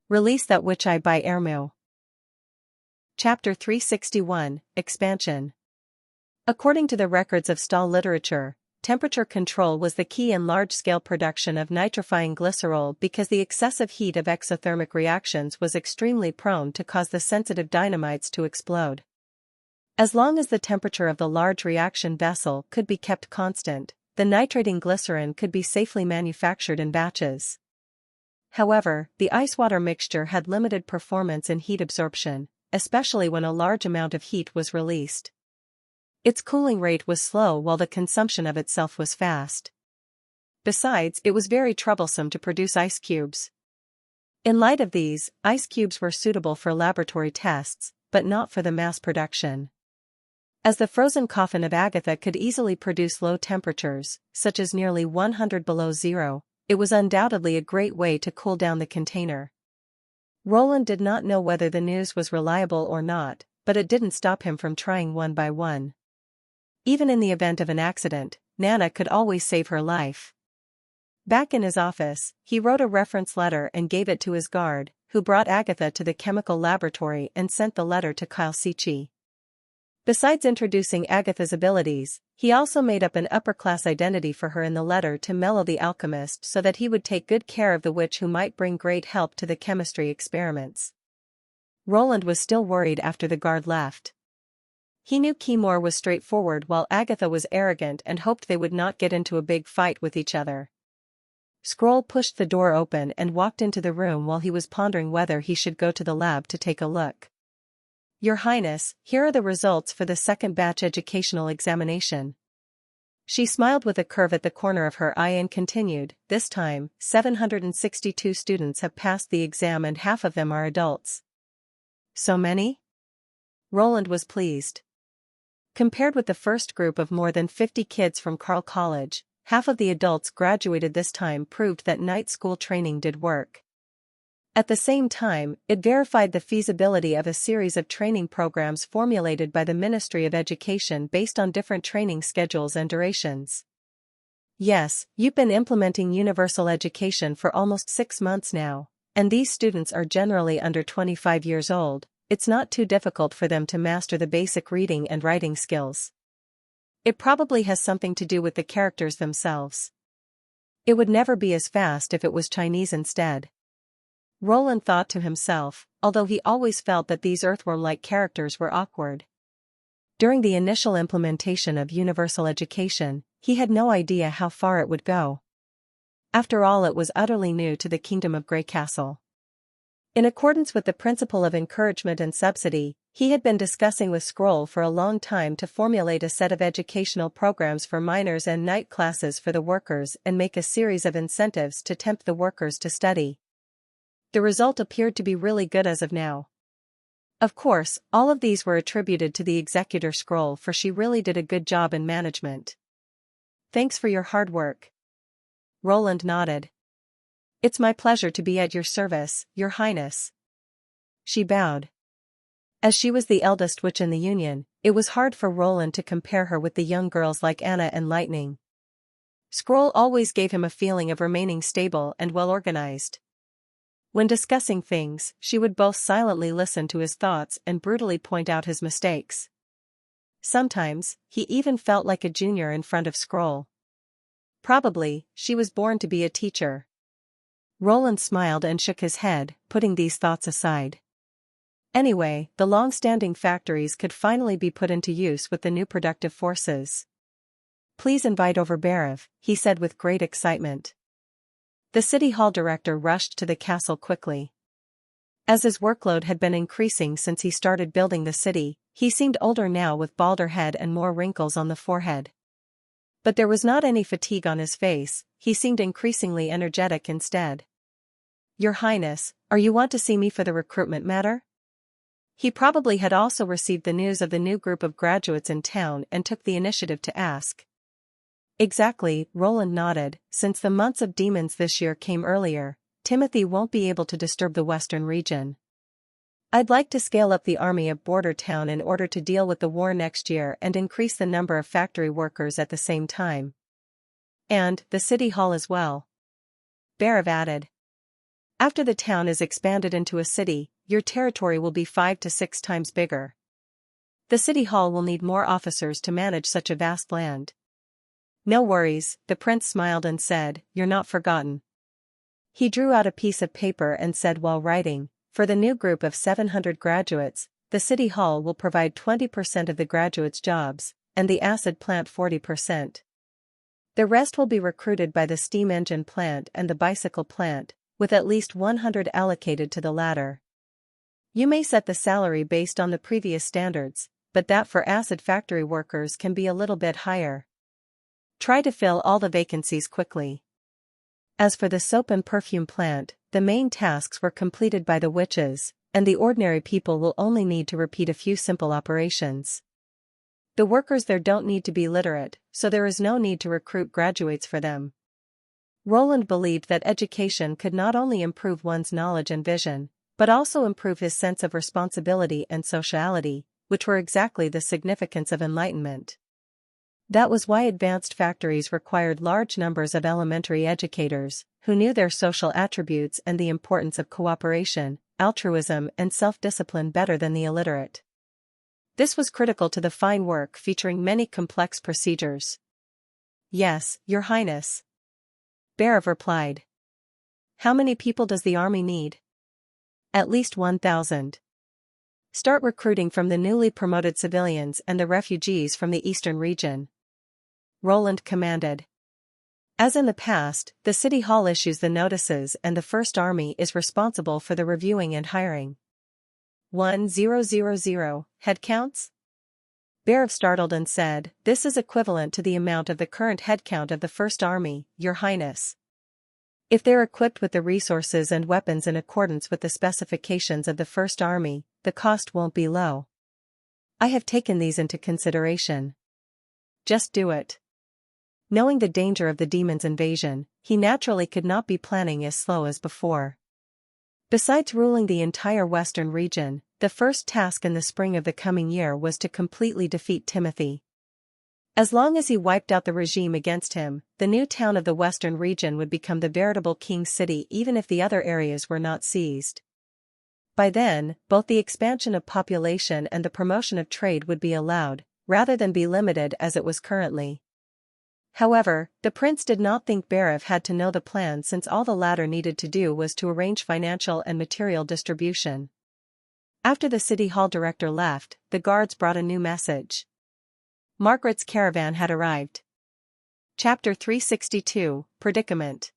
Release that which I by Ermo. Chapter 361, Expansion. According to the records of Stahl literature, temperature control was the key in large-scale production of nitrifying glycerol because the excessive heat of exothermic reactions was extremely prone to cause the sensitive dynamites to explode. As long as the temperature of the large reaction vessel could be kept constant, the nitrating glycerin could be safely manufactured in batches. However, the ice-water mixture had limited performance in heat absorption, especially when a large amount of heat was released. Its cooling rate was slow while the consumption of itself was fast. Besides, it was very troublesome to produce ice cubes. In light of these, ice cubes were suitable for laboratory tests, but not for the mass production. As the frozen coffin of Agatha could easily produce low temperatures, such as nearly 100 below zero, it was undoubtedly a great way to cool down the container. Roland did not know whether the news was reliable or not, but it didn't stop him from trying one by one. Even in the event of an accident, Nana could always save her life. Back in his office, he wrote a reference letter and gave it to his guard, who brought Agatha to the chemical laboratory and sent the letter to Kyle Sichi. Besides introducing Agatha's abilities, he also made up an upper-class identity for her in the letter to Mello the alchemist so that he would take good care of the witch who might bring great help to the chemistry experiments. Roland was still worried after the guard left. He knew Kimor was straightforward while Agatha was arrogant and hoped they would not get into a big fight with each other. Scroll pushed the door open and walked into the room while he was pondering whether he should go to the lab to take a look. Your Highness, here are the results for the second batch educational examination. She smiled with a curve at the corner of her eye and continued, this time, 762 students have passed the exam and half of them are adults. So many? Roland was pleased. Compared with the first group of more than 50 kids from Carl College, half of the adults graduated this time proved that night school training did work. At the same time, it verified the feasibility of a series of training programs formulated by the Ministry of Education based on different training schedules and durations. Yes, you've been implementing universal education for almost 6 months now, and these students are generally under 25 years old. It's not too difficult for them to master the basic reading and writing skills. It probably has something to do with the characters themselves. It would never be as fast if it was Chinese instead. Roland thought to himself, although he always felt that these earthworm-like characters were awkward. During the initial implementation of universal education, he had no idea how far it would go. After all, it was utterly new to the Kingdom of Grey Castle. In accordance with the principle of encouragement and subsidy, he had been discussing with Scroll for a long time to formulate a set of educational programs for minors and night classes for the workers and make a series of incentives to tempt the workers to study. The result appeared to be really good as of now. Of course, all of these were attributed to the executor Scroll, for she really did a good job in management. Thanks for your hard work. Roland nodded. It's my pleasure to be at your service, Your Highness. She bowed. As she was the eldest witch in the Union, it was hard for Roland to compare her with the young girls like Anna and Lightning. Scroll always gave him a feeling of remaining stable and well-organized. When discussing things, she would both silently listen to his thoughts and brutally point out his mistakes. Sometimes, he even felt like a junior in front of Scroll. Probably, she was born to be a teacher. Roland smiled and shook his head, putting these thoughts aside. Anyway, the long-standing factories could finally be put into use with the new productive forces. Please invite over Berev, he said with great excitement. The city hall director rushed to the castle quickly. As his workload had been increasing since he started building the city, he seemed older now with balder head and more wrinkles on the forehead. But there was not any fatigue on his face, he seemed increasingly energetic instead. Your Highness, are you want to see me for the recruitment matter? He probably had also received the news of the new group of graduates in town and took the initiative to ask. Exactly, Roland nodded. Since the months of demons this year came earlier, Timothy won't be able to disturb the western region. I'd like to scale up the army of Border Town in order to deal with the war next year and increase the number of factory workers at the same time. And the city hall as well. Berev added. After the town is expanded into a city, your territory will be 5 to 6 times bigger. The city hall will need more officers to manage such a vast land. No worries, the prince smiled and said, you're not forgotten. He drew out a piece of paper and said while writing, for the new group of 700 graduates, the city hall will provide 20% of the graduates' jobs, and the acid plant 40%. The rest will be recruited by the steam engine plant and the bicycle plant, with at least 100 allocated to the latter. You may set the salary based on the previous standards, but that for acid factory workers can be a little bit higher. Try to fill all the vacancies quickly. As for the soap and perfume plant, the main tasks were completed by the witches, and the ordinary people will only need to repeat a few simple operations. The workers there don't need to be literate, so there is no need to recruit graduates for them. Roland believed that education could not only improve one's knowledge and vision, but also improve his sense of responsibility and sociality, which were exactly the significance of enlightenment. That was why advanced factories required large numbers of elementary educators, who knew their social attributes and the importance of cooperation, altruism and self-discipline better than the illiterate. This was critical to the fine work featuring many complex procedures. Yes, Your Highness. Bhairav replied. How many people does the army need? At least 1,000. Start recruiting from the newly promoted civilians and the refugees from the eastern region. Roland commanded. As in the past, the city hall issues the notices and the First Army is responsible for the reviewing and hiring. 1000 head counts? Bhairav startled and said, this is equivalent to the amount of the current headcount of the First Army, Your Highness. If they're equipped with the resources and weapons in accordance with the specifications of the First Army, the cost won't be low. I have taken these into consideration. Just do it. Knowing the danger of the demon's invasion, he naturally could not be planning as slow as before. Besides ruling the entire western region, the first task in the spring of the coming year was to completely defeat Timothy. As long as he wiped out the regime against him, the new town of the western region would become the veritable king's city even if the other areas were not seized. By then, both the expansion of population and the promotion of trade would be allowed, rather than be limited as it was currently. However, the prince did not think Bhairav had to know the plan since all the latter needed to do was to arrange financial and material distribution. After the city hall director left, the guards brought a new message. Margaret's caravan had arrived. Chapter 362, Predicament.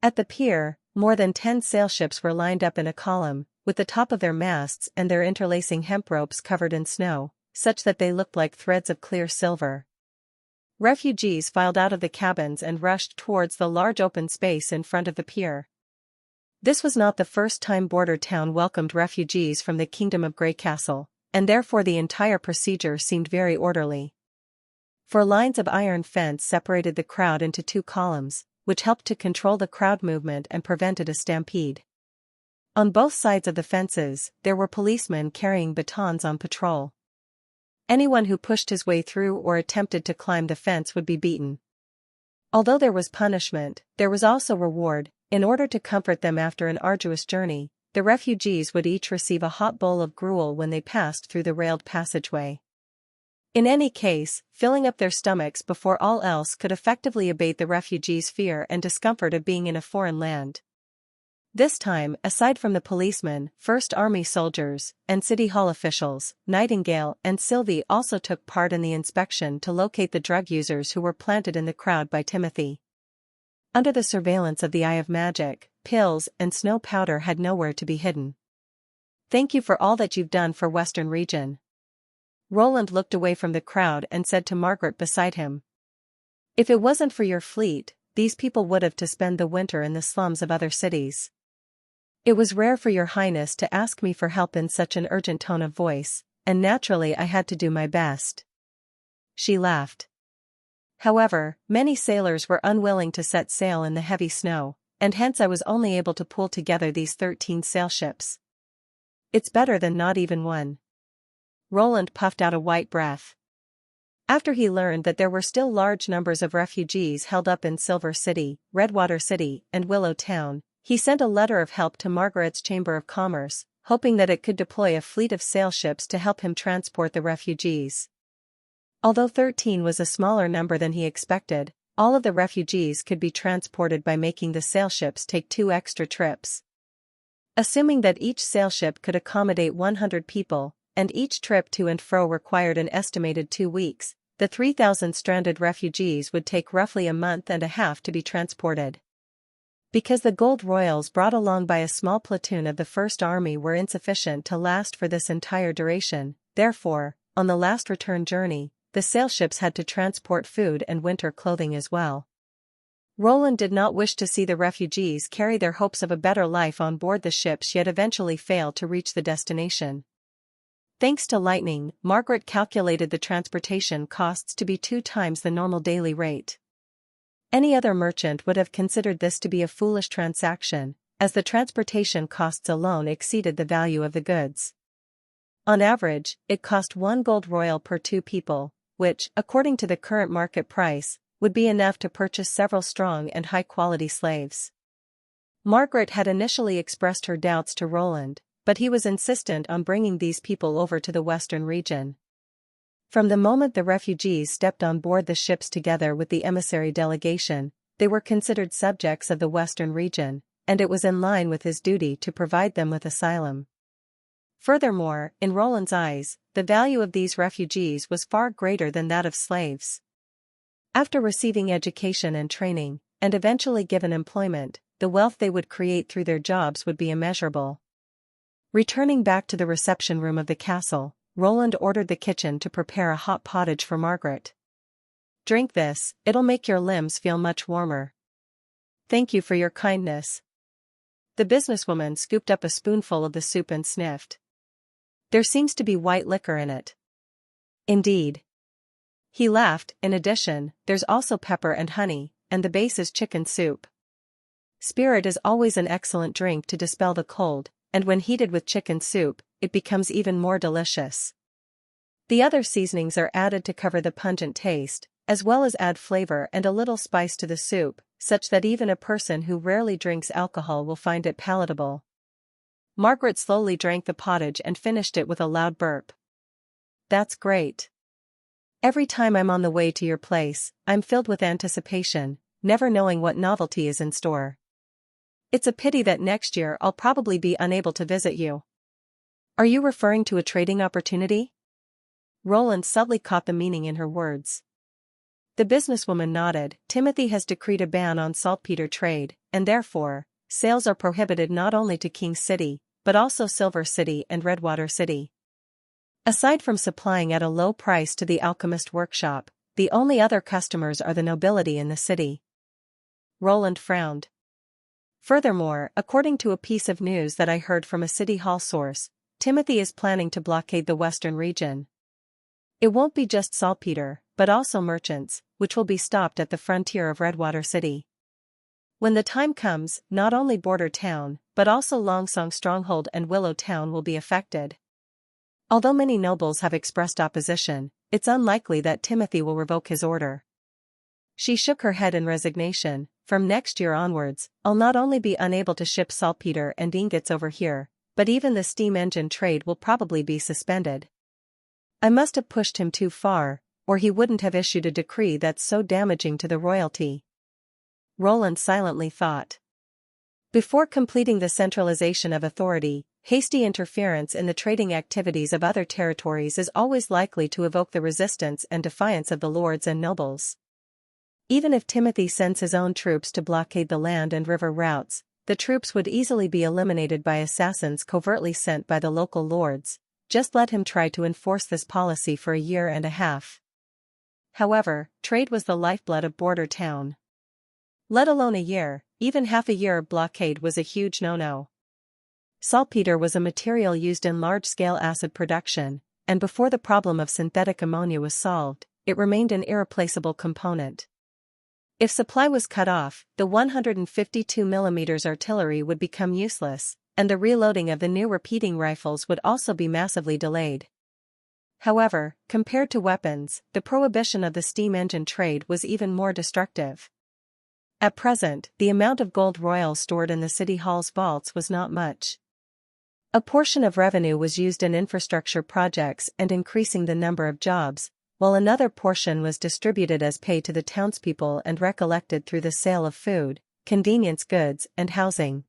At the pier, more than 10 sail ships were lined up in a column, with the top of their masts and their interlacing hemp ropes covered in snow, such that they looked like threads of clear silver. Refugees filed out of the cabins and rushed towards the large open space in front of the pier. This was not the first time border town welcomed refugees from the Kingdom of Grey Castle, and therefore the entire procedure seemed very orderly. 4 lines of iron fence separated the crowd into 2 columns, which helped to control the crowd movement and prevented a stampede. On both sides of the fences, there were policemen carrying batons on patrol. Anyone who pushed his way through or attempted to climb the fence would be beaten. Although there was punishment, there was also reward. In order to comfort them after an arduous journey, the refugees would each receive a hot bowl of gruel when they passed through the railed passageway. In any case, filling up their stomachs before all else could effectively abate the refugees' fear and discomfort of being in a foreign land. This time, aside from the policemen, First Army soldiers, and City Hall officials, Nightingale and Sylvie also took part in the inspection to locate the drug users who were planted in the crowd by Timothy. Under the surveillance of the Eye of Magic, pills and snow powder had nowhere to be hidden. Thank you for all that you've done for Western Region. Roland looked away from the crowd and said to Margaret beside him. If it wasn't for your fleet, these people would have to spend the winter in the slums of other cities. It was rare for your highness to ask me for help in such an urgent tone of voice, and naturally I had to do my best. She laughed. However, many sailors were unwilling to set sail in the heavy snow, and hence I was only able to pull together these 13 sail ships. It's better than not even one. Roland puffed out a white breath. After he learned that there were still large numbers of refugees held up in Silver City, Redwater City, and Willow Town, He sent a letter of help to Margaret's Chamber of Commerce, hoping that it could deploy a fleet of sail ships to help him transport the refugees. Although 13 was a smaller number than he expected, all of the refugees could be transported by making the sail ships take 2 extra trips. Assuming that each sail ship could accommodate 100 people, and each trip to and fro required an estimated 2 weeks, the 3,000 stranded refugees would take roughly a month and a half to be transported. Because the gold royals brought along by a small platoon of the First Army were insufficient to last for this entire duration, therefore, on the last return journey, the sail ships had to transport food and winter clothing as well. Roland did not wish to see the refugees carry their hopes of a better life on board the ships yet eventually fail to reach the destination. Thanks to lightning, Margaret calculated the transportation costs to be 2 times the normal daily rate. Any other merchant would have considered this to be a foolish transaction, as the transportation costs alone exceeded the value of the goods. On average, it cost 1 gold royal per 2 people, which, according to the current market price, would be enough to purchase several strong and high-quality slaves. Margaret had initially expressed her doubts to Roland, but he was insistent on bringing these people over to the western region. From the moment the refugees stepped on board the ships together with the emissary delegation, they were considered subjects of the western region, and it was in line with his duty to provide them with asylum. Furthermore, in Roland's eyes, the value of these refugees was far greater than that of slaves. After receiving education and training, and eventually given employment, the wealth they would create through their jobs would be immeasurable. Returning back to the reception room of the castle, Roland ordered the kitchen to prepare a hot pottage for Margaret. "Drink this, it'll make your limbs feel much warmer." "Thank you for your kindness." The businesswoman scooped up a spoonful of the soup and sniffed. "There seems to be white liquor in it." "Indeed." He laughed. "In addition, there's also pepper and honey, and the base is chicken soup. Spirit is always an excellent drink to dispel the cold, and when heated with chicken soup, it becomes even more delicious. The other seasonings are added to cover the pungent taste, as well as add flavor and a little spice to the soup, such that even a person who rarely drinks alcohol will find it palatable." Margaret slowly drank the pottage and finished it with a loud burp. "That's great. Every time I'm on the way to your place, I'm filled with anticipation, never knowing what novelty is in store. It's a pity that next year I'll probably be unable to visit you." "Are you referring to a trading opportunity?" Roland subtly caught the meaning in her words. The businesswoman nodded. "Timothy has decreed a ban on saltpeter trade, and therefore, sales are prohibited not only to King City, but also Silver City and Redwater City. Aside from supplying at a low price to the alchemist workshop, the only other customers are the nobility in the city." Roland frowned. "Furthermore, according to a piece of news that I heard from a city hall source, Timothy is planning to blockade the western region. It won't be just saltpeter, but also merchants, which will be stopped at the frontier of Redwater City. When the time comes, not only Border Town, but also Longsong Stronghold and Willow Town will be affected. Although many nobles have expressed opposition, it's unlikely that Timothy will revoke his order." She shook her head in resignation. "From next year onwards, I'll not only be unable to ship saltpeter and ingots over here, but even the steam engine trade will probably be suspended." I must have pushed him too far, or he wouldn't have issued a decree that's so damaging to the royalty. Roland silently thought. Before completing the centralization of authority, hasty interference in the trading activities of other territories is always likely to evoke the resistance and defiance of the lords and nobles. Even if Timothy sends his own troops to blockade the land and river routes, the troops would easily be eliminated by assassins covertly sent by the local lords. Just let him try to enforce this policy for a year and a half. However, trade was the lifeblood of Border Town. Let alone a year, even half a year of blockade was a huge no-no. Saltpeter was a material used in large-scale acid production, and before the problem of synthetic ammonia was solved, it remained an irreplaceable component. If supply was cut off, the 152 mm artillery would become useless, and the reloading of the new repeating rifles would also be massively delayed. However, compared to weapons, the prohibition of the steam engine trade was even more destructive. At present, the amount of gold royal stored in the city hall's vaults was not much. A portion of revenue was used in infrastructure projects and increasing the number of jobs, while another portion was distributed as pay to the townspeople and recollected through the sale of food, convenience goods, and housing.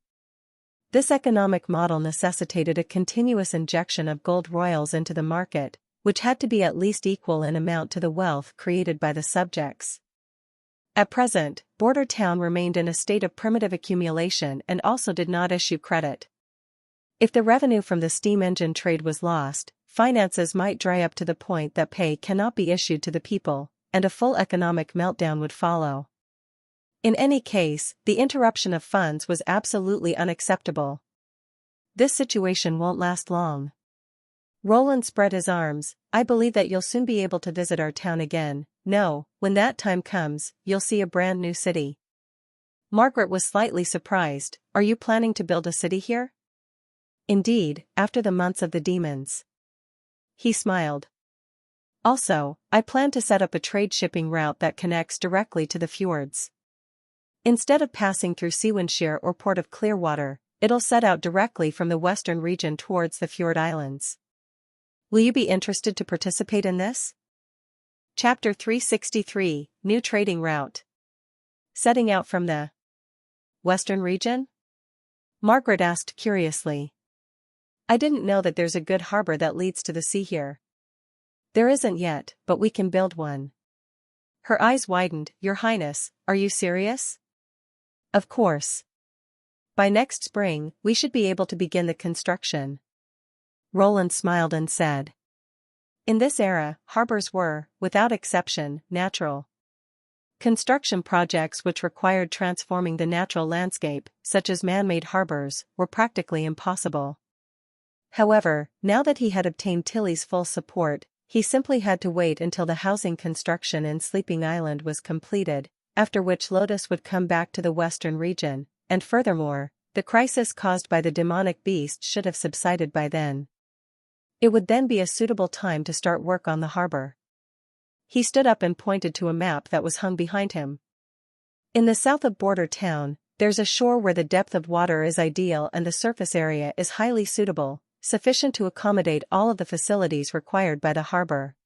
This economic model necessitated a continuous injection of gold royals into the market, which had to be at least equal in amount to the wealth created by the subjects. At present, Border Town remained in a state of primitive accumulation and also did not issue credit. If the revenue from the steam engine trade was lost, finances might dry up to the point that pay cannot be issued to the people, and a full economic meltdown would follow. In any case, the interruption of funds was absolutely unacceptable. This situation won't last long. Roland spread his arms. I believe that you'll soon be able to visit our town again. No, when that time comes, you'll see a brand new city. Margaret was slightly surprised. Are you planning to build a city here? Indeed, after the months of the demons. He smiled. Also, I plan to set up a trade shipping route that connects directly to the fjords. Instead of passing through Seawanshire or Port of Clearwater, it'll set out directly from the western region towards the fjord islands. Will you be interested to participate in this? Chapter 363, New Trading Route. Setting out from the western region? Margaret asked curiously. I didn't know that there's a good harbor that leads to the sea here. There isn't yet, but we can build one. Her eyes widened. Your Highness, are you serious? Of course. By next spring, we should be able to begin the construction. Roland smiled and said. In this era, harbors were, without exception, natural. Construction projects which required transforming the natural landscape, such as man-made harbors, were practically impossible. However, now that he had obtained Tilly's full support, he simply had to wait until the housing construction in Sleeping Island was completed, after which Lotus would come back to the western region, and furthermore, the crisis caused by the demonic beast should have subsided by then. It would then be a suitable time to start work on the harbor. He stood up and pointed to a map that was hung behind him. In the south of Border Town, there's a shore where the depth of water is ideal and the surface area is highly suitable, sufficient to accommodate all of the facilities required by the harbor.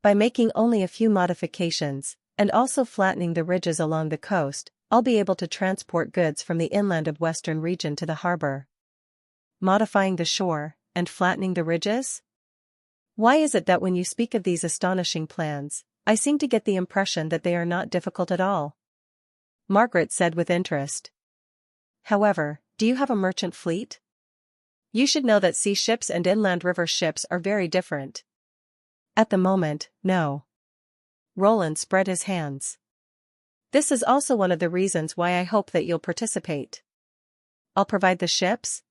By making only a few modifications, and also flattening the ridges along the coast, I'll be able to transport goods from the inland of western region to the harbor. Modifying the shore, and flattening the ridges? Why is it that when you speak of these astonishing plans, I seem to get the impression that they are not difficult at all? Margaret said with interest. However, do you have a merchant fleet? You should know that sea ships and inland river ships are very different. At the moment, no. Roland spread his hands. This is also one of the reasons why I hope that you'll participate. I'll provide the ships?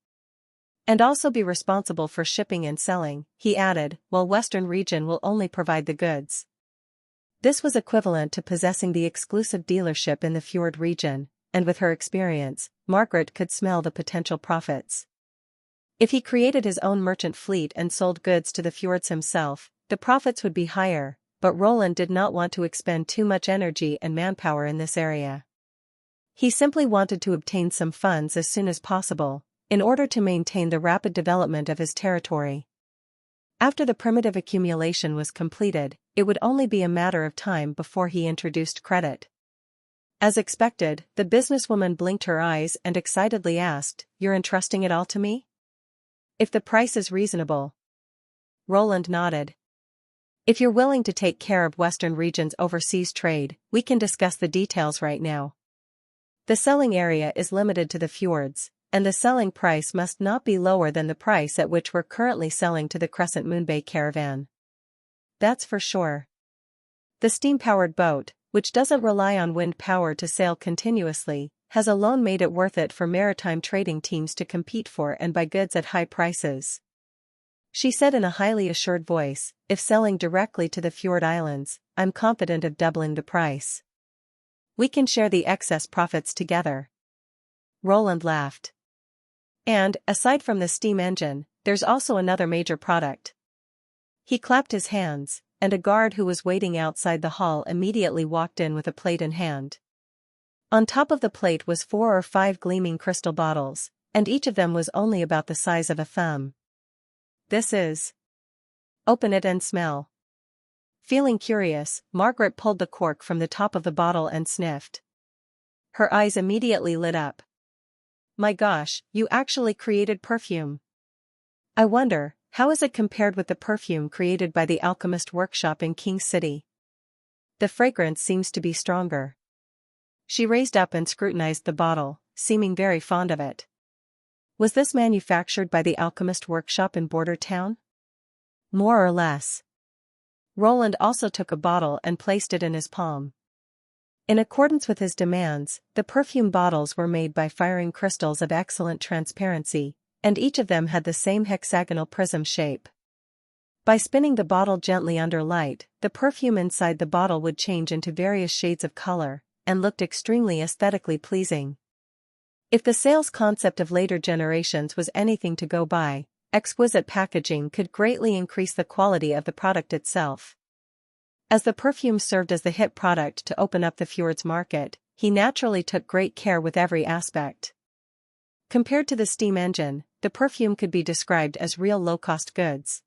And also be responsible for shipping and selling, he added, while Western Region will only provide the goods. This was equivalent to possessing the exclusive dealership in the fjord region, and with her experience, Margaret could smell the potential profits. If he created his own merchant fleet and sold goods to the fjords himself, the profits would be higher, but Roland did not want to expend too much energy and manpower in this area. He simply wanted to obtain some funds as soon as possible, in order to maintain the rapid development of his territory. After the primitive accumulation was completed, it would only be a matter of time before he introduced credit. As expected, the businesswoman blinked her eyes and excitedly asked, "You're entrusting it all to me?" "If the price is reasonable." Roland nodded. "If you're willing to take care of Western Region's overseas trade, we can discuss the details right now. The selling area is limited to the fjords, and the selling price must not be lower than the price at which we're currently selling to the Crescent Moon Bay caravan." "That's for sure. The steam-powered boat, which doesn't rely on wind power to sail continuously, has alone made it worth it for maritime trading teams to compete for and buy goods at high prices," she said in a highly assured voice. "If selling directly to the fjord islands, I'm confident of doubling the price. We can share the excess profits together." Roland laughed. "And, aside from the steam engine, there's also another major product." He clapped his hands, and a guard who was waiting outside the hall immediately walked in with a plate in hand. On top of the plate was 4 or 5 gleaming crystal bottles, and each of them was only about the size of a thumb. This is. Open it and smell. Feeling curious, Margaret pulled the cork from the top of the bottle and sniffed. Her eyes immediately lit up. My gosh, you actually created perfume. I wonder, how is it compared with the perfume created by the alchemist workshop in King City? The fragrance seems to be stronger. She raised up and scrutinized the bottle, seeming very fond of it. Was this manufactured by the alchemist workshop in Border Town? More or less. Roland also took a bottle and placed it in his palm. In accordance with his demands, the perfume bottles were made by firing crystals of excellent transparency, and each of them had the same hexagonal prism shape. By spinning the bottle gently under light, the perfume inside the bottle would change into various shades of color, and looked extremely aesthetically pleasing. If the sales concept of later generations was anything to go by, exquisite packaging could greatly increase the quality of the product itself. As the perfume served as the hit product to open up the fjord's market, he naturally took great care with every aspect. Compared to the steam engine, the perfume could be described as real low-cost goods.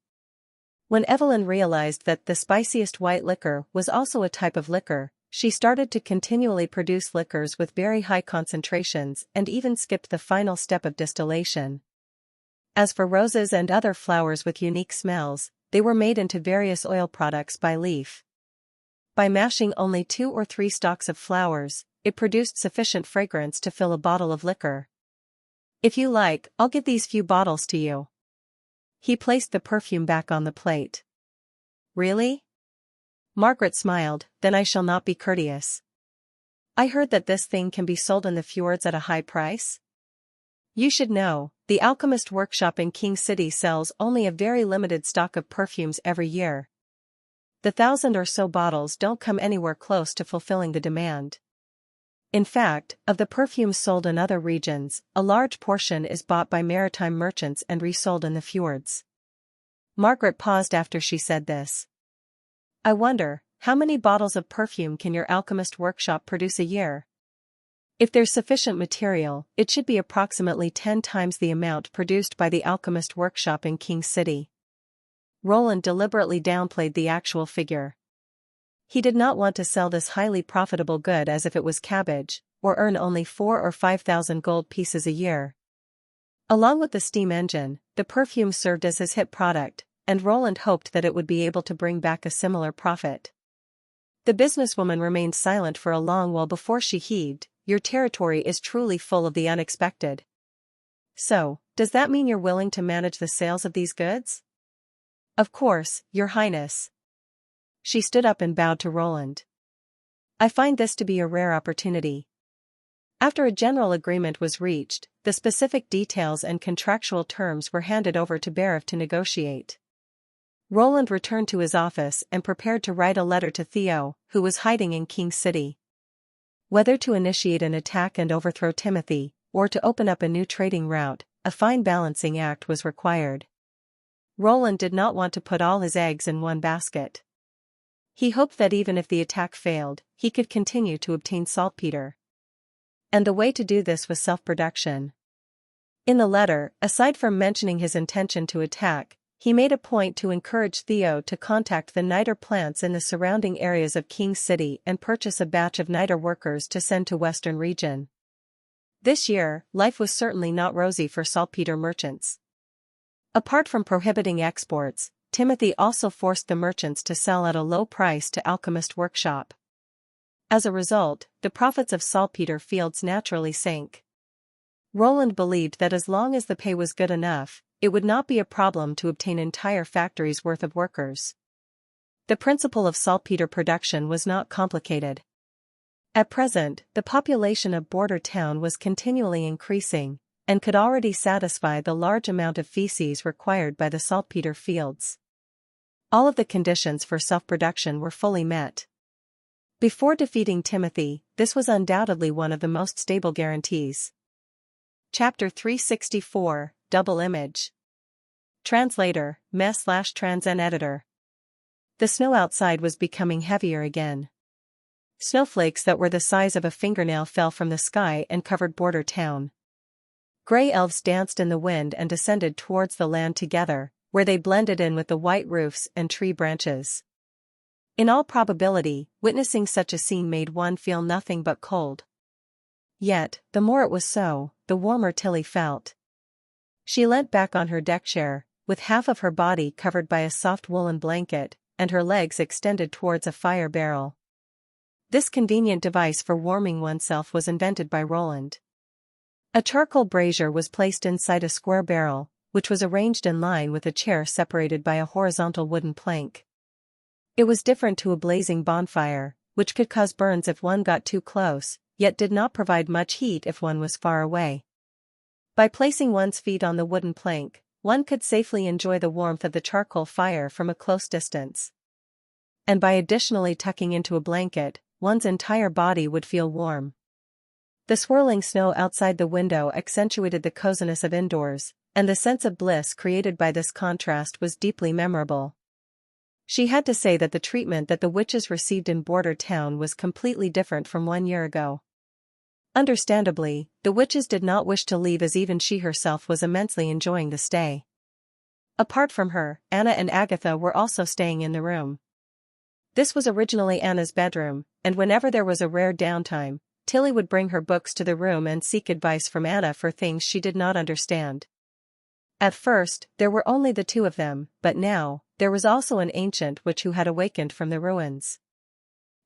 When Evelyn realized that the spiciest white liquor was also a type of liquor, she started to continually produce liquors with very high concentrations and even skipped the final step of distillation. As for roses and other flowers with unique smells, they were made into various oil products by leaf. By mashing only 2 or 3 stalks of flowers, it produced sufficient fragrance to fill a bottle of liquor. If you like, I'll give these few bottles to you. He placed the perfume back on the plate. Really? Margaret smiled, then I shall not be courteous. I heard that this thing can be sold in the fjords at a high price. You should know, the alchemist workshop in King City sells only a very limited stock of perfumes every year. The 1,000 or so bottles don't come anywhere close to fulfilling the demand. In fact, of the perfumes sold in other regions, a large portion is bought by maritime merchants and resold in the fjords. Margaret paused after she said this. I wonder, how many bottles of perfume can your alchemist workshop produce a year? If there's sufficient material, it should be approximately 10 times the amount produced by the alchemist workshop in King City. Roland deliberately downplayed the actual figure. He did not want to sell this highly profitable good as if it was cabbage, or earn only 4,000 or 5,000 gold pieces a year. Along with the steam engine, the perfume served as his hit product, and Roland hoped that it would be able to bring back a similar profit. The businesswoman remained silent for a long while before she heaved. Your territory is truly full of the unexpected. So, does that mean you're willing to manage the sales of these goods? Of course, Your Highness. She stood up and bowed to Roland. I find this to be a rare opportunity. After a general agreement was reached, the specific details and contractual terms were handed over to Barif to negotiate. Roland returned to his office and prepared to write a letter to Theo, who was hiding in King City. Whether to initiate an attack and overthrow Timothy, or to open up a new trading route, a fine balancing act was required. Roland did not want to put all his eggs in one basket. He hoped that even if the attack failed, he could continue to obtain saltpeter. And the way to do this was self-production. In the letter, aside from mentioning his intention to attack, he made a point to encourage Theo to contact the niter plants in the surrounding areas of King City and purchase a batch of niter workers to send to Western region. This year, life was certainly not rosy for saltpeter merchants. Apart from prohibiting exports, Timothy also forced the merchants to sell at a low price to Alchemist Workshop. As a result, the profits of saltpeter fields naturally sank. Roland believed that as long as the pay was good enough, it would not be a problem to obtain entire factories' worth of workers. The principle of saltpeter production was not complicated. At present, the population of Border Town was continually increasing, and could already satisfy the large amount of feces required by the saltpeter fields. All of the conditions for self-production were fully met. Before defeating Timothy, this was undoubtedly one of the most stable guarantees. Chapter 364, Double Image. Translator, Mess/Transen Editor. The snow outside was becoming heavier again. Snowflakes that were the size of a fingernail fell from the sky and covered Border Town. Gray elves danced in the wind and descended towards the land together, where they blended in with the white roofs and tree branches. In all probability, witnessing such a scene made one feel nothing but cold. Yet, the more it was so, the warmer Tilly felt. She leant back on her deck chair, with half of her body covered by a soft woolen blanket, and her legs extended towards a fire barrel. This convenient device for warming oneself was invented by Roland. A charcoal brazier was placed inside a square barrel, which was arranged in line with a chair separated by a horizontal wooden plank. It was different to a blazing bonfire, which could cause burns if one got too close, yet did not provide much heat if one was far away. By placing one's feet on the wooden plank, one could safely enjoy the warmth of the charcoal fire from a close distance. And by additionally tucking into a blanket, one's entire body would feel warm. The swirling snow outside the window accentuated the coziness of indoors, and the sense of bliss created by this contrast was deeply memorable. She had to say that the treatment that the witches received in Border Town was completely different from 1 year ago. Understandably, the witches did not wish to leave, as even she herself was immensely enjoying the stay. Apart from her, Anna and Agatha were also staying in the room. This was originally Anna's bedroom, and whenever there was a rare downtime, Tilly would bring her books to the room and seek advice from Anna for things she did not understand. At first, there were only the two of them, but now, there was also an ancient witch who had awakened from the ruins.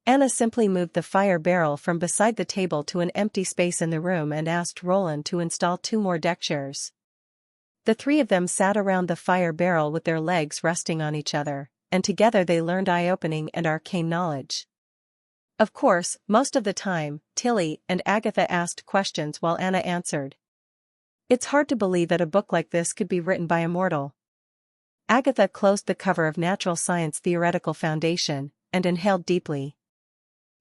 Anna simply moved the fire barrel from beside the table to an empty space in the room and asked Roland to install 2 more deck chairs. The 3 of them sat around the fire barrel with their legs resting on each other, and together they learned eye-opening and arcane knowledge. Of course, most of the time, Tilly and Agatha asked questions while Anna answered. It's hard to believe that a book like this could be written by a mortal. Agatha closed the cover of Natural Science Theoretical Foundation, and inhaled deeply.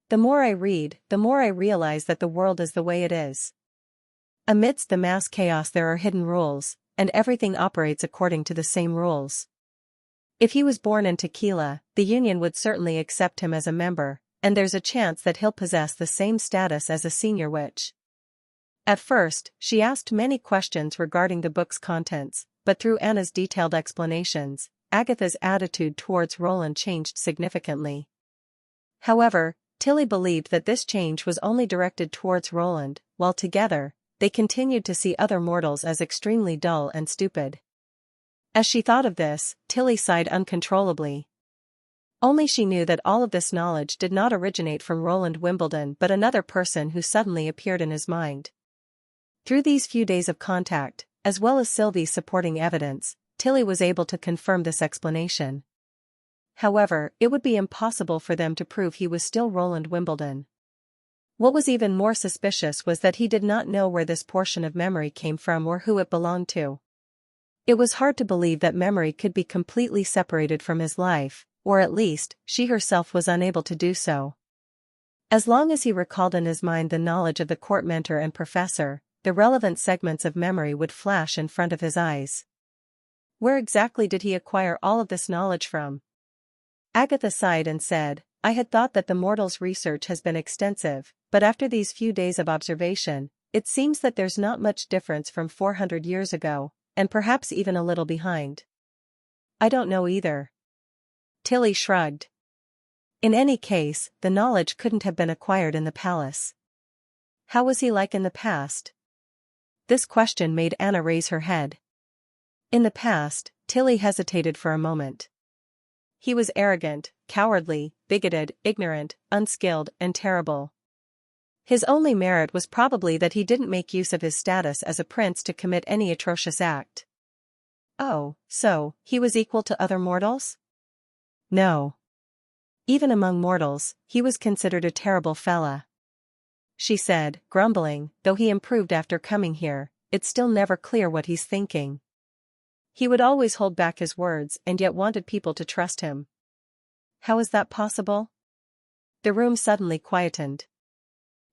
The more I read, the more I realize that the world is the way it is. Amidst the mass chaos there are hidden rules, and everything operates according to the same rules. If he was born in Tequila, the Union would certainly accept him as a member, and there's a chance that he'll possess the same status as a senior witch. At first, she asked many questions regarding the book's contents, but through Anna's detailed explanations, Agatha's attitude towards Roland changed significantly. However, Tilly believed that this change was only directed towards Roland, while together, they continued to see other mortals as extremely dull and stupid. As she thought of this, Tilly sighed uncontrollably. Only she knew that all of this knowledge did not originate from Roland Wimbledon but another person who suddenly appeared in his mind. Through these few days of contact, as well as Sylvie's supporting evidence, Tilly was able to confirm this explanation. However, it would be impossible for them to prove he was still Roland Wimbledon. What was even more suspicious was that he did not know where this portion of memory came from or who it belonged to. It was hard to believe that memory could be completely separated from his life, or at least, she herself was unable to do so. As long as he recalled in his mind the knowledge of the court mentor and professor, the relevant segments of memory would flash in front of his eyes. Where exactly did he acquire all of this knowledge from? Agatha sighed and said, I had thought that the mortal's research has been extensive, but after these few days of observation, it seems that there's not much difference from 400 years ago, and perhaps even a little behind. I don't know either. Tilly shrugged. In any case, the knowledge couldn't have been acquired in the palace. How was he like in the past? This question made Anna raise her head. In the past, Tilly hesitated for a moment. He was arrogant, cowardly, bigoted, ignorant, unskilled, and terrible. His only merit was probably that he didn't make use of his status as a prince to commit any atrocious act. Oh, so, he was equal to other mortals? No. Even among mortals, he was considered a terrible fella. She said, grumbling, though he improved after coming here, it's still never clear what he's thinking. He would always hold back his words and yet wanted people to trust him. How is that possible? The room suddenly quietened.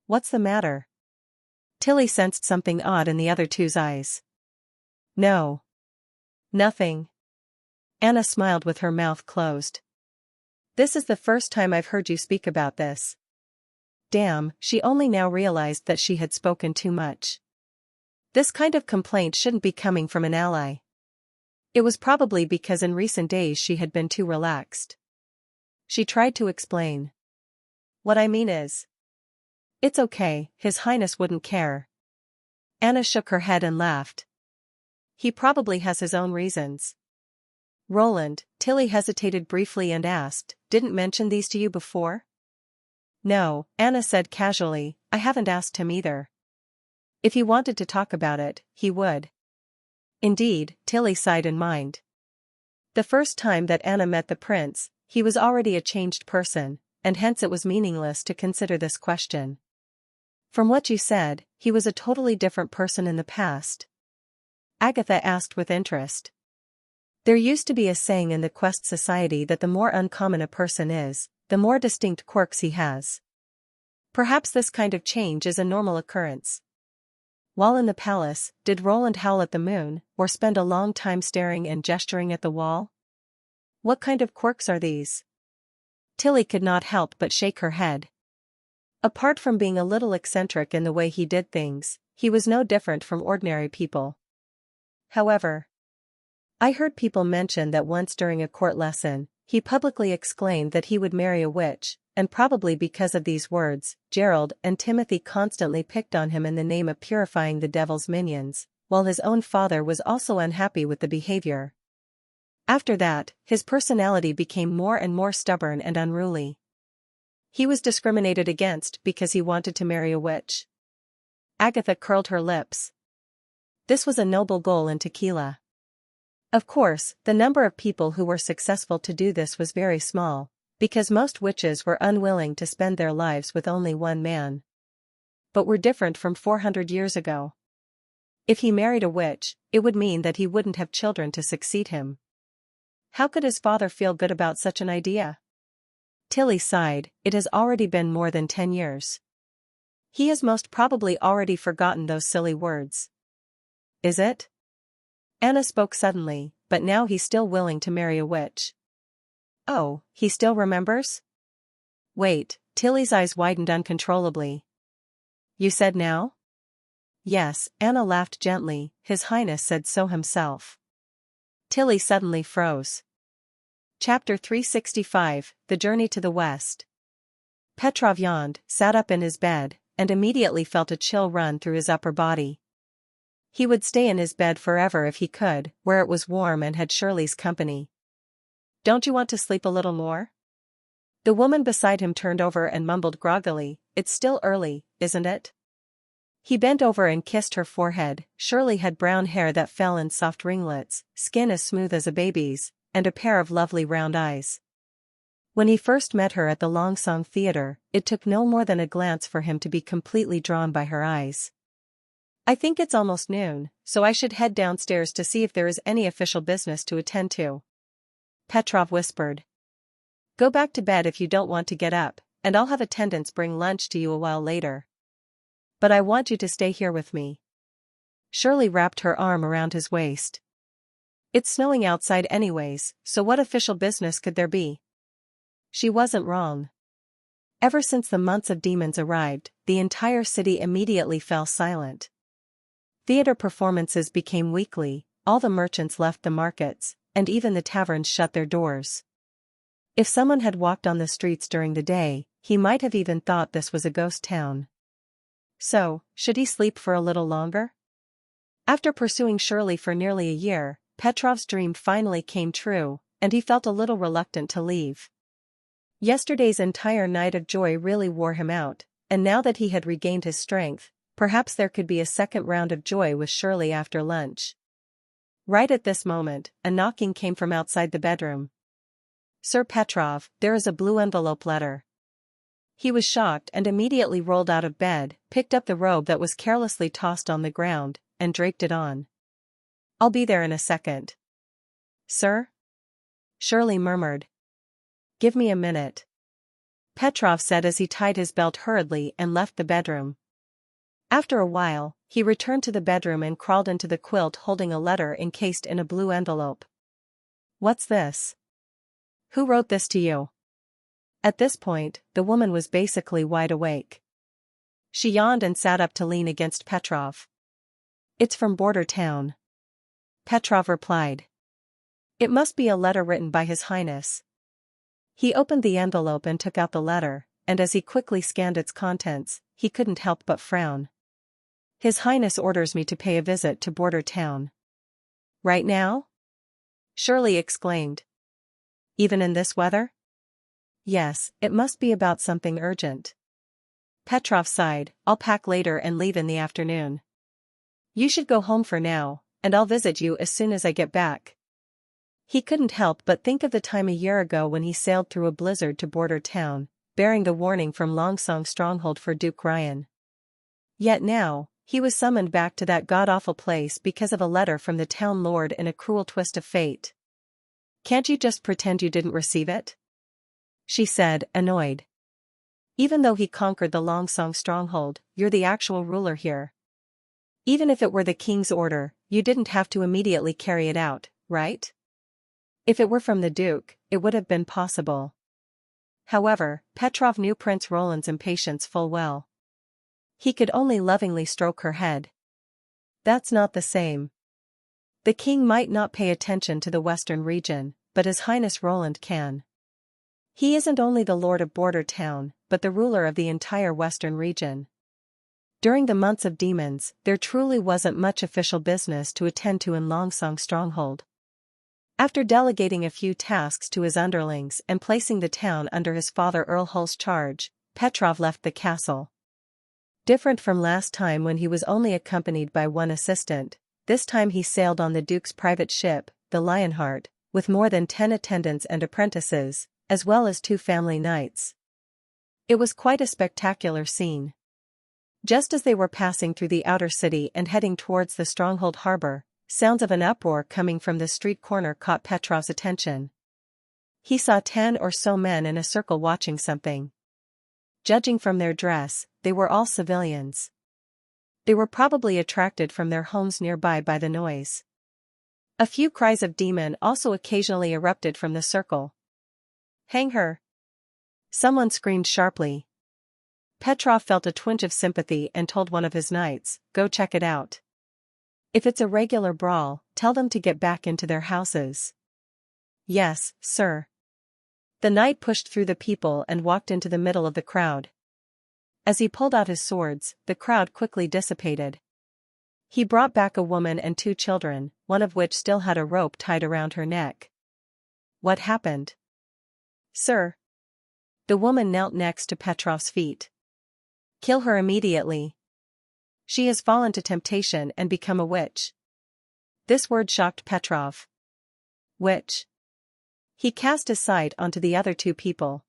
What's the matter? Tilly sensed something odd in the other two's eyes. No. Nothing. Anna smiled with her mouth closed. This is the first time I've heard you speak about this. Damn, she only now realized that she had spoken too much. This kind of complaint shouldn't be coming from an ally. It was probably because in recent days she had been too relaxed. She tried to explain. What I mean is, it's okay, His Highness wouldn't care. Anna shook her head and laughed. He probably has his own reasons. Roland, Tilly hesitated briefly and asked, didn't mention these to you before? No, Anna said casually, I haven't asked him either. If he wanted to talk about it, he would. Indeed, Tilly sighed in mind. The first time that Anna met the prince, he was already a changed person, and hence it was meaningless to consider this question. From what you said, he was a totally different person in the past. Agatha asked with interest. There used to be a saying in the Quest Society that the more uncommon a person is, the more distinct quirks he has. Perhaps this kind of change is a normal occurrence. While in the palace, did Roland howl at the moon, or spend a long time staring and gesturing at the wall? What kind of quirks are these? Tilly could not help but shake her head. Apart from being a little eccentric in the way he did things, he was no different from ordinary people. However, I heard people mention that once during a court lesson, he publicly exclaimed that he would marry a witch, and probably because of these words, Gerald and Timothy constantly picked on him in the name of purifying the devil's minions, while his own father was also unhappy with the behavior. After that, his personality became more and more stubborn and unruly. He was discriminated against because he wanted to marry a witch. Agatha curled her lips. This was a noble goal in tequila. Of course, the number of people who were successful to do this was very small, because most witches were unwilling to spend their lives with only one man. But we're different from 400 years ago. If he married a witch, it would mean that he wouldn't have children to succeed him. How could his father feel good about such an idea? Tilly sighed, it has already been more than 10 years. He has most probably already forgotten those silly words. Is it? Anna spoke suddenly, but now he's still willing to marry a witch. Oh, he still remembers? Wait, Tilly's eyes widened uncontrollably. You said now? Yes, Anna laughed gently, His Highness said so himself. Tilly suddenly froze. Chapter 365, The Journey to the West. Petrov yawned, sat up in his bed, and immediately felt a chill run through his upper body. He would stay in his bed forever if he could, where it was warm and had Shirley's company. Don't you want to sleep a little more? The woman beside him turned over and mumbled groggily, it's still early, isn't it? He bent over and kissed her forehead. Shirley had brown hair that fell in soft ringlets, skin as smooth as a baby's, and a pair of lovely round eyes. When he first met her at the Long Song Theatre, it took no more than a glance for him to be completely drawn by her eyes. I think it's almost noon, so I should head downstairs to see if there is any official business to attend to. Petrov whispered. Go back to bed if you don't want to get up, and I'll have attendants bring lunch to you a while later. But I want you to stay here with me. Shirley wrapped her arm around his waist. It's snowing outside anyways, so what official business could there be? She wasn't wrong. Ever since the months of demons arrived, the entire city immediately fell silent. Theater performances became weekly, all the merchants left the markets, and even the taverns shut their doors. If someone had walked on the streets during the day, he might have even thought this was a ghost town. So, should he sleep for a little longer? After pursuing Shirley for nearly a year, Petrov's dream finally came true, and he felt a little reluctant to leave. Yesterday's entire night of joy really wore him out, and now that he had regained his strength, perhaps there could be a second round of joy with Shirley after lunch. Right at this moment, a knocking came from outside the bedroom. Sir Petrov, there is a blue envelope letter. He was shocked and immediately rolled out of bed, picked up the robe that was carelessly tossed on the ground, and draped it on. I'll be there in a second. Sir? Shirley murmured. Give me a minute. Petrov said as he tied his belt hurriedly and left the bedroom. After a while, he returned to the bedroom and crawled into the quilt holding a letter encased in a blue envelope. What's this? Who wrote this to you? At this point, the woman was basically wide awake. She yawned and sat up to lean against Petrov. "It's from border town," Petrov replied. "It must be a letter written by His Highness." He opened the envelope and took out the letter, and as he quickly scanned its contents, he couldn't help but frown. "His Highness orders me to pay a visit to border town." "Right now?" Shirley exclaimed. "Even in this weather?" "Yes, it must be about something urgent." Petrov sighed. "I'll pack later and leave in the afternoon. You should go home for now, and I'll visit you as soon as I get back." He couldn't help but think of the time a year ago when he sailed through a blizzard to border town, bearing the warning from Longsong stronghold for Duke Ryan. Yet now, he was summoned back to that god-awful place because of a letter from the town lord in a cruel twist of fate. "Can't you just pretend you didn't receive it?" she said, annoyed. "Even though he conquered the Longsong stronghold, you're the actual ruler here. Even if it were the king's order, you didn't have to immediately carry it out, right? If it were from the duke, it would have been possible." However, Petrov knew Prince Roland's impatience full well. He could only lovingly stroke her head. "That's not the same. The king might not pay attention to the western region, but His Highness Roland can. He isn't only the lord of border town, but the ruler of the entire western region. During the months of demons, there truly wasn't much official business to attend to in Longsong stronghold." After delegating a few tasks to his underlings and placing the town under his father Earl Hull's charge, Petrov left the castle. Different from last time when he was only accompanied by one assistant, this time he sailed on the Duke's private ship, the Lionheart, with more than 10 attendants and apprentices, as well as 2 family knights. It was quite a spectacular scene. Just as they were passing through the outer city and heading towards the stronghold harbor, sounds of an uproar coming from the street corner caught Petrov's attention. He saw 10 or so men in a circle watching something. Judging from their dress, they were all civilians. They were probably attracted from their homes nearby by the noise. A few cries of demon also occasionally erupted from the circle. "Hang her!" someone screamed sharply. Petrov felt a twinge of sympathy and told one of his knights, "Go check it out. If it's a regular brawl, tell them to get back into their houses." "Yes, sir." The knight pushed through the people and walked into the middle of the crowd. As he pulled out his swords, the crowd quickly dissipated. He brought back a woman and 2 children, one of which still had a rope tied around her neck. "What happened?" "Sir." The woman knelt next to Petrov's feet. "Kill her immediately. She has fallen to temptation and become a witch." This word shocked Petrov. "Witch?" He cast his sight onto the other 2 people.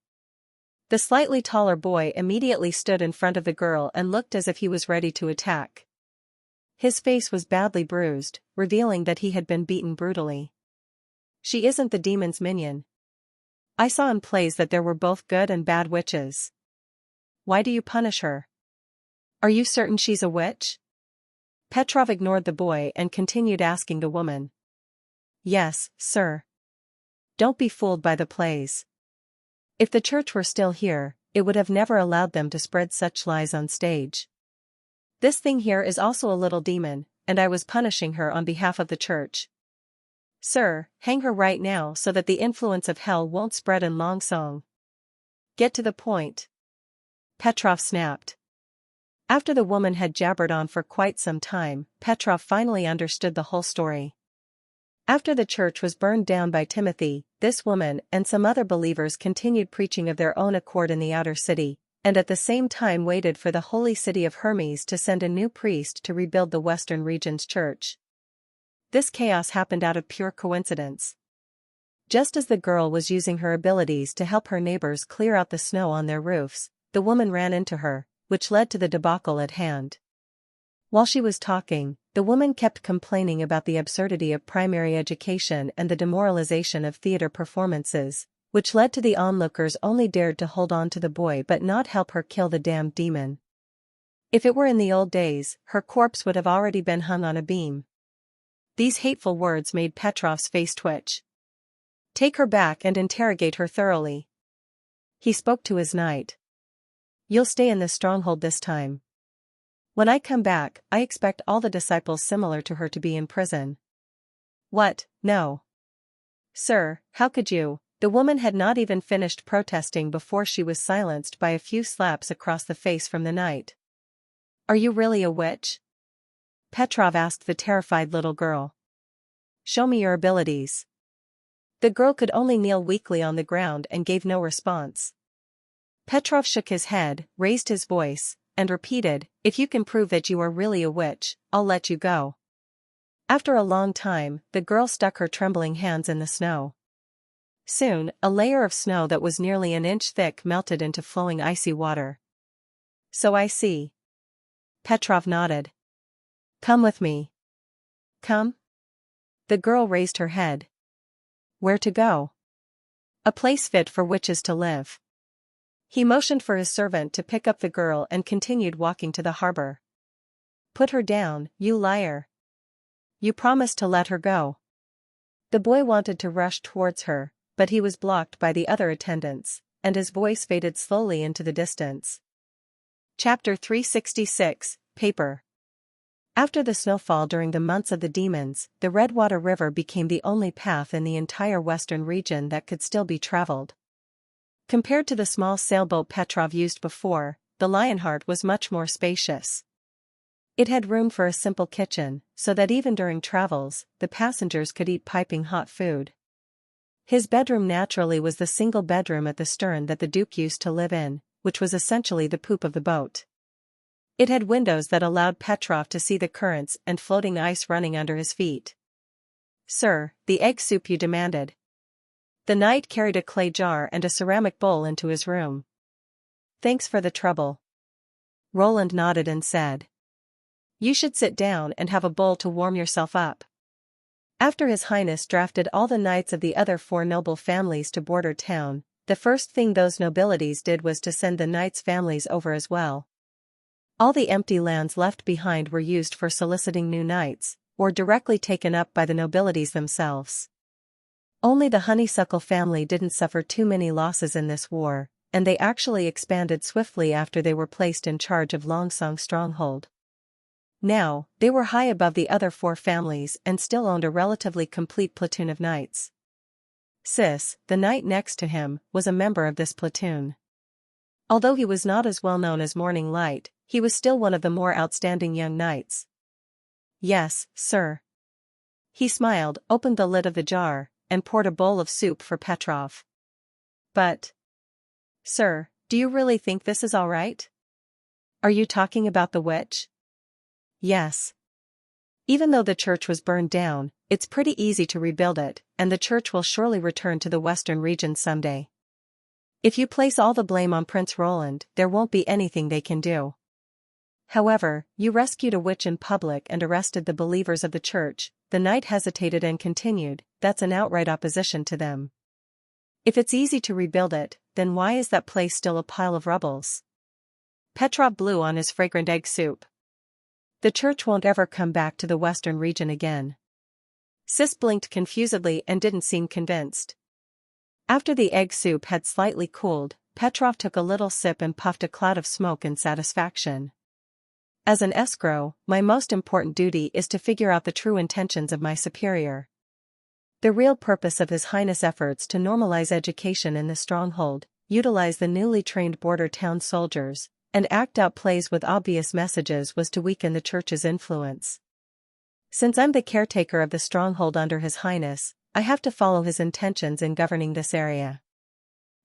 The slightly taller boy immediately stood in front of the girl and looked as if he was ready to attack. His face was badly bruised, revealing that he had been beaten brutally. "She isn't the demon's minion. I saw in plays that there were both good and bad witches. Why do you punish her? Are you certain she's a witch?" Petrov ignored the boy and continued asking the woman. "Yes, sir. Don't be fooled by the plays. If the church were still here, it would have never allowed them to spread such lies on stage. This thing here is also a little demon, and I was punishing her on behalf of the church. Sir, hang her right now so that the influence of hell won't spread in Longsong." "Get to the point," Petrov snapped. After the woman had jabbered on for quite some time, Petrov finally understood the whole story. After the church was burned down by Timothy, this woman and some other believers continued preaching of their own accord in the outer city, and at the same time waited for the holy city of Hermes to send a new priest to rebuild the Western region's church. This chaos happened out of pure coincidence. Just as the girl was using her abilities to help her neighbors clear out the snow on their roofs, the woman ran into her, which led to the debacle at hand. While she was talking, the woman kept complaining about the absurdity of primary education and the demoralization of theater performances, which led to the onlookers only dared to hold on to the boy but not help her kill the damned demon. If it were in the old days, her corpse would have already been hung on a beam. These hateful words made Petrov's face twitch. "Take her back and interrogate her thoroughly." He spoke to his knight. "You'll stay in the stronghold this time. When I come back, I expect all the disciples similar to her to be in prison. What? No. Sir, how could you? The woman had not even finished protesting before she was silenced by a few slaps across the face from the knight. Are you really a witch? Petrov asked the terrified little girl. Show me your abilities. The girl could only kneel weakly on the ground and gave no response. Petrov shook his head, raised his voice, and repeated, if you can prove that you are really a witch, I'll let you go. After a long time, the girl stuck her trembling hands in the snow. Soon, a layer of snow that was nearly an inch thick melted into flowing icy water. So I see. Petrov nodded. Come with me. Come? The girl raised her head. Where to go? A place fit for witches to live. He motioned for his servant to pick up the girl and continued walking to the harbor. Put her down, you liar. You promised to let her go. The boy wanted to rush towards her, but he was blocked by the other attendants, and his voice faded slowly into the distance. Chapter 366, Paper. After the snowfall during the months of the demons, the Redwater River became the only path in the entire western region that could still be traveled. Compared to the small sailboat Petrov used before, the Lionheart was much more spacious. It had room for a simple kitchen, so that even during travels, the passengers could eat piping hot food. His bedroom naturally was the single bedroom at the stern that the Duke used to live in, which was essentially the poop of the boat. It had windows that allowed Petrov to see the currents and floating ice running under his feet. Sir, the egg soup you demanded. The knight carried a clay jar and a ceramic bowl into his room. Thanks for the trouble. Roland nodded and said. You should sit down and have a bowl to warm yourself up. After His Highness drafted all the knights of the other 4 noble families to Border Town, the first thing those nobilities did was to send the knights' families over as well. All the empty lands left behind were used for soliciting new knights, or directly taken up by the nobilities themselves. Only the Honeysuckle family didn't suffer too many losses in this war, and they actually expanded swiftly after they were placed in charge of Longsong Stronghold. Now, they were high above the other 4 families and still owned a relatively complete platoon of knights. Sis, the knight next to him, was a member of this platoon. Although he was not as well known as Morning Light, he was still one of the more outstanding young knights. Yes, sir. He smiled, opened the lid of the jar, and poured a bowl of soup for Petrov. But, sir, do you really think this is all right? Are you talking about the witch? Yes. Even though the church was burned down, it's pretty easy to rebuild it, and the church will surely return to the western region someday. If you place all the blame on Prince Roland, there won't be anything they can do. However, you rescued a witch in public and arrested the believers of the church. The knight hesitated and continued, that's an outright opposition to them. If it's easy to rebuild it, then why is that place still a pile of rubbles? Petrov blew on his fragrant egg soup. The church won't ever come back to the western region again. Sis blinked confusedly and didn't seem convinced. After the egg soup had slightly cooled, Petrov took a little sip and puffed a cloud of smoke in satisfaction. As an escrow, my most important duty is to figure out the true intentions of my superior. The real purpose of His Highness' efforts to normalize education in the stronghold, utilize the newly trained border town soldiers, and act out plays with obvious messages was to weaken the church's influence. Since I'm the caretaker of the stronghold under His Highness, I have to follow his intentions in governing this area.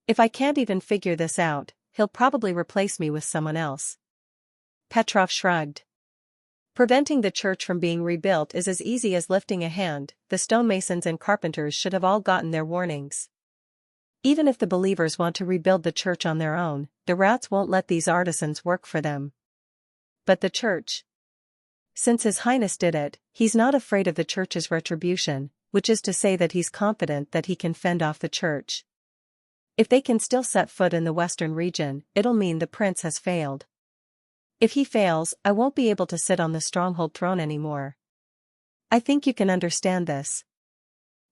If I can't even figure this out, he'll probably replace me with someone else. Petrov shrugged. Preventing the church from being rebuilt is as easy as lifting a hand. The stonemasons and carpenters should have all gotten their warnings. Even if the believers want to rebuild the church on their own, the rats won't let these artisans work for them. But the church? Since His Highness did it, he's not afraid of the church's retribution, which is to say that he's confident that he can fend off the church. If they can still set foot in the western region, it'll mean the prince has failed. If he fails, I won't be able to sit on the stronghold throne anymore. I think you can understand this.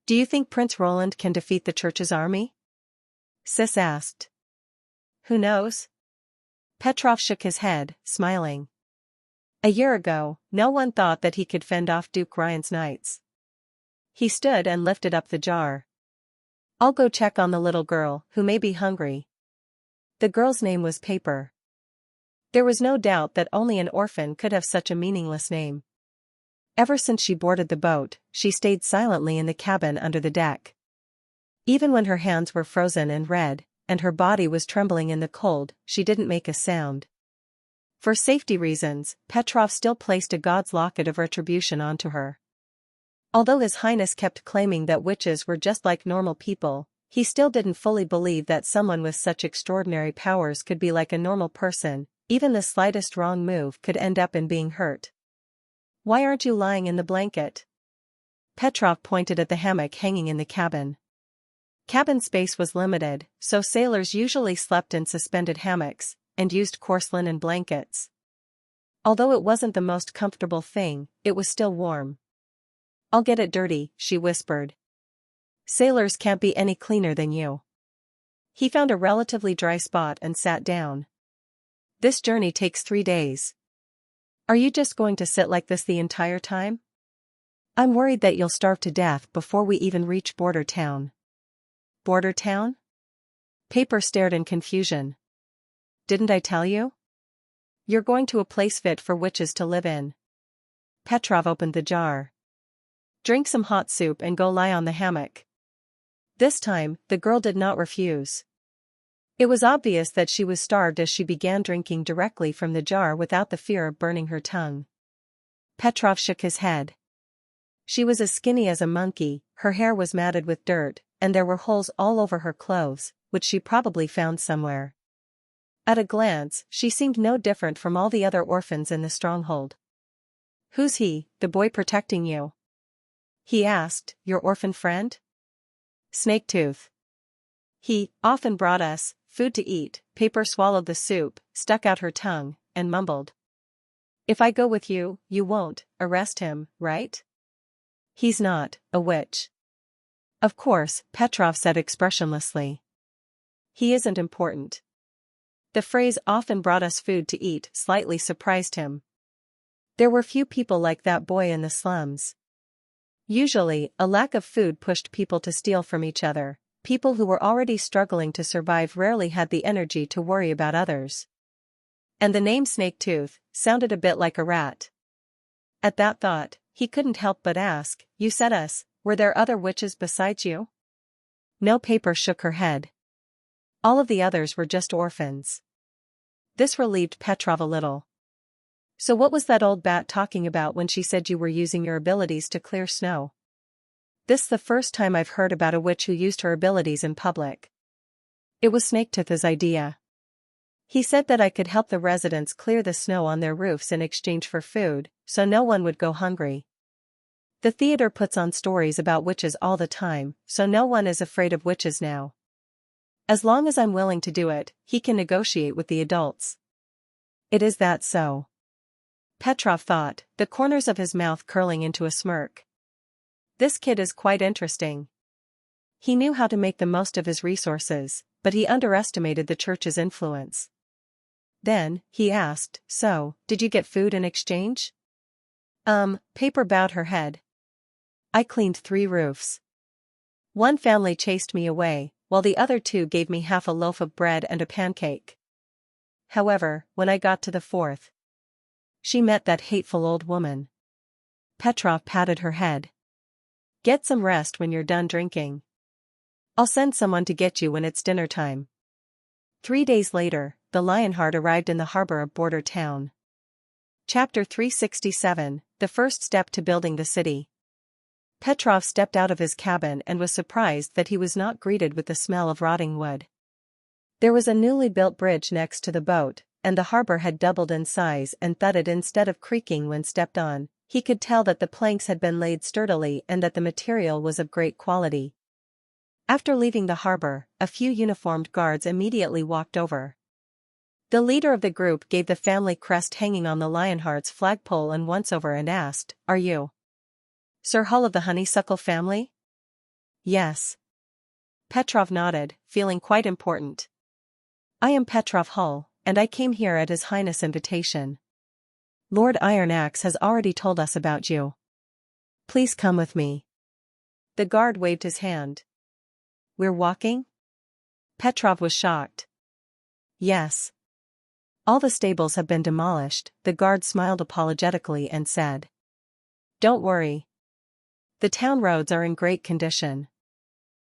Do you think Prince Roland can defeat the church's army? Sis asked. Who knows? Petrov shook his head, smiling. A year ago, no one thought that he could fend off Duke Ryan's knights. He stood and lifted up the jar. I'll go check on the little girl, who may be hungry. The girl's name was Paper. There was no doubt that only an orphan could have such a meaningless name. Ever since she boarded the boat, she stayed silently in the cabin under the deck. Even when her hands were frozen and red, and her body was trembling in the cold, she didn't make a sound. For safety reasons, Petrov still placed a god's locket of retribution onto her. Although His Highness kept claiming that witches were just like normal people, he still didn't fully believe that someone with such extraordinary powers could be like a normal person. Even the slightest wrong move could end up in being hurt. Why aren't you lying in the blanket? Petrov pointed at the hammock hanging in the cabin. Cabin space was limited, so sailors usually slept in suspended hammocks, and used coarse linen blankets. Although it wasn't the most comfortable thing, it was still warm. I'll get it dirty, she whispered. Sailors can't be any cleaner than you. He found a relatively dry spot and sat down. This journey takes 3 days. Are you just going to sit like this the entire time? I'm worried that you'll starve to death before we even reach Border Town. Border Town? Paper stared in confusion. Didn't I tell you? You're going to a place fit for witches to live in. Petrov opened the jar. Drink some hot soup and go lie on the hammock. This time, the girl did not refuse. It was obvious that she was starved as she began drinking directly from the jar without the fear of burning her tongue. Petrov shook his head. She was as skinny as a monkey, her hair was matted with dirt, and there were holes all over her clothes, which she probably found somewhere. At a glance, she seemed no different from all the other orphans in the stronghold. Who's he, the boy protecting you? He asked, your orphan friend? Snaketooth. He often brought us food to eat. Paper swallowed the soup, stuck out her tongue, and mumbled. If I go with you, you won't arrest him, right? He's not a witch. Of course, Petrov said expressionlessly. He isn't important. The phrase often brought us food to eat slightly surprised him. There were few people like that boy in the slums. Usually, a lack of food pushed people to steal from each other. People who were already struggling to survive rarely had the energy to worry about others. And the name Snaketooth sounded a bit like a rat. At that thought, he couldn't help but ask, you said were there other witches besides you? No. Paper shook her head. All of the others were just orphans. This relieved Petrov a little. So what was that old bat talking about when she said you were using your abilities to clear snow? This the first time I've heard about a witch who used her abilities in public. It was Snaketooth's idea. He said that I could help the residents clear the snow on their roofs in exchange for food, so no one would go hungry. The theater puts on stories about witches all the time, so no one is afraid of witches now. As long as I'm willing to do it, he can negotiate with the adults. It is that so? Petrov thought, the corners of his mouth curling into a smirk. This kid is quite interesting. He knew how to make the most of his resources, but he underestimated the church's influence. Then, he asked, so, did you get food in exchange? Paper bowed her head. I cleaned 3 roofs. One family chased me away, while the other 2 gave me half a loaf of bread and a pancake. However, when I got to the 4th, she met that hateful old woman. Petrov patted her head. Get some rest when you're done drinking. I'll send someone to get you when it's dinner time. 3 days later, the Lionheart arrived in the harbor of Border Town. Chapter 367, The First Step to Building the City. Petrov stepped out of his cabin and was surprised that he was not greeted with the smell of rotting wood. There was a newly built bridge next to the boat, and the harbor had doubled in size and thudded instead of creaking when stepped on. He could tell that the planks had been laid sturdily and that the material was of great quality. After leaving the harbor, a few uniformed guards immediately walked over. The leader of the group gave the family crest hanging on the Lionheart's flagpole and once over and asked, Are you Sir Hull of the Honeysuckle family? Yes. Petrov nodded, feeling quite important. I am Petrov Hull, and I came here at His Highness' invitation. Lord Iron Axe has already told us about you. Please come with me. The guard waved his hand. We're walking? Petrov was shocked. Yes. All the stables have been demolished, the guard smiled apologetically and said. Don't worry. The town roads are in great condition.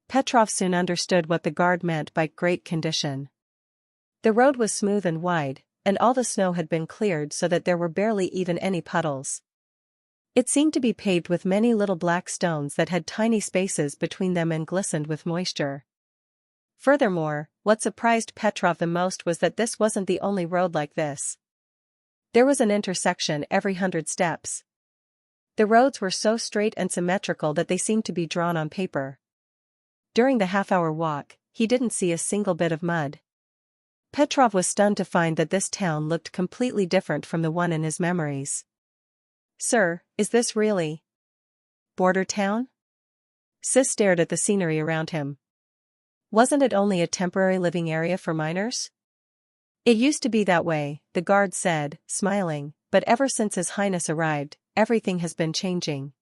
Petrov soon understood what the guard meant by great condition. The road was smooth and wide, and all the snow had been cleared so that there were barely even any puddles. It seemed to be paved with many little black stones that had tiny spaces between them and glistened with moisture. Furthermore, what surprised Petrov the most was that this wasn't the only road like this. There was an intersection every 100 steps. The roads were so straight and symmetrical that they seemed to be drawn on paper. During the half-hour walk, he didn't see a single bit of mud. Petrov was stunned to find that this town looked completely different from the one in his memories. Sir, is this really border town? Sis stared at the scenery around him. Wasn't it only a temporary living area for miners? It used to be that way, the guard said, smiling, but ever since His Highness arrived, everything has been changing.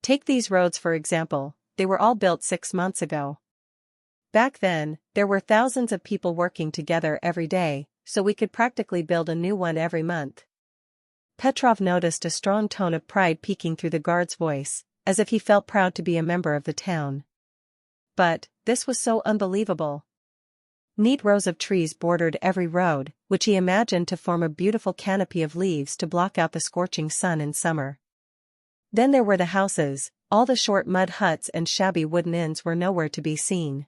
Take these roads for example, they were all built 6 months ago. Back then, there were thousands of people working together every day, so we could practically build a new one every month. Petrov noticed a strong tone of pride peeking through the guard's voice, as if he felt proud to be a member of the town. But, this was so unbelievable. Neat rows of trees bordered every road, which he imagined to form a beautiful canopy of leaves to block out the scorching sun in summer. Then there were the houses, all the short mud huts and shabby wooden inns were nowhere to be seen.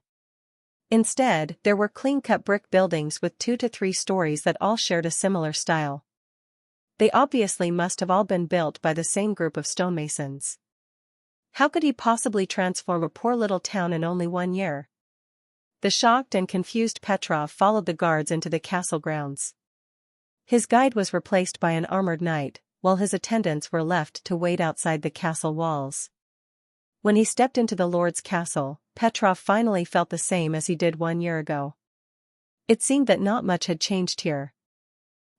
Instead, there were clean-cut brick buildings with 2 to 3 stories that all shared a similar style. They obviously must have all been built by the same group of stonemasons. How could he possibly transform a poor little town in only 1 year? The shocked and confused Petrov followed the guards into the castle grounds. His guide was replaced by an armored knight, while his attendants were left to wait outside the castle walls. When he stepped into the Lord's castle, Petrov finally felt the same as he did 1 year ago. It seemed that not much had changed here.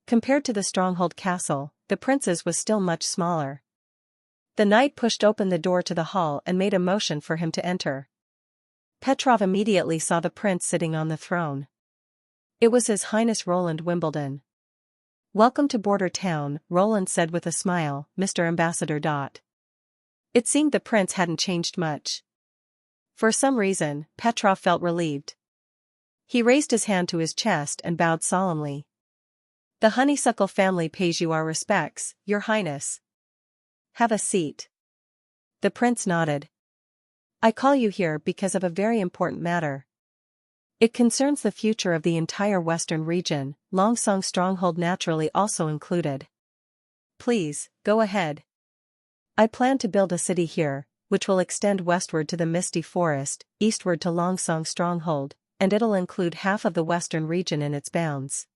Compared to the stronghold castle, the prince's was still much smaller. The knight pushed open the door to the hall and made a motion for him to enter. Petrov immediately saw the prince sitting on the throne. It was His Highness Roland Wimbledon. Welcome to Border Town, Roland said with a smile, Mr. Ambassador. It seemed the prince hadn't changed much. For some reason, Petrov felt relieved. He raised his hand to his chest and bowed solemnly. The Honeysuckle family pays you our respects, Your Highness. Have a seat. The prince nodded. I call you here because of a very important matter. It concerns the future of the entire western region, Longsong Stronghold naturally also included. Please, go ahead. I plan to build a city here, which will extend westward to the Misty Forest, eastward to Longsong Stronghold, and it'll include half of the western region in its bounds.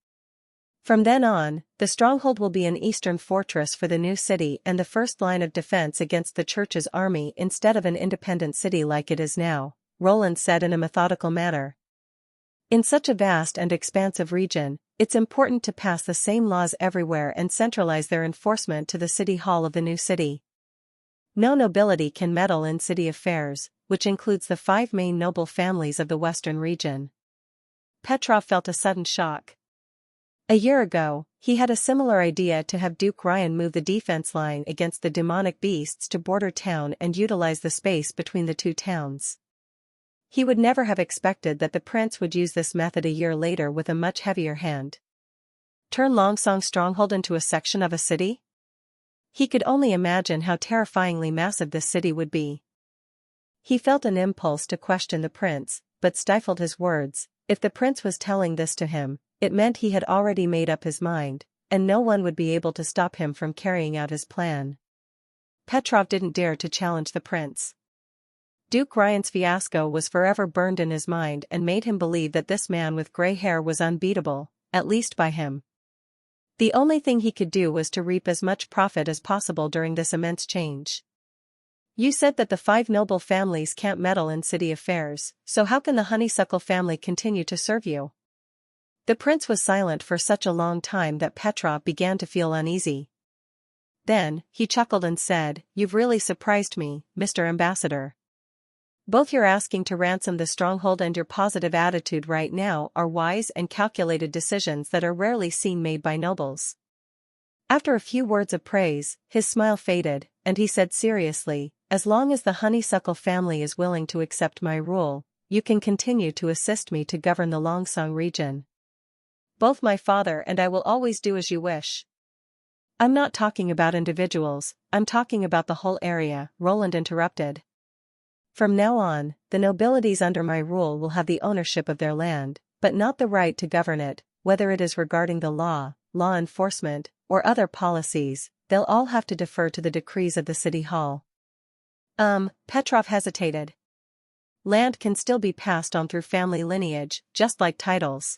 From then on, the stronghold will be an eastern fortress for the new city and the first line of defense against the church's army instead of an independent city like it is now, Roland said in a methodical manner. In such a vast and expansive region, it's important to pass the same laws everywhere and centralize their enforcement to the city hall of the new city. No nobility can meddle in city affairs, which includes the 5 main noble families of the western region. Petrov felt a sudden shock. A year ago, he had a similar idea to have Duke Ryan move the defense line against the demonic beasts to Border Town and utilize the space between the 2 towns. He would never have expected that the prince would use this method a year later with a much heavier hand. Turn Longsong Stronghold into a section of a city? He could only imagine how terrifyingly massive this city would be. He felt an impulse to question the prince, but stifled his words. If the prince was telling this to him, it meant he had already made up his mind, and no one would be able to stop him from carrying out his plan. Petrov didn't dare to challenge the prince. Duke Ryan's fiasco was forever burned in his mind and made him believe that this man with gray hair was unbeatable, at least by him. The only thing he could do was to reap as much profit as possible during this immense change. You said that the 5 noble families can't meddle in city affairs, so how can the Honeysuckle family continue to serve you? The prince was silent for such a long time that Petrov began to feel uneasy. Then, he chuckled and said, "You've really surprised me, Mr. Ambassador. Both your asking to ransom the stronghold and your positive attitude right now are wise and calculated decisions that are rarely seen made by nobles." After a few words of praise, his smile faded, and he said seriously, "As long as the honeysuckle family is willing to accept my rule, you can continue to assist me to govern the Longsong region. Both my father and I will always do as you wish." "I'm not talking about individuals, I'm talking about the whole area," Roland interrupted. "From now on, the nobilities under my rule will have the ownership of their land, but not the right to govern it, whether it is regarding the law enforcement, or other policies. They'll all have to defer to the decrees of the city hall." Petrov hesitated. "Land can still be passed on through family lineage, just like titles.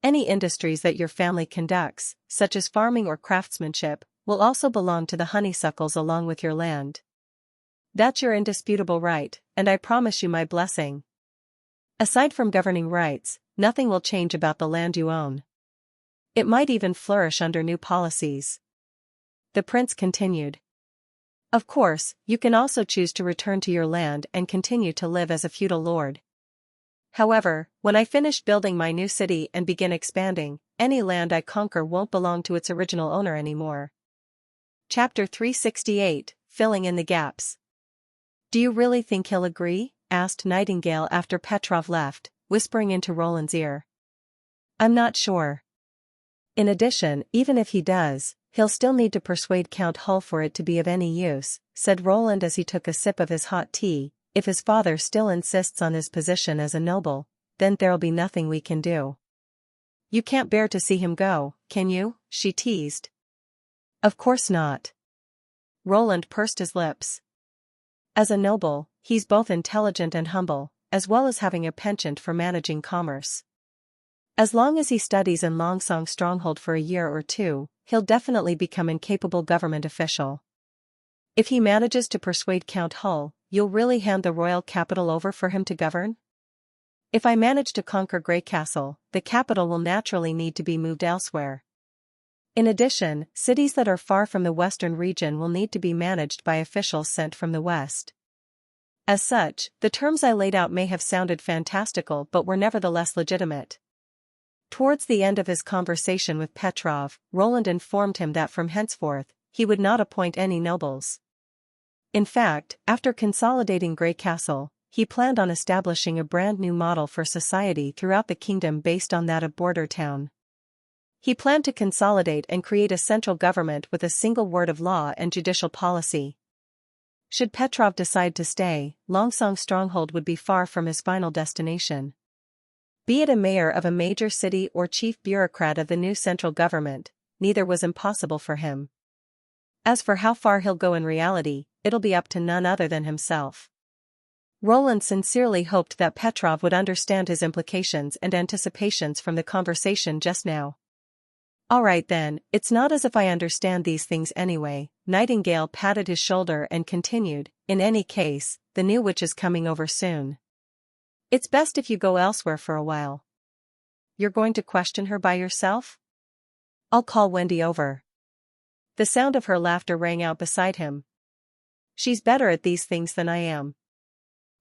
Any industries that your family conducts, such as farming or craftsmanship, will also belong to the honeysuckles along with your land. That's your indisputable right, and I promise you my blessing. Aside from governing rights, nothing will change about the land you own. It might even flourish under new policies." The prince continued. "Of course, you can also choose to return to your land and continue to live as a feudal lord. However, when I finish building my new city and begin expanding, any land I conquer won't belong to its original owner anymore." Chapter 368, Filling in the Gaps. "Do you really think he'll agree?" asked Nightingale after Petrov left, whispering into Roland's ear. "I'm not sure. In addition, even if he does, he'll still need to persuade Count Hull for it to be of any use," said Roland as he took a sip of his hot tea. "If his father still insists on his position as a noble, then there'll be nothing we can do." "You can't bear to see him go, can you?" she teased. "Of course not." Roland pursed his lips. "As a noble, he's both intelligent and humble, as well as having a penchant for managing commerce. As long as he studies in Longsong Stronghold for a year or two, he'll definitely become an incapable government official. If he manages to persuade Count Hull, you'll really hand the royal capital over for him to govern?" "If I manage to conquer Grey Castle, the capital will naturally need to be moved elsewhere. In addition, cities that are far from the western region will need to be managed by officials sent from the west. As such, the terms I laid out may have sounded fantastical but were nevertheless legitimate." Towards the end of his conversation with Petrov, Roland informed him that from henceforth, he would not appoint any nobles. In fact, after consolidating Grey Castle, he planned on establishing a brand new model for society throughout the kingdom based on that of Border Town. He planned to consolidate and create a central government with a single word of law and judicial policy. Should Petrov decide to stay, Longsong Stronghold would be far from his final destination. Be it a mayor of a major city or chief bureaucrat of the new central government, neither was impossible for him. As for how far he'll go in reality, it'll be up to none other than himself. Roland sincerely hoped that Petrov would understand his implications and anticipations from the conversation just now. "All right then, it's not as if I understand these things anyway." Nightingale patted his shoulder and continued, "In any case, the new witch is coming over soon. It's best if you go elsewhere for a while." "You're going to question her by yourself?" "I'll call Wendy over." The sound of her laughter rang out beside him. "She's better at these things than I am."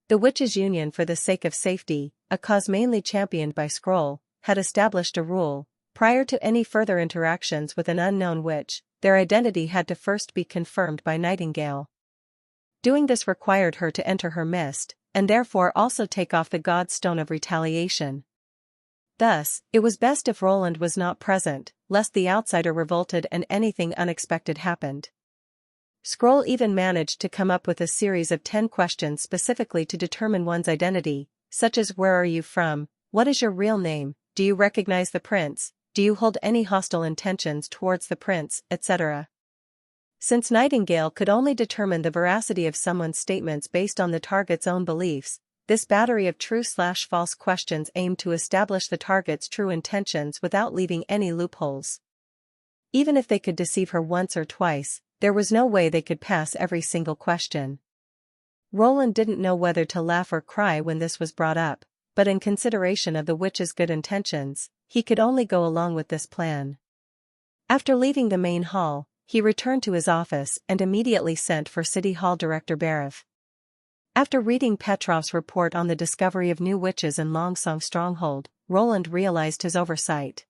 The Witches' Union for the Sake of Safety, a cause mainly championed by Scroll, had established a rule: prior to any further interactions with an unknown witch, their identity had to first be confirmed by Nightingale. Doing this required her to enter her mist, and therefore also take off the god's stone of retaliation. Thus, it was best if Roland was not present, lest the outsider revolted and anything unexpected happened. Scroll even managed to come up with a series of 10 questions specifically to determine one's identity, such as where are you from, what is your real name, do you recognize the prince, do you hold any hostile intentions towards the prince, etc. Since Nightingale could only determine the veracity of someone's statements based on the target's own beliefs, this battery of true/false questions aimed to establish the target's true intentions without leaving any loopholes. Even if they could deceive her once or twice, there was no way they could pass every single question. Roland didn't know whether to laugh or cry when this was brought up, but in consideration of the witch's good intentions, he could only go along with this plan. After leaving the main hall, he returned to his office and immediately sent for City Hall Director Barev. After reading Petrov's report on the discovery of new witches in Longsong Stronghold, Roland realized his oversight.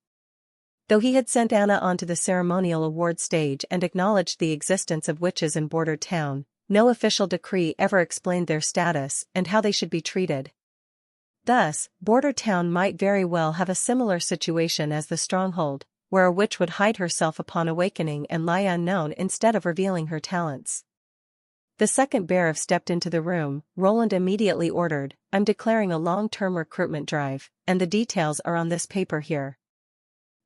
Though he had sent Anna onto the ceremonial award stage and acknowledged the existence of witches in Border Town, no official decree ever explained their status and how they should be treated. Thus, Border Town might very well have a similar situation as the Stronghold, where a witch would hide herself upon awakening and lie unknown instead of revealing her talents. The second Barev stepped into the room, Roland immediately ordered, "I'm declaring a long-term recruitment drive, and the details are on this paper here."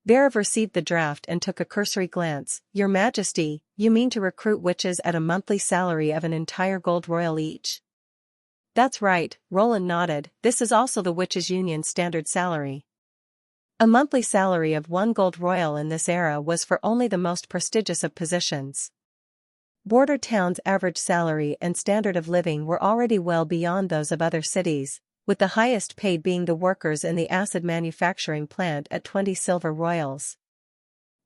Barev received the draft and took a cursory glance. "Your Majesty, you mean to recruit witches at a monthly salary of an entire gold royal each?" "That's right," Roland nodded. "This is also the Witches' Union's standard salary." A monthly salary of 1 gold royal in this era was for only the most prestigious of positions. Border Town's average salary and standard of living were already well beyond those of other cities, with the highest paid being the workers in the acid manufacturing plant at 20 silver royals.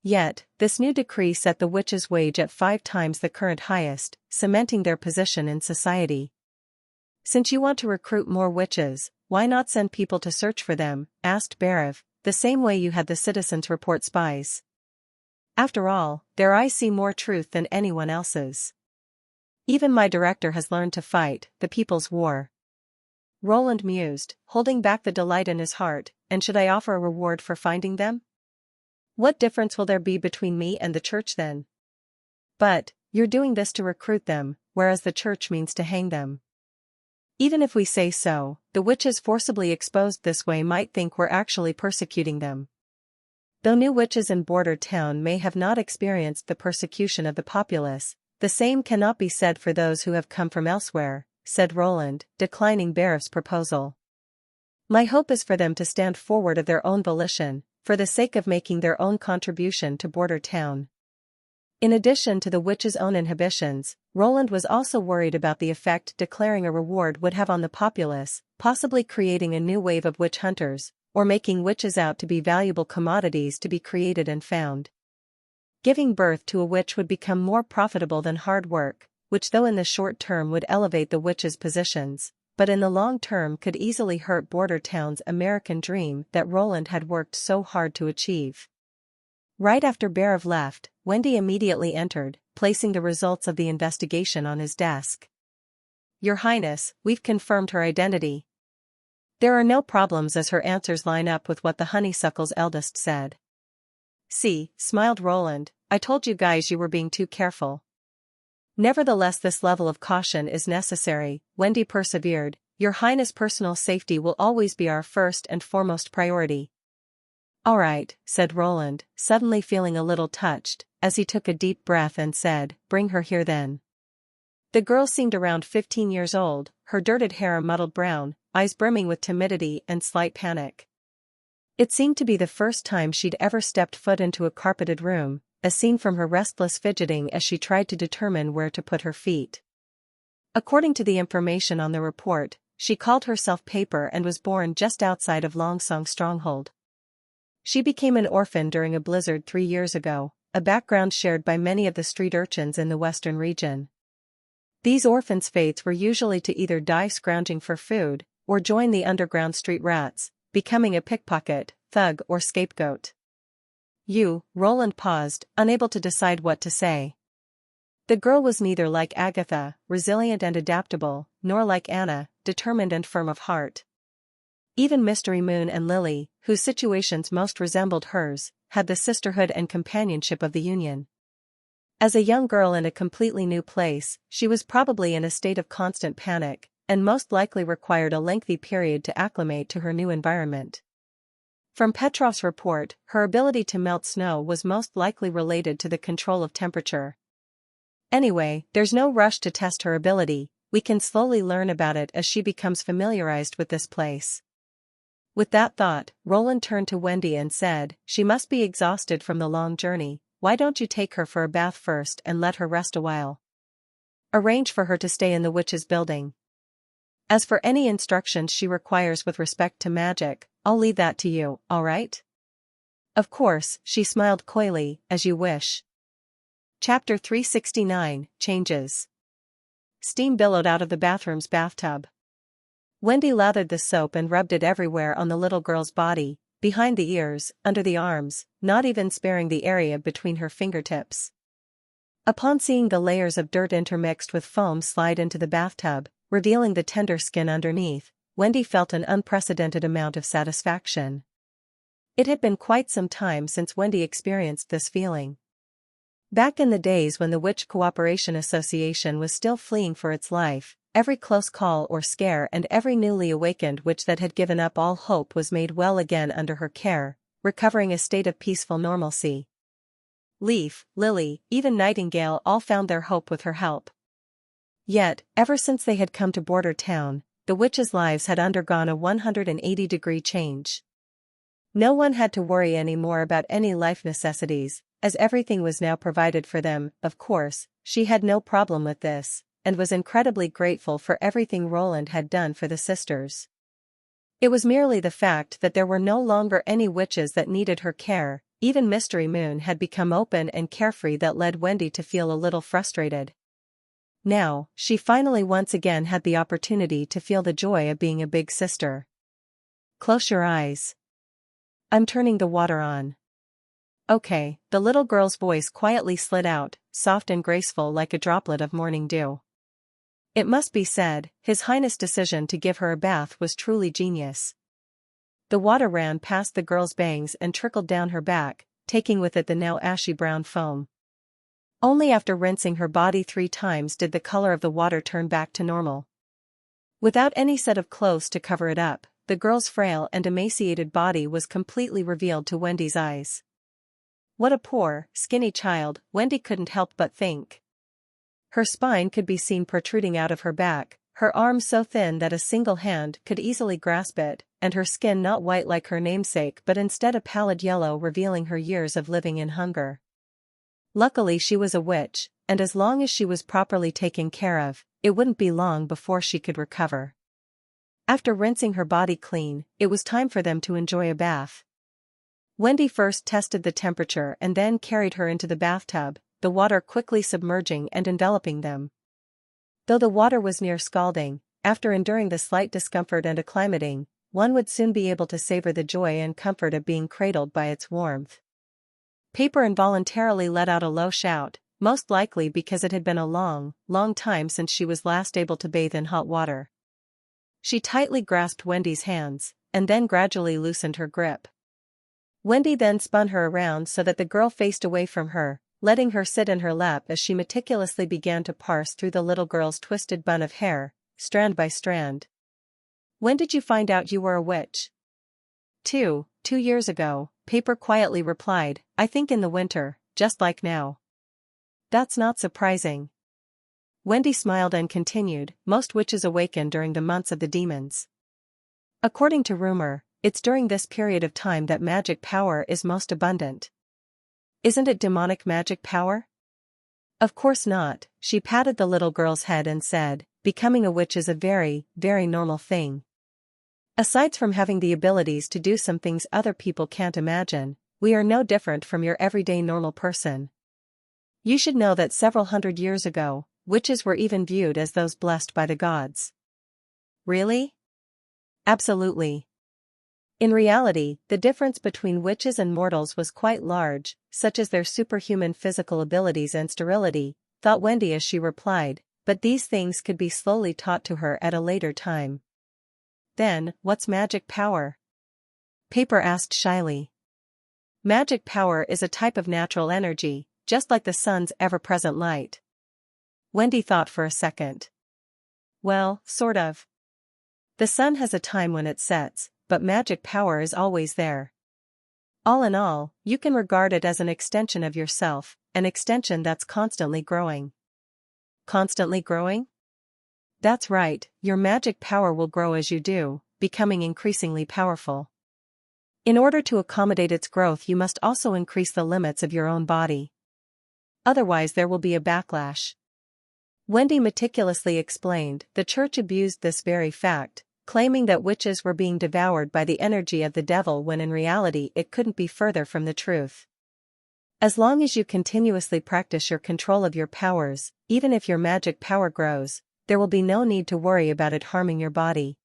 Yet, this new decree set the witches' wage at 5 times the current highest, cementing their position in society. "Since you want to recruit more witches, why not send people to search for them?" asked Barev, "the same way you had the citizens report spies. After all, their eyes see more truth than anyone else's. Even my director has learned to fight the people's war." Roland mused, holding back the delight in his heart. "And should I offer a reward for finding them? What difference will there be between me and the church then?" "But, you're doing this to recruit them, whereas the church means to hang them." "Even if we say so, the witches forcibly exposed this way might think we're actually persecuting them." "Though new witches in Border Town may have not experienced the persecution of the populace, the same cannot be said for those who have come from elsewhere," said Roland, declining Barev's proposal. "My hope is for them to stand forward of their own volition, for the sake of making their own contribution to Border Town." In addition to the witches' own inhibitions, Roland was also worried about the effect declaring a reward would have on the populace, possibly creating a new wave of witch hunters, or making witches out to be valuable commodities to be created and found. Giving birth to a witch would become more profitable than hard work, which though in the short term would elevate the witches' positions, but in the long term could easily hurt Border Town's American dream that Roland had worked so hard to achieve. Right after Barev left, Wendy immediately entered, placing the results of the investigation on his desk. "Your Highness, we've confirmed her identity. There are no problems as her answers line up with what the Honeysuckle's eldest said." "See," smiled Roland, "I told you guys you were being too careful." "Nevertheless, this level of caution is necessary," Wendy persevered. "Your Highness' personal safety will always be our first and foremost priority." "All right," said Roland, suddenly feeling a little touched, as he took a deep breath and said, "Bring her here then." The girl seemed around 15 years old, her dirted hair a muddled brown, eyes brimming with timidity and slight panic. It seemed to be the first time she'd ever stepped foot into a carpeted room, as seen from her restless fidgeting as she tried to determine where to put her feet. According to the information on the report, she called herself Paper and was born just outside of Longsong Stronghold. She became an orphan during a blizzard 3 years ago, a background shared by many of the street urchins in the western region. These orphans' fates were usually to either die scrounging for food, or join the underground street rats, becoming a pickpocket, thug or scapegoat. Roland paused, unable to decide what to say. The girl was neither like Agatha, resilient and adaptable, nor like Anna, determined and firm of heart. Even Mystery Moon and Lily, whose situations most resembled hers, had the sisterhood and companionship of the Union. As a young girl in a completely new place, she was probably in a state of constant panic, and most likely required a lengthy period to acclimate to her new environment. From Petrov's report, her ability to melt snow was most likely related to the control of temperature. Anyway, there's no rush to test her ability, we can slowly learn about it as she becomes familiarized with this place. With that thought, Roland turned to Wendy and said, "She must be exhausted from the long journey, why don't you take her for a bath first and let her rest a while? Arrange for her to stay in the witch's building. As for any instructions she requires with respect to magic, I'll leave that to you, all right?" "Of course," she smiled coyly, "as you wish." Chapter 369, Changes. Steam billowed out of the bathroom's bathtub. Wendy lathered the soap and rubbed it everywhere on the little girl's body, behind the ears, under the arms, not even sparing the area between her fingertips. Upon seeing the layers of dirt intermixed with foam slide into the bathtub, revealing the tender skin underneath, Wendy felt an unprecedented amount of satisfaction. It had been quite some time since Wendy experienced this feeling. Back in the days when the Witch Cooperation Association was still fleeing for its life, every close call or scare and every newly awakened witch that had given up all hope was made well again under her care, recovering a state of peaceful normalcy. Leaf, Lily, even Nightingale all found their hope with her help. Yet, ever since they had come to Border Town, the witches' lives had undergone a 180-degree change. No one had to worry any more about any life necessities, as everything was now provided for them. Of course, she had no problem with this, and was incredibly grateful for everything Roland had done for the sisters. It was merely the fact that there were no longer any witches that needed her care. Even Mystery Moon had become open and carefree, that led Wendy to feel a little frustrated. Now, she finally once again had the opportunity to feel the joy of being a big sister. Close your eyes. I'm turning the water on. Okay, the little girl's voice quietly slid out, soft and graceful like a droplet of morning dew. It must be said, His Highness' decision to give her a bath was truly genius. The water ran past the girl's bangs and trickled down her back, taking with it the now ashy-brown foam. Only after rinsing her body 3 times did the color of the water turn back to normal. Without any set of clothes to cover it up, the girl's frail and emaciated body was completely revealed to Wendy's eyes. What a poor, skinny child, Wendy couldn't help but think. Her spine could be seen protruding out of her back, her arm so thin that a single hand could easily grasp it, and her skin not white like her namesake but instead a pallid yellow, revealing her years of living in hunger. Luckily she was a witch, and as long as she was properly taken care of, it wouldn't be long before she could recover. After rinsing her body clean, it was time for them to enjoy a bath. Wendy first tested the temperature and then carried her into the bathtub, the water quickly submerging and enveloping them. Though the water was near scalding, after enduring the slight discomfort and acclimating, one would soon be able to savor the joy and comfort of being cradled by its warmth. Paper involuntarily let out a low shout, most likely because it had been a long, long time since she was last able to bathe in hot water. She tightly grasped Wendy's hands, and then gradually loosened her grip. Wendy then spun her around so that the girl faced away from her, letting her sit in her lap as she meticulously began to parse through the little girl's twisted bun of hair, strand by strand. When did you find out you were a witch? 2 years ago, Paper quietly replied, I think in the winter, just like now. That's not surprising. Wendy smiled and continued, most witches awaken during the months of the demons. According to rumor, it's during this period of time that magic power is most abundant. Isn't it demonic magic power? Of course not, she patted the little girl's head and said, becoming a witch is a very, very normal thing. Aside from having the abilities to do some things other people can't imagine, we are no different from your everyday normal person. You should know that several hundred years ago, witches were even viewed as those blessed by the gods. Really? Absolutely. In reality, the difference between witches and mortals was quite large, such as their superhuman physical abilities and sterility, thought Wendy as she replied, but these things could be slowly taught to her at a later time. Then, what's magic power? Paper asked shyly. Magic power is a type of natural energy, just like the sun's ever-present light. Wendy thought for a second. Well, sort of. The sun has a time when it sets, but magic power is always there. All in all, you can regard it as an extension of yourself, an extension that's constantly growing. Constantly growing? That's right, your magic power will grow as you do, becoming increasingly powerful. In order to accommodate its growth, you must also increase the limits of your own body. Otherwise there will be a backlash. Wendy meticulously explained, the church abused this very fact, claiming that witches were being devoured by the energy of the devil when in reality it couldn't be further from the truth. As long as you continuously practice your control of your powers, even if your magic power grows, there will be no need to worry about it harming your body.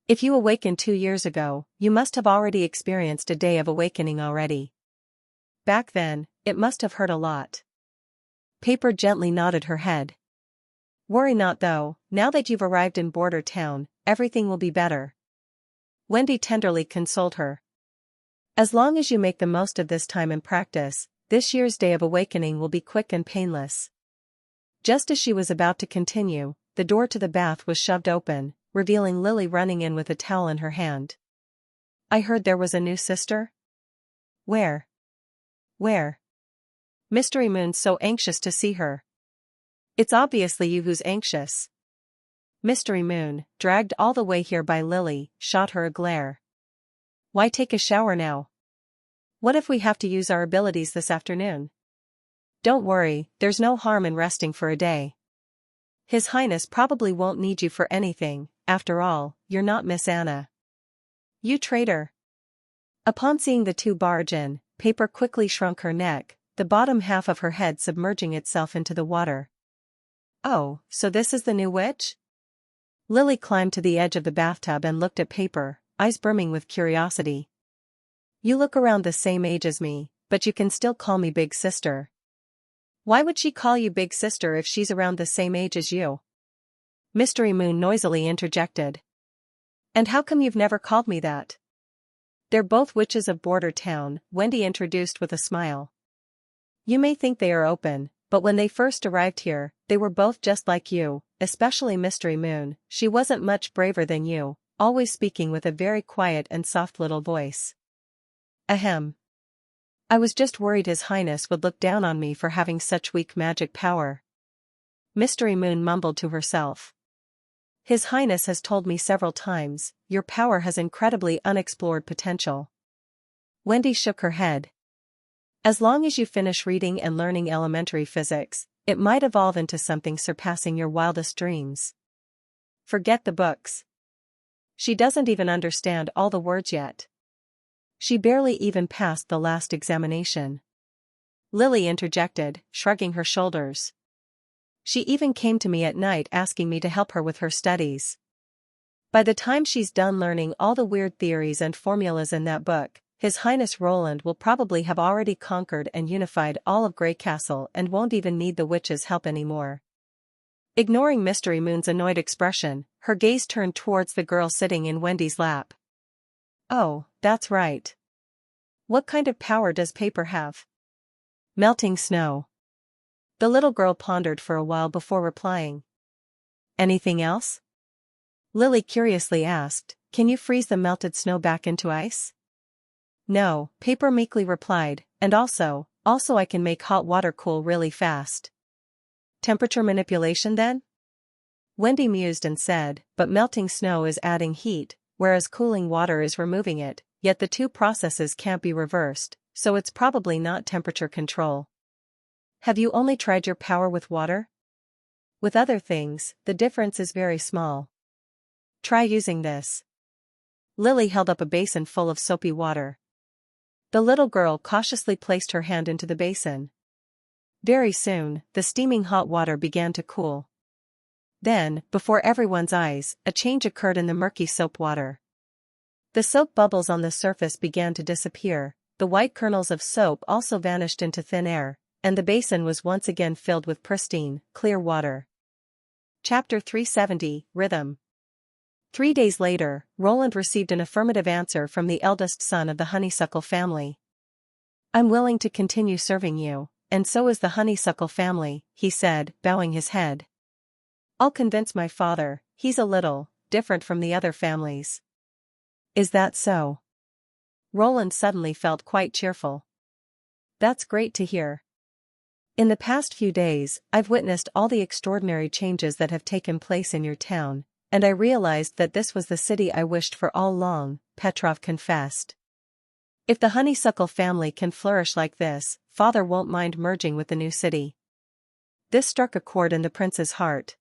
If you awakened 2 years ago, you must have already experienced a day of awakening already. Back then, it must have hurt a lot. Paper gently nodded her head. Worry not though, now that you've arrived in Border Town, everything will be better. Wendy tenderly consoled her. As long as you make the most of this time and practice, this year's day of awakening will be quick and painless. Just as she was about to continue, the door to the bath was shoved open, revealing Lily running in with a towel in her hand. I heard there was a new sister? Where? Where? Mystery Moon's so anxious to see her. It's obviously you who's anxious. Mystery Moon, dragged all the way here by Lily, shot her a glare. Why take a shower now? What if we have to use our abilities this afternoon? Don't worry, there's no harm in resting for a day. His Highness probably won't need you for anything, after all, you're not Miss Anna. You traitor. Upon seeing the two barge in, Paper quickly shrunk her neck, the bottom half of her head submerging itself into the water. Oh, so this is the new witch? Lily climbed to the edge of the bathtub and looked at Paper, eyes brimming with curiosity. You look around the same age as me, but you can still call me Big Sister. Why would she call you Big Sister if she's around the same age as you? Mystery Moon noisily interjected. And how come you've never called me that? They're both witches of Border Town, Wendy introduced with a smile. You may think they are open, but when they first arrived here, they were both just like you, especially Mystery Moon. She wasn't much braver than you, always speaking with a very quiet and soft little voice. Ahem. I was just worried His Highness would look down on me for having such weak magic power. Mystery Moon mumbled to herself. His Highness has told me several times, your power has incredibly unexplored potential. Wendy shook her head. As long as you finish reading and learning elementary physics, it might evolve into something surpassing your wildest dreams. Forget the books. She doesn't even understand all the words yet. She barely even passed the last examination. Lily interjected, shrugging her shoulders. She even came to me at night asking me to help her with her studies. By the time she's done learning all the weird theories and formulas in that book, His Highness Roland will probably have already conquered and unified all of Grey Castle and won't even need the witch's help anymore. Ignoring Mystery Moon's annoyed expression, her gaze turned towards the girl sitting in Wendy's lap. Oh, that's right. What kind of power does Paper have? Melting snow. The little girl pondered for a while before replying. Anything else? Lily curiously asked, can you freeze the melted snow back into ice? No, Paper meekly replied, and also I can make hot water cool really fast. Temperature manipulation then? Wendy mused and said, but melting snow is adding heat, whereas cooling water is removing it, yet the two processes can't be reversed, so it's probably not temperature control. Have you only tried your power with water? With other things, the difference is very small. Try using this. Lily held up a basin full of soapy water. The little girl cautiously placed her hand into the basin. Very soon, the steaming hot water began to cool. Then, before everyone's eyes, a change occurred in the murky soap water. The soap bubbles on the surface began to disappear, the white kernels of soap also vanished into thin air, and the basin was once again filled with pristine, clear water. Chapter 370, Rhythm. 3 days later, Roland received an affirmative answer from the eldest son of the Honeysuckle family. I'm willing to continue serving you, and so is the Honeysuckle family, he said, bowing his head. I'll convince my father, he's a little different from the other families. Is that so? Roland suddenly felt quite cheerful. That's great to hear. In the past few days, I've witnessed all the extraordinary changes that have taken place in your town, and I realized that this was the city I wished for all along, Petrov confessed. If the Honeysuckle family can flourish like this, father won't mind merging with the new city. This struck a chord in the prince's heart.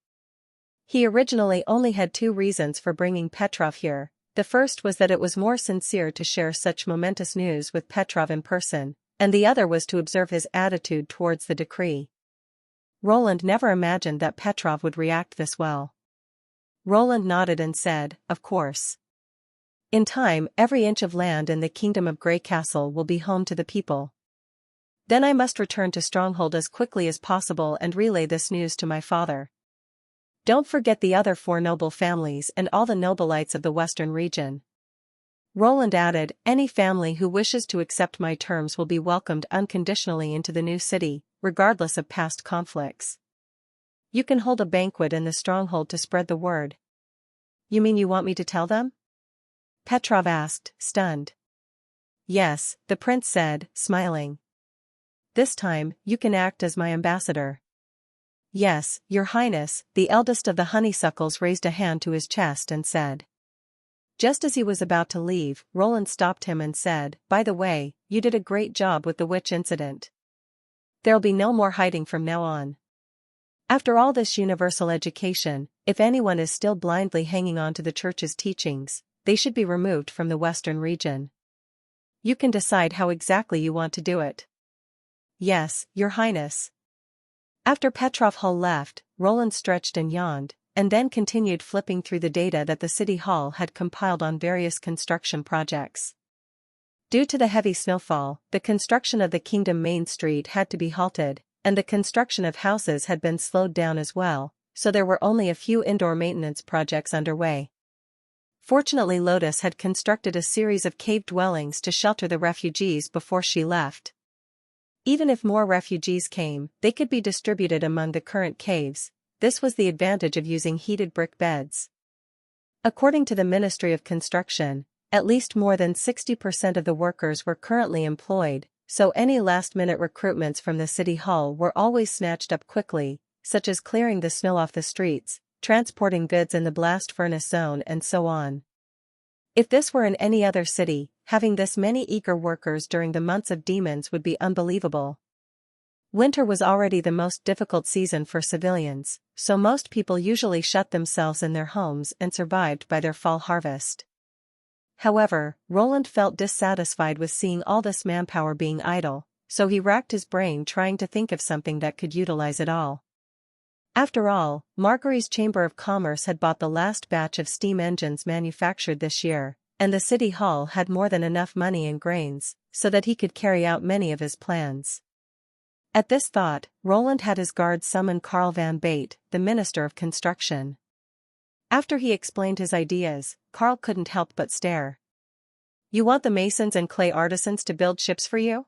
He originally only had 2 reasons for bringing Petrov here. The first was that it was more sincere to share such momentous news with Petrov in person, and the other was to observe his attitude towards the decree. Roland never imagined that Petrov would react this well. Roland nodded and said, "Of course. In time, every inch of land in the kingdom of Grey Castle will be home to the people. Then I must return to Stronghold as quickly as possible and relay this news to my father. Don't forget the other 4 noble families and all the nobilites of the western region." Roland added, "Any family who wishes to accept my terms will be welcomed unconditionally into the new city, regardless of past conflicts. You can hold a banquet in the Stronghold to spread the word." "You mean you want me to tell them?" Petrov asked, stunned. "Yes," the prince said, smiling. "This time, you can act as my ambassador." "Yes, your highness," the eldest of the honeysuckles raised a hand to his chest and said. Just as he was about to leave, Roland stopped him and said, "By the way, you did a great job with the witch incident. There'll be no more hiding from now on. After all this universal education, if anyone is still blindly hanging on to the church's teachings, they should be removed from the western region. You can decide how exactly you want to do it." "Yes, your highness." After Petrov Hull left, Roland stretched and yawned, and then continued flipping through the data that the city hall had compiled on various construction projects. Due to the heavy snowfall, the construction of the Kingdom Main Street had to be halted, and the construction of houses had been slowed down as well, so there were only a few indoor maintenance projects underway. Fortunately, Lotus had constructed a series of cave dwellings to shelter the refugees before she left. Even if more refugees came, they could be distributed among the current caves. This was the advantage of using heated brick beds. According to the Ministry of Construction, at least more than 60% of the workers were currently employed, so any last-minute recruitments from the city hall were always snatched up quickly, such as clearing the snow off the streets, transporting goods in the blast furnace zone and so on. If this were in any other city, having this many eager workers during the months of demons would be unbelievable. Winter was already the most difficult season for civilians, so most people usually shut themselves in their homes and survived by their fall harvest. However, Roland felt dissatisfied with seeing all this manpower being idle, so he racked his brain trying to think of something that could utilize it all. After all, Marguerite's Chamber of Commerce had bought the last batch of steam engines manufactured this year, and the city hall had more than enough money and grains, so that he could carry out many of his plans. At this thought, Roland had his guards summon Karl van Bate, the Minister of Construction. After he explained his ideas, Karl couldn't help but stare. "You want the masons and clay artisans to build ships for you?"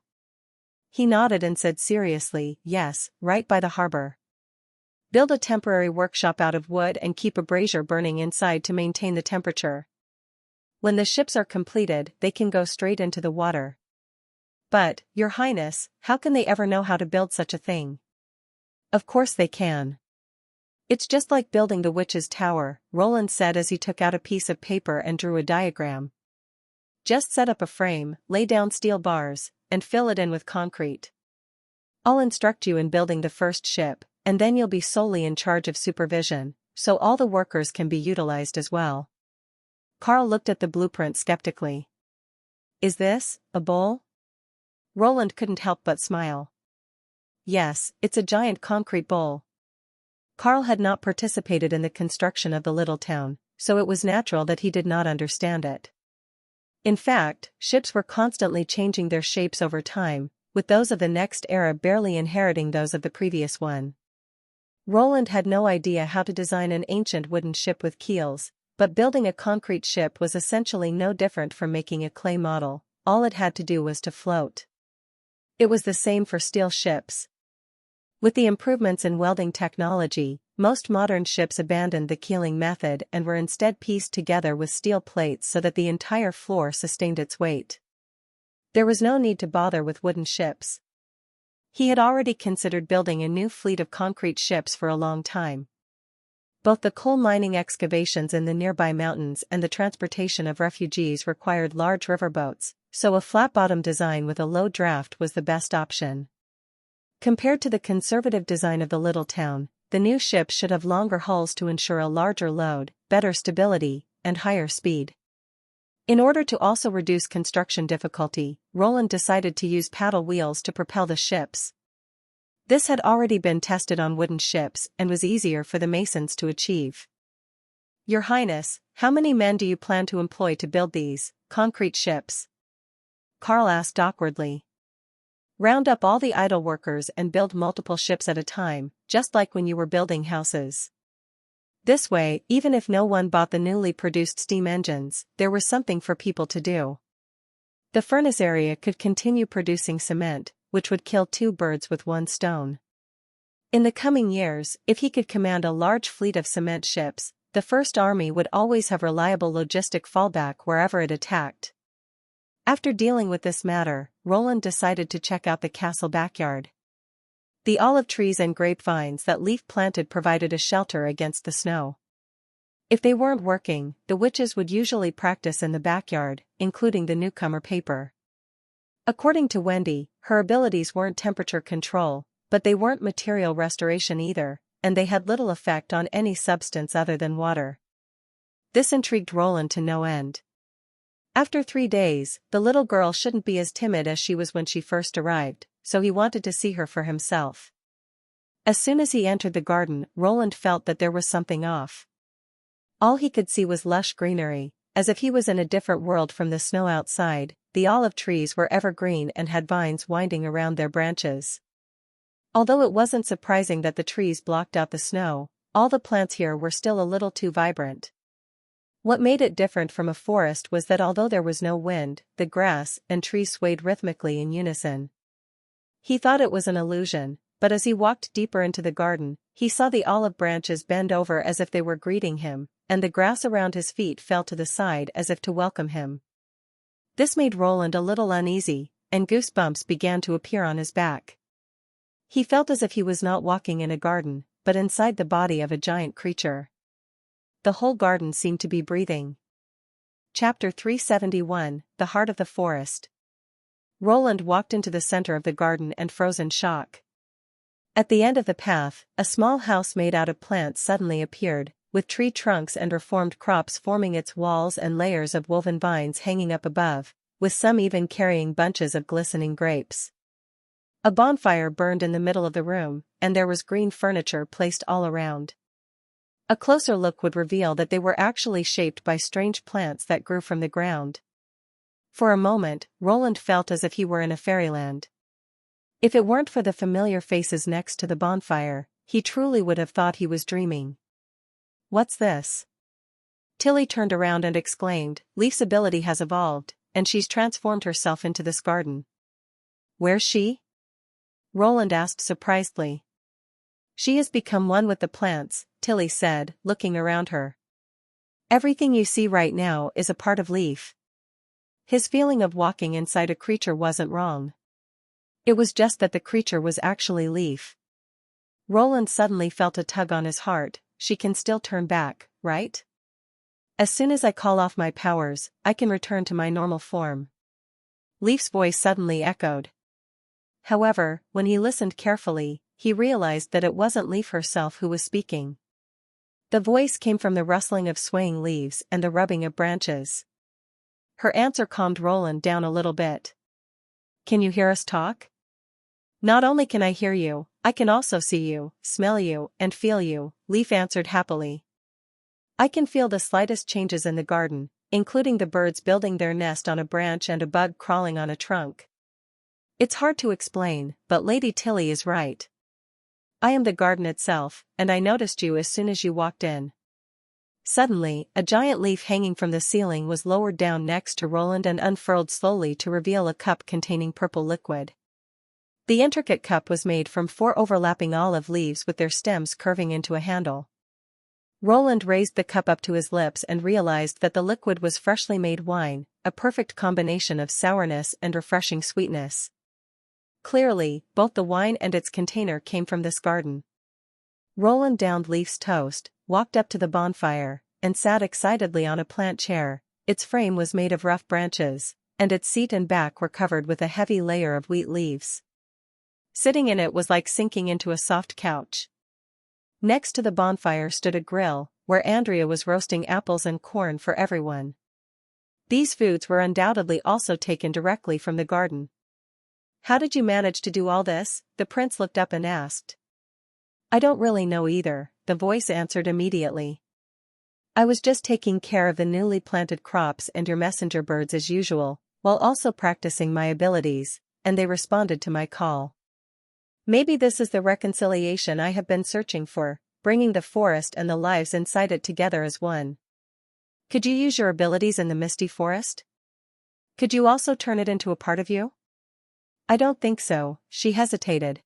He nodded and said seriously, "Yes, right by the harbor. Build a temporary workshop out of wood and keep a brazier burning inside to maintain the temperature. When the ships are completed, they can go straight into the water." "But, your highness, how can they ever know how to build such a thing?" "Of course they can. It's just like building the witch's tower," Roland said as he took out a piece of paper and drew a diagram. "Just set up a frame, lay down steel bars, and fill it in with concrete. I'll instruct you in building the first ship, and then you'll be solely in charge of supervision, so all the workers can be utilized as well." Karl looked at the blueprint skeptically. "Is this a bowl?" Roland couldn't help but smile. "Yes, it's a giant concrete bowl." Karl had not participated in the construction of the little town, so it was natural that he did not understand it. In fact, ships were constantly changing their shapes over time, with those of the next era barely inheriting those of the previous one. Roland had no idea how to design an ancient wooden ship with keels, but building a concrete ship was essentially no different from making a clay model. All it had to do was to float. It was the same for steel ships. With the improvements in welding technology, most modern ships abandoned the keeling method and were instead pieced together with steel plates so that the entire floor sustained its weight. There was no need to bother with wooden ships. He had already considered building a new fleet of concrete ships for a long time. Both the coal mining excavations in the nearby mountains and the transportation of refugees required large riverboats, so a flat-bottom design with a low draft was the best option. Compared to the conservative design of the little town, the new ship should have longer hulls to ensure a larger load, better stability, and higher speed. In order to also reduce construction difficulty, Roland decided to use paddle wheels to propel the ships. This had already been tested on wooden ships and was easier for the masons to achieve. "Your Highness, how many men do you plan to employ to build these concrete ships?" Carl asked awkwardly. "Round up all the idle workers and build multiple ships at a time, just like when you were building houses." This way, even if no one bought the newly produced steam engines, there was something for people to do. The furnace area could continue producing cement, which would kill two birds with one stone. In the coming years, if he could command a large fleet of cement ships, the First Army would always have reliable logistic fallback wherever it attacked. After dealing with this matter, Roland decided to check out the castle backyard. The olive trees and grapevines that Leaf planted provided a shelter against the snow. If they weren't working, the witches would usually practice in the backyard, including the newcomer Paper. According to Wendy, her abilities weren't temperature control, but they weren't material restoration either, and they had little effect on any substance other than water. This intrigued Roland to no end. After 3 days, the little girl shouldn't be as timid as she was when she first arrived, so he wanted to see her for himself. As soon as he entered the garden, Roland felt that there was something off. All he could see was lush greenery, as if he was in a different world from the snow outside. The olive trees were evergreen and had vines winding around their branches. Although it wasn't surprising that the trees blocked out the snow, all the plants here were still a little too vibrant. What made it different from a forest was that although there was no wind, the grass and trees swayed rhythmically in unison. He thought it was an illusion, but as he walked deeper into the garden, he saw the olive branches bend over as if they were greeting him, and the grass around his feet fell to the side as if to welcome him. This made Roland a little uneasy, and goosebumps began to appear on his back. He felt as if he was not walking in a garden, but inside the body of a giant creature. The whole garden seemed to be breathing. Chapter 371, The Heart of the Forest. Roland walked into the center of the garden and froze in shock. At the end of the path, a small house made out of plants suddenly appeared, with tree trunks and reformed crops forming its walls and layers of woven vines hanging up above, with some even carrying bunches of glistening grapes. A bonfire burned in the middle of the room, and there was green furniture placed all around. A closer look would reveal that they were actually shaped by strange plants that grew from the ground. For a moment, Roland felt as if he were in a fairyland. If it weren't for the familiar faces next to the bonfire, he truly would have thought he was dreaming. "What's this?" Tilly turned around and exclaimed, "Leaf's ability has evolved, and she's transformed herself into this garden." "Where's she?" Roland asked surprisedly. "She has become one with the plants," Tilly said, looking around her. "Everything you see right now is a part of Leaf." His feeling of walking inside a creature wasn't wrong. It was just that the creature was actually Leaf. Roland suddenly felt a tug on his heart. She can still turn back, right? As soon as I call off my powers, I can return to my normal form. Leaf's voice suddenly echoed. However, when he listened carefully, he realized that it wasn't Leaf herself who was speaking. The voice came from the rustling of swaying leaves and the rubbing of branches. Her answer calmed Roland down a little bit. "Can you hear us talk?" "Not only can I hear you, I can also see you, smell you, and feel you," Leaf answered happily. "I can feel the slightest changes in the garden, including the birds building their nest on a branch and a bug crawling on a trunk. It's hard to explain, but Lady Tilly is right. I am the garden itself, and I noticed you as soon as you walked in." Suddenly, a giant leaf hanging from the ceiling was lowered down next to Roland and unfurled slowly to reveal a cup containing purple liquid. The intricate cup was made from 4 overlapping olive leaves with their stems curving into a handle. Roland raised the cup up to his lips and realized that the liquid was freshly made wine, a perfect combination of sourness and refreshing sweetness. Clearly, both the wine and its container came from this garden. Roland downed Leaf's toast, walked up to the bonfire, and sat excitedly on a plant chair. Its frame was made of rough branches, and its seat and back were covered with a heavy layer of wheat leaves. Sitting in it was like sinking into a soft couch. Next to the bonfire stood a grill, where Andrea was roasting apples and corn for everyone. These foods were undoubtedly also taken directly from the garden. How did you manage to do all this? The prince looked up and asked. I don't really know either, the voice answered immediately. I was just taking care of the newly planted crops and your messenger birds as usual, while also practicing my abilities, and they responded to my call. Maybe this is the reconciliation I have been searching for, bringing the forest and the lives inside it together as one. Could you use your abilities in the misty forest? Could you also turn it into a part of you? I don't think so, she hesitated.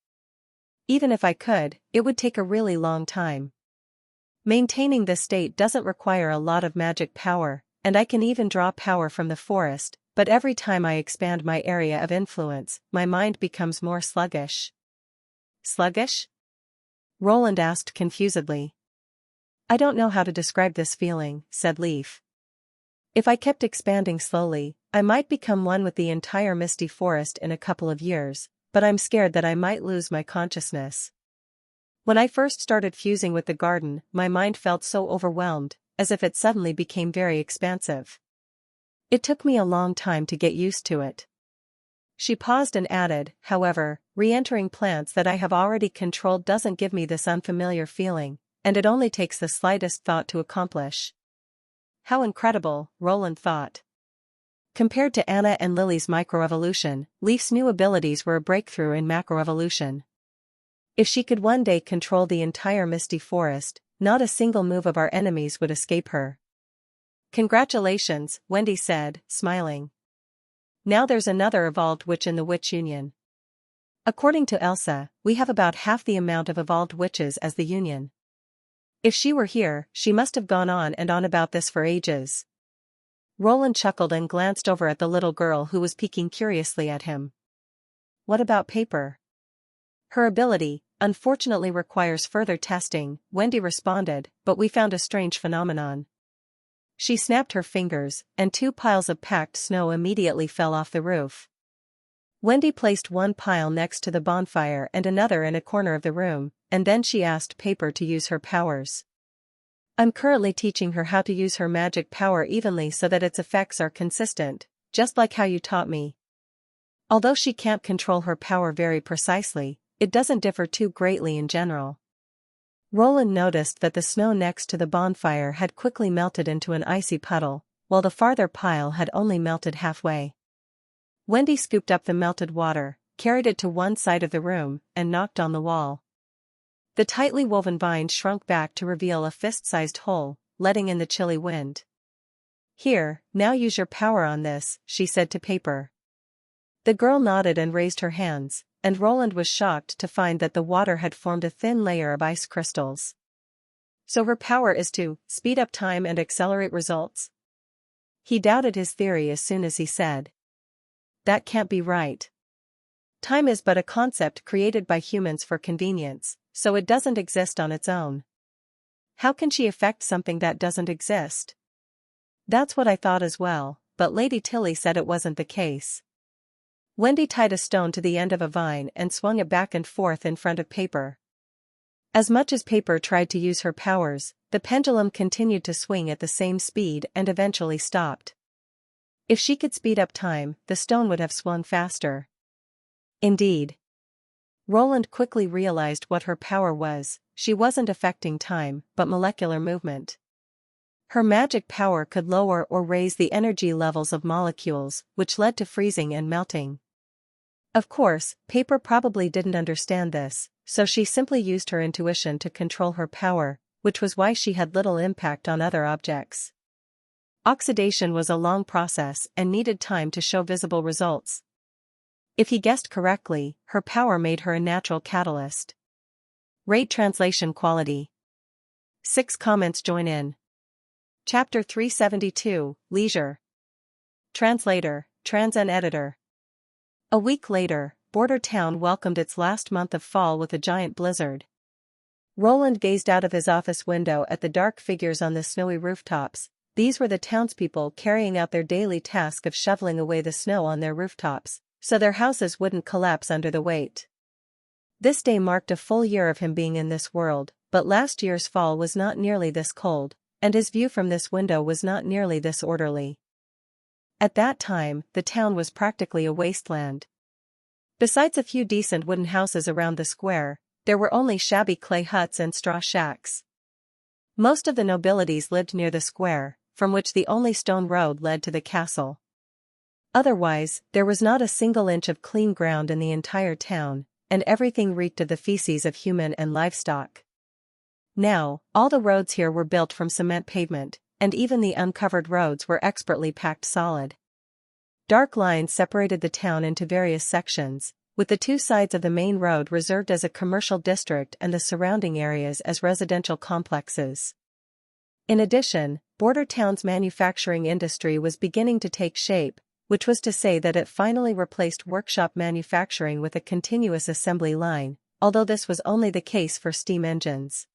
Even if I could, it would take a really long time. Maintaining this state doesn't require a lot of magic power, and I can even draw power from the forest, but every time I expand my area of influence, my mind becomes more sluggish. Sluggish? Roland asked confusedly. I don't know how to describe this feeling, said Leaf. If I kept expanding slowly, I might become one with the entire misty forest in a couple of years, but I'm scared that I might lose my consciousness. When I first started fusing with the garden, my mind felt so overwhelmed, as if it suddenly became very expansive. It took me a long time to get used to it. She paused and added, however, re-entering plants that I have already controlled doesn't give me this unfamiliar feeling, and it only takes the slightest thought to accomplish. How incredible, Roland thought. Compared to Anna and Lily's microevolution, Leaf's new abilities were a breakthrough in macroevolution. If she could one day control the entire misty forest, not a single move of our enemies would escape her. Congratulations, Wendy said, smiling. Now there's another evolved witch in the Witch Union. According to Elsa, we have about half the amount of evolved witches as the Union. If she were here, she must have gone on and on about this for ages. Roland chuckled and glanced over at the little girl who was peeking curiously at him. What about Paper? Her ability, unfortunately, requires further testing, Wendy responded, but we found a strange phenomenon. She snapped her fingers, and 2 piles of packed snow immediately fell off the roof. Wendy placed one pile next to the bonfire and another in a corner of the room, and then she asked Paper to use her powers. I'm currently teaching her how to use her magic power evenly so that its effects are consistent, just like how you taught me. Although she can't control her power very precisely, it doesn't differ too greatly in general. Roland noticed that the snow next to the bonfire had quickly melted into an icy puddle, while the farther pile had only melted halfway. Wendy scooped up the melted water, carried it to one side of the room, and knocked on the wall. The tightly woven vines shrunk back to reveal a fist-sized hole, letting in the chilly wind. Here, now use your power on this, she said to Paper. The girl nodded and raised her hands, and Roland was shocked to find that the water had formed a thin layer of ice crystals. So her power is to speed up time and accelerate results? He doubted his theory as soon as he said. That can't be right. Time is but a concept created by humans for convenience, so it doesn't exist on its own. How can she affect something that doesn't exist? That's what I thought as well, but Lady Tilly said it wasn't the case. Wendy tied a stone to the end of a vine and swung it back and forth in front of Paper. As much as Paper tried to use her powers, the pendulum continued to swing at the same speed and eventually stopped. If she could speed up time, the stone would have swung faster. Indeed. Roland quickly realized what her power was. She wasn't affecting time, but molecular movement. Her magic power could lower or raise the energy levels of molecules, which led to freezing and melting. Of course, Paper probably didn't understand this, so she simply used her intuition to control her power, which was why she had little impact on other objects. Oxidation was a long process and needed time to show visible results. If he guessed correctly, her power made her a natural catalyst. Rate translation quality. 6 comments join in. Chapter 372, Leisure. Translator, Trans and Editor. A week later, Border Town welcomed its last month of fall with a giant blizzard. Roland gazed out of his office window at the dark figures on the snowy rooftops. These were the townspeople carrying out their daily task of shoveling away the snow on their rooftops, so their houses wouldn't collapse under the weight. This day marked a full year of him being in this world, but last year's fall was not nearly this cold, and his view from this window was not nearly this orderly. At that time, the town was practically a wasteland. Besides a few decent wooden houses around the square, there were only shabby clay huts and straw shacks. Most of the nobilities lived near the square, from which the only stone road led to the castle. Otherwise, there was not a single inch of clean ground in the entire town, and everything reeked of the feces of human and livestock. Now, all the roads here were built from cement pavement, and even the uncovered roads were expertly packed solid. Dark lines separated the town into various sections, with the two sides of the main road reserved as a commercial district and the surrounding areas as residential complexes. In addition, Border Town's manufacturing industry was beginning to take shape, which was to say that it finally replaced workshop manufacturing with a continuous assembly line, although this was only the case for steam engines.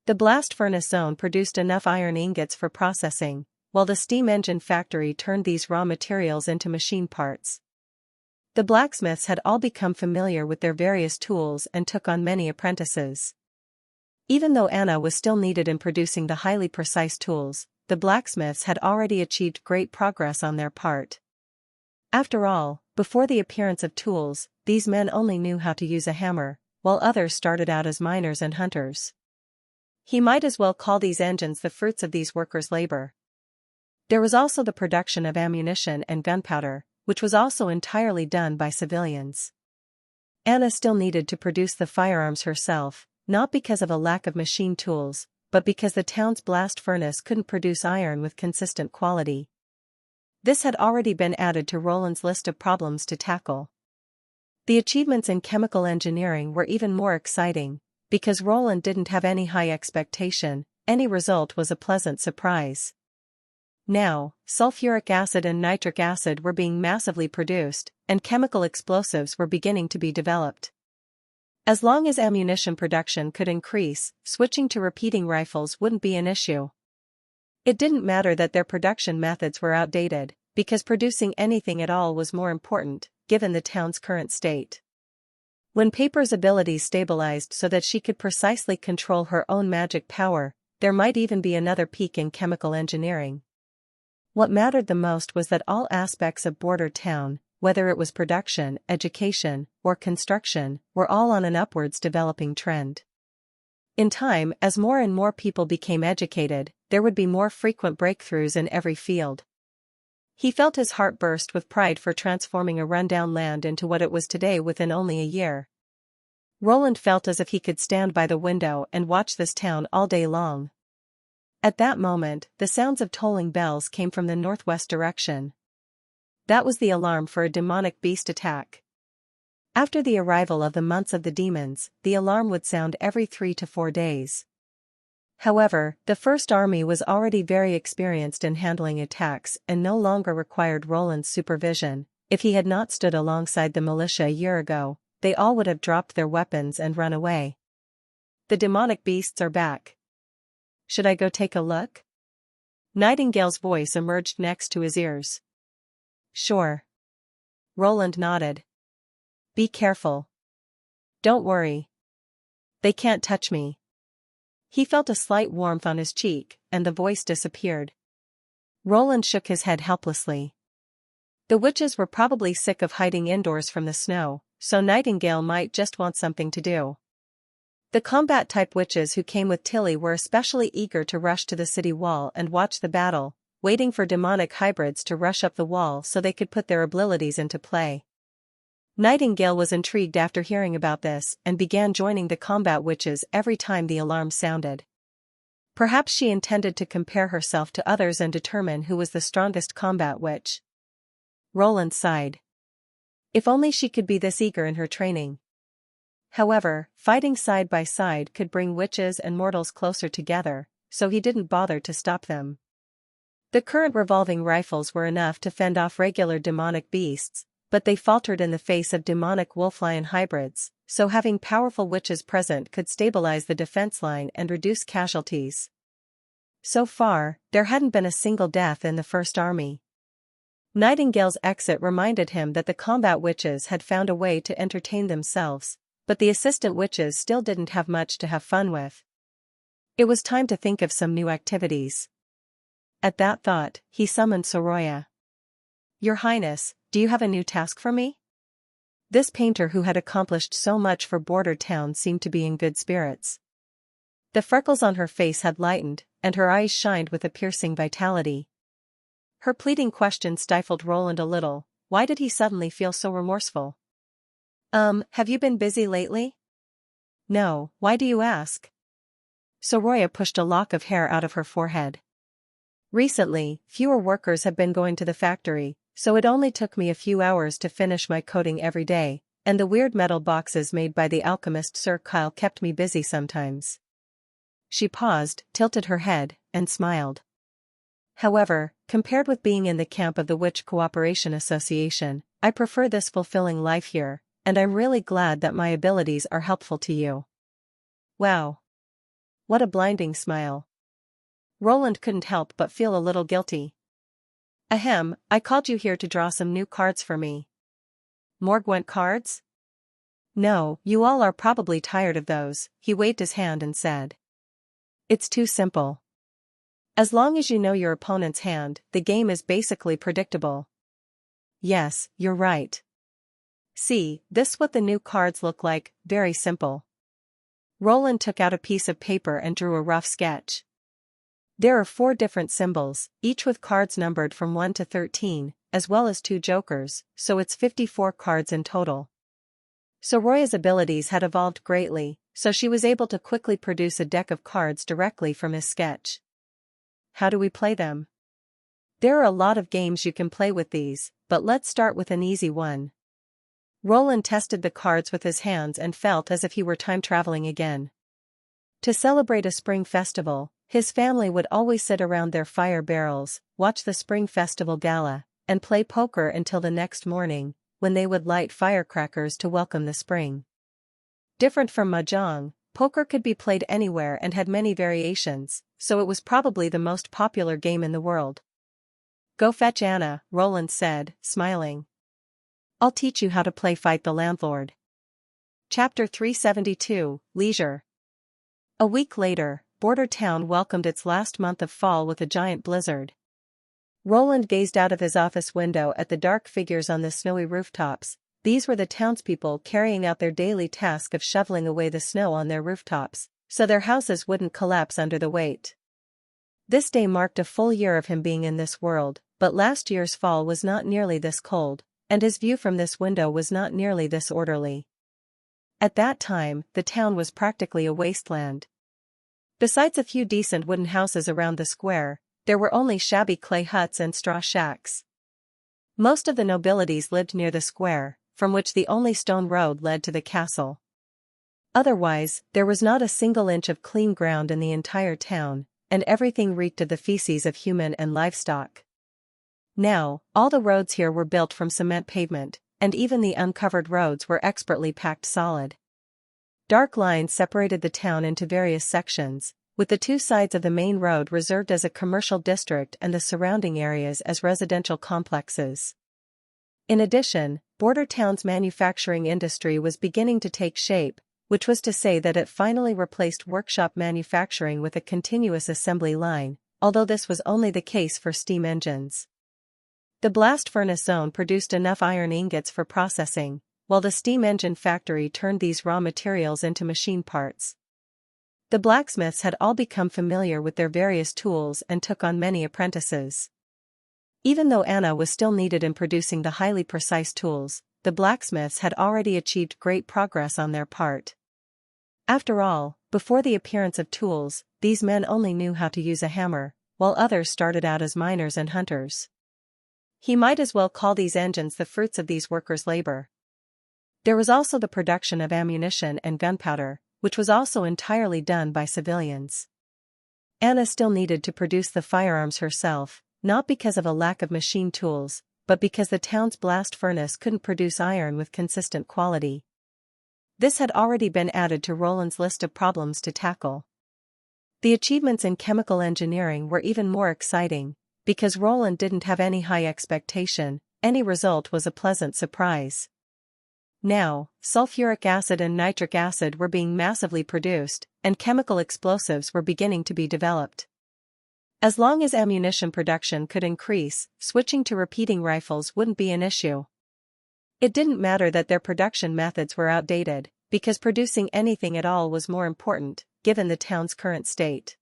The blast furnace zone produced enough iron ingots for processing, while the steam engine factory turned these raw materials into machine parts. The blacksmiths had all become familiar with their various tools and took on many apprentices. Even though Anna was still needed in producing the highly precise tools, the blacksmiths had already achieved great progress on their part. After all, before the appearance of tools, these men only knew how to use a hammer, while others started out as miners and hunters. He might as well call these engines the fruits of these workers' labor. There was also the production of ammunition and gunpowder, which was also entirely done by civilians. Anna still needed to produce the firearms herself, not because of a lack of machine tools, but because the town's blast furnace couldn't produce iron with consistent quality. This had already been added to Roland's list of problems to tackle. The achievements in chemical engineering were even more exciting, because Roland didn't have any high expectation, any result was a pleasant surprise. Now, sulfuric acid and nitric acid were being massively produced, and chemical explosives were beginning to be developed. As long as ammunition production could increase, switching to repeating rifles wouldn't be an issue. It didn't matter that their production methods were outdated, because producing anything at all was more important, given the town's current state. When Paper's abilities stabilized so that she could precisely control her own magic power, there might even be another peak in chemical engineering. What mattered the most was that all aspects of Border Town, whether it was production, education, or construction, were all on an upwards developing trend. In time, as more and more people became educated, there would be more frequent breakthroughs in every field. He felt his heart burst with pride for transforming a rundown land into what it was today within only a year. Roland felt as if he could stand by the window and watch this town all day long. At that moment, the sounds of tolling bells came from the northwest direction. That was the alarm for a demonic beast attack. After the arrival of the months of the demons, the alarm would sound every 3 to 4 days. However, the First Army was already very experienced in handling attacks and no longer required Roland's supervision. If he had not stood alongside the militia a year ago, they all would have dropped their weapons and run away. The demonic beasts are back. Should I go take a look? Nightingale's voice emerged next to his ears. Sure. Roland nodded. Be careful. Don't worry. They can't touch me. He felt a slight warmth on his cheek, and the voice disappeared. Roland shook his head helplessly. The witches were probably sick of hiding indoors from the snow, so Nightingale might just want something to do. The combat-type witches who came with Tilly were especially eager to rush to the city wall and watch the battle, waiting for demonic hybrids to rush up the wall so they could put their abilities into play. Nightingale was intrigued after hearing about this and began joining the combat witches every time the alarm sounded. Perhaps she intended to compare herself to others and determine who was the strongest combat witch. Roland sighed. If only she could be this eager in her training. However, fighting side by side could bring witches and mortals closer together, so he didn't bother to stop them. The current revolving rifles were enough to fend off regular demonic beasts, but they faltered in the face of demonic wolf-lion hybrids, so having powerful witches present could stabilize the defense line and reduce casualties. So far, there hadn't been a single death in the First Army. Nightingale's exit reminded him that the combat witches had found a way to entertain themselves, but the assistant witches still didn't have much to have fun with. It was time to think of some new activities. At that thought, he summoned Soroya. Your Highness, do you have a new task for me? This painter who had accomplished so much for border town seemed to be in good spirits. The freckles on her face had lightened, and her eyes shined with a piercing vitality. Her pleading question stifled Roland a little. Why did he suddenly feel so remorseful? Have you been busy lately? No, why do you ask? Soroya pushed a lock of hair out of her forehead. Recently, fewer workers have been going to the factory, so it only took me a few hours to finish my coating every day, and the weird metal boxes made by the alchemist Sir Kyle kept me busy sometimes. She paused, tilted her head, and smiled. However, compared with being in the camp of the Witch Cooperation Association, I prefer this fulfilling life here, and I'm really glad that my abilities are helpful to you. Wow. What a blinding smile. Roland couldn't help but feel a little guilty. Ahem, I called you here to draw some new cards for me. More Gwent cards? No, you all are probably tired of those, he waved his hand and said. It's too simple. As long as you know your opponent's hand, the game is basically predictable. Yes, you're right. See, this what the new cards look like, very simple. Roland took out a piece of paper and drew a rough sketch. There are 4 different symbols, each with cards numbered from 1 to 13, as well as 2 jokers, so it's 54 cards in total. Soroya's abilities had evolved greatly, so she was able to quickly produce a deck of cards directly from his sketch. How do we play them? There are a lot of games you can play with these, but let's start with an easy one. Roland tested the cards with his hands and felt as if he were time-traveling again. To celebrate a spring festival, his family would always sit around their fire barrels, watch the spring festival gala, and play poker until the next morning, when they would light firecrackers to welcome the spring. Different from mahjong, poker could be played anywhere and had many variations, so it was probably the most popular game in the world. Go fetch Anna, Roland said, smiling. I'll teach you how to play Fight the Landlord. Chapter 372, Leisure. A week later, Border Town welcomed its last month of fall with a giant blizzard. Roland gazed out of his office window at the dark figures on the snowy rooftops. These were the townspeople carrying out their daily task of shoveling away the snow on their rooftops, so their houses wouldn't collapse under the weight. This day marked a full year of him being in this world, but last year's fall was not nearly this cold, and his view from this window was not nearly this orderly. At that time, the town was practically a wasteland. Besides a few decent wooden houses around the square, there were only shabby clay huts and straw shacks. Most of the nobilities lived near the square, from which the only stone road led to the castle. Otherwise, there was not a single inch of clean ground in the entire town, and everything reeked of the feces of human and livestock. Now, all the roads here were built from cement pavement, and even the uncovered roads were expertly packed solid. Dark lines separated the town into various sections, with the 2 sides of the main road reserved as a commercial district and the surrounding areas as residential complexes. In addition, Border Town's manufacturing industry was beginning to take shape, which was to say that it finally replaced workshop manufacturing with a continuous assembly line, although this was only the case for steam engines. The blast furnace zone produced enough iron ingots for processing, while the steam engine factory turned these raw materials into machine parts. The blacksmiths had all become familiar with their various tools and took on many apprentices. Even though Anna was still needed in producing the highly precise tools, the blacksmiths had already achieved great progress on their part. After all, before the appearance of tools, these men only knew how to use a hammer, while others started out as miners and hunters. He might as well call these engines the fruits of these workers' labor. There was also the production of ammunition and gunpowder, which was also entirely done by civilians. Anna still needed to produce the firearms herself, not because of a lack of machine tools, but because the town's blast furnace couldn't produce iron with consistent quality. This had already been added to Roland's list of problems to tackle. The achievements in chemical engineering were even more exciting, because Roland didn't have any high expectation. Any result was a pleasant surprise. Now, sulfuric acid and nitric acid were being massively produced, and chemical explosives were beginning to be developed. As long as ammunition production could increase, switching to repeating rifles wouldn't be an issue. It didn't matter that their production methods were outdated, because producing anything at all was more important, given the town's current state.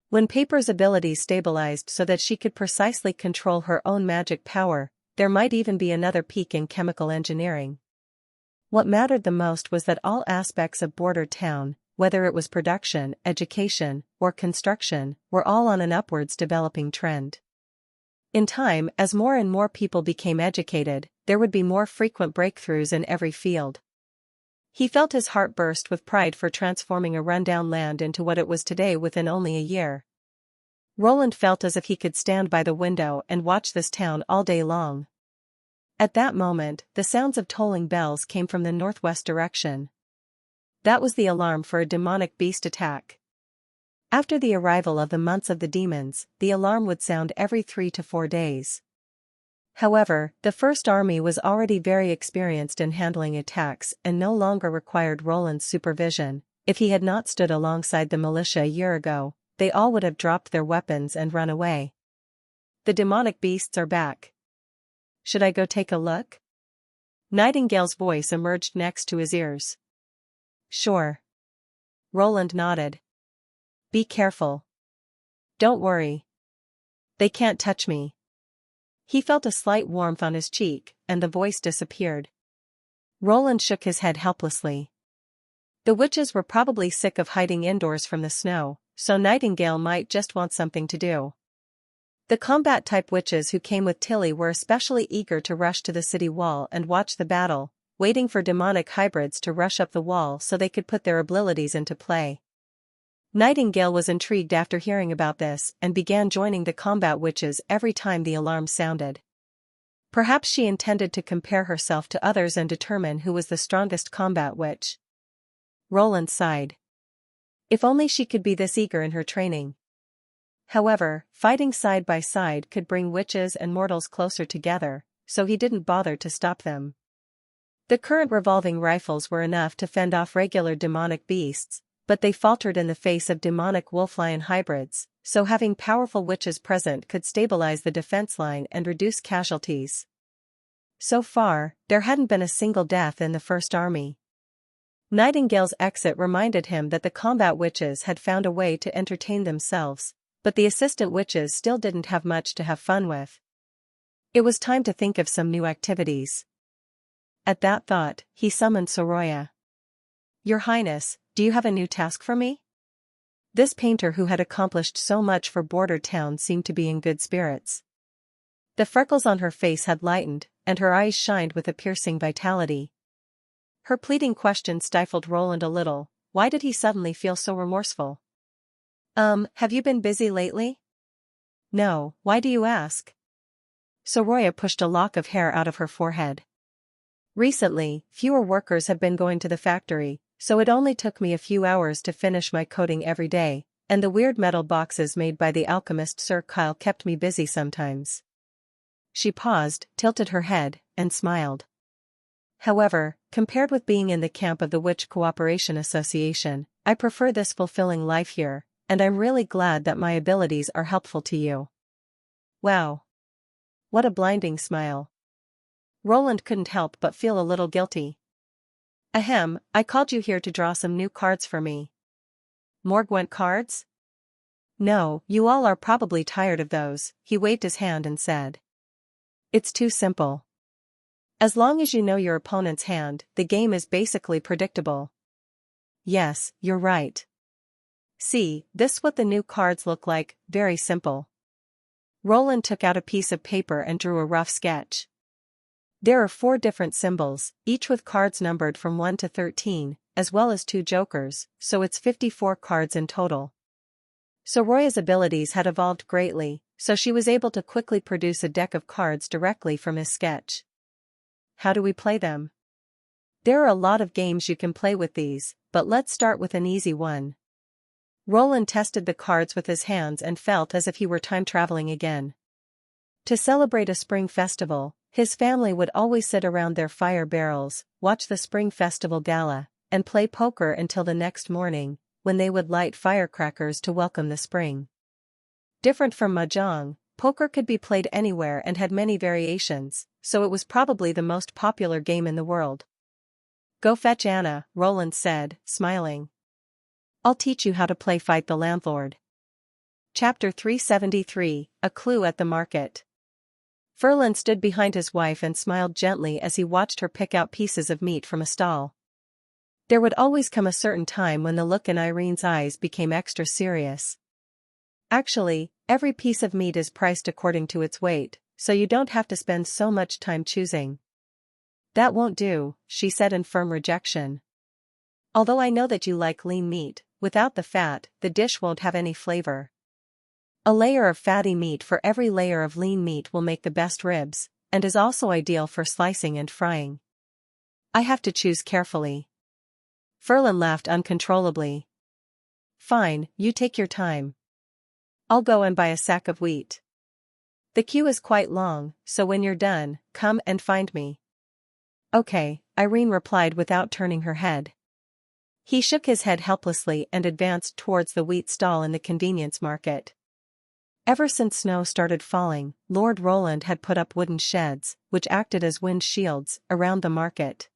When Paper's abilities stabilized so that she could precisely control her own magic power, there might even be another peak in chemical engineering. What mattered the most was that all aspects of Border Town, whether it was production, education, or construction, were all on an upwards developing trend. In time, as more and more people became educated, there would be more frequent breakthroughs in every field. He felt his heart burst with pride for transforming a rundown land into what it was today within only a year. Roland felt as if he could stand by the window and watch this town all day long. At that moment, the sounds of tolling bells came from the northwest direction. That was the alarm for a demonic beast attack. After the arrival of the months of the demons, the alarm would sound every 3 to 4 days. However, the First Army was already very experienced in handling attacks and no longer required Roland's supervision. If he had not stood alongside the militia a year ago, they all would have dropped their weapons and run away. The demonic beasts are back. Should I go take a look? Nightingale's voice emerged next to his ears. Sure. Roland nodded. Be careful. Don't worry. They can't touch me. He felt a slight warmth on his cheek, and the voice disappeared. Roland shook his head helplessly. The witches were probably sick of hiding indoors from the snow, so Nightingale might just want something to do. The combat-type witches who came with Tilly were especially eager to rush to the city wall and watch the battle, waiting for demonic hybrids to rush up the wall so they could put their abilities into play. Nightingale was intrigued after hearing about this and began joining the combat witches every time the alarm sounded. Perhaps she intended to compare herself to others and determine who was the strongest combat witch. Roland sighed. If only she could be this eager in her training. However, fighting side by side could bring witches and mortals closer together, so he didn't bother to stop them. The current revolving rifles were enough to fend off regular demonic beasts, but they faltered in the face of demonic wolf-lion hybrids, so having powerful witches present could stabilize the defense line and reduce casualties. So far, there hadn't been a single death in the First Army. Nightingale's exit reminded him that the combat witches had found a way to entertain themselves, but the assistant witches still didn't have much to have fun with. It was time to think of some new activities. At that thought, he summoned Soroya. Your Highness, do you have a new task for me? This painter who had accomplished so much for Border Town seemed to be in good spirits. The freckles on her face had lightened, and her eyes shined with a piercing vitality. Her pleading question stifled Roland a little. Why did he suddenly feel so remorseful? Have you been busy lately? No, why do you ask? Soroya pushed a lock of hair out of her forehead. Recently, fewer workers have been going to the factory, so it only took me a few hours to finish my coating every day, and the weird metal boxes made by the alchemist Sir Kyle kept me busy sometimes. She paused, tilted her head, and smiled. However, compared with being in the camp of the Witch Cooperation Association, I prefer this fulfilling life here, and I'm really glad that my abilities are helpful to you. Wow. What a blinding smile. Roland couldn't help but feel a little guilty. Ahem, I called you here to draw some new cards for me. More Gwent cards? No, you all are probably tired of those, he waved his hand and said. It's too simple. As long as you know your opponent's hand, the game is basically predictable. Yes, you're right. See, this what the new cards look like, very simple. Roland took out a piece of paper and drew a rough sketch. There are 4 different symbols, each with cards numbered from 1 to 13, as well as 2 jokers, so it's 54 cards in total. Soroya's abilities had evolved greatly, so she was able to quickly produce a deck of cards directly from his sketch. How do we play them? There are a lot of games you can play with these, but let's start with an easy one. Roland tested the cards with his hands and felt as if he were time-traveling again. To celebrate a spring festival, his family would always sit around their fire barrels, watch the spring festival gala, and play poker until the next morning, when they would light firecrackers to welcome the spring. Different from mahjong, poker could be played anywhere and had many variations, so it was probably the most popular game in the world. Go fetch Anna, Roland said, smiling. I'll teach you how to play Fight the Landlord. Chapter 373, A Clue at the Market. Roland stood behind his wife and smiled gently as he watched her pick out pieces of meat from a stall. There would always come a certain time when the look in Irene's eyes became extra serious. Actually, every piece of meat is priced according to its weight, so you don't have to spend so much time choosing. That won't do, she said in firm rejection. Although I know that you like lean meat, without the fat, the dish won't have any flavor. A layer of fatty meat for every layer of lean meat will make the best ribs, and is also ideal for slicing and frying. I have to choose carefully. Roland laughed uncontrollably. Fine, you take your time. I'll go and buy a sack of wheat. The queue is quite long, so when you're done, come and find me. Okay, Irene replied without turning her head. He shook his head helplessly and advanced towards the wheat stall in the convenience market. Ever since snow started falling, Lord Roland had put up wooden sheds, which acted as wind shields, around the market.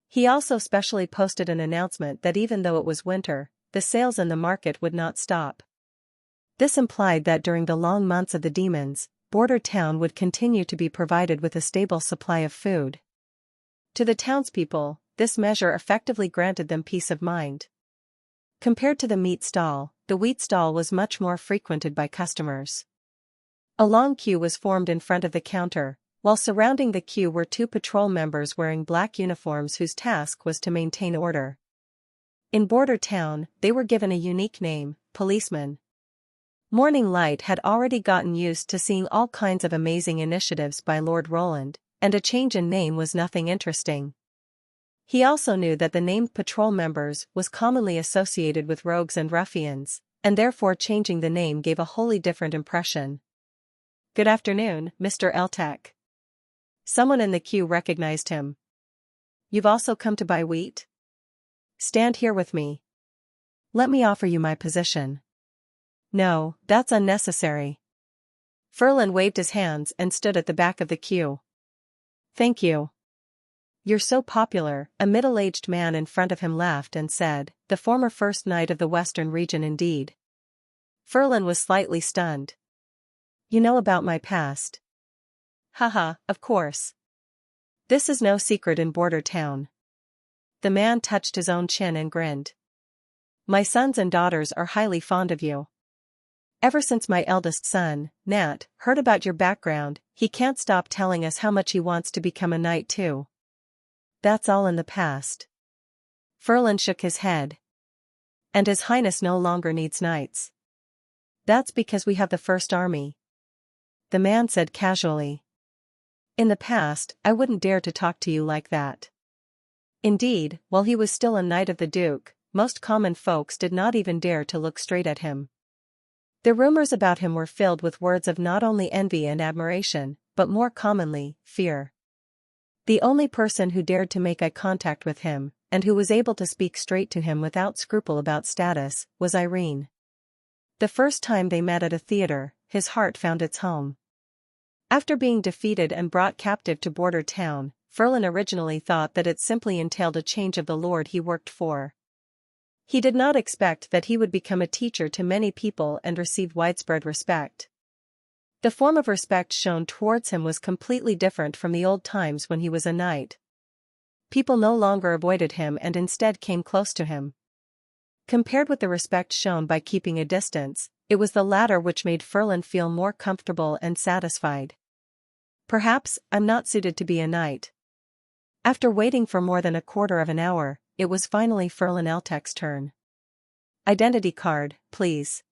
He also specially posted an announcement that even though it was winter, the sales in the market would not stop. This implied that during the long months of the demons, Border Town would continue to be provided with a stable supply of food. To the townspeople, this measure effectively granted them peace of mind. Compared to the meat stall, the wheat stall was much more frequented by customers. A long queue was formed in front of the counter, while surrounding the queue were 2 patrol members wearing black uniforms whose task was to maintain order. In Border Town, they were given a unique name, policemen. Morning Light had already gotten used to seeing all kinds of amazing initiatives by Lord Roland, and a change in name was nothing interesting. He also knew that the named patrol members was commonly associated with rogues and ruffians, and therefore changing the name gave a wholly different impression. Good afternoon, Mr. Eltek. Someone in the queue recognized him. You've also come to buy wheat? Stand here with me. Let me offer you my position. No, that's unnecessary. Roland waved his hands and stood at the back of the queue. Thank you. You're so popular, a middle-aged man in front of him laughed and said, the former first knight of the Western region indeed. Roland was slightly stunned. You know about my past? Haha, of course. This is no secret in Border Town. The man touched his own chin and grinned. My sons and daughters are highly fond of you. Ever since my eldest son, Nat, heard about your background, he can't stop telling us how much he wants to become a knight too. That's all in the past. Roland shook his head. And His Highness no longer needs knights. That's because we have the First Army. The man said casually. In the past, I wouldn't dare to talk to you like that. Indeed, while he was still a knight of the Duke, most common folks did not even dare to look straight at him. The rumors about him were filled with words of not only envy and admiration, but more commonly, fear. The only person who dared to make eye contact with him, and who was able to speak straight to him without scruple about status, was Irene. The first time they met at a theater, his heart found its home. After being defeated and brought captive to Border Town, Roland originally thought that it simply entailed a change of the lord he worked for. He did not expect that he would become a teacher to many people and receive widespread respect. The form of respect shown towards him was completely different from the old times when he was a knight. People no longer avoided him and instead came close to him. Compared with the respect shown by keeping a distance, it was the latter which made Roland feel more comfortable and satisfied. Perhaps I'm not suited to be a knight. After waiting for more than a quarter of an hour, it was finally Roland Eltek's turn. Identity card, please.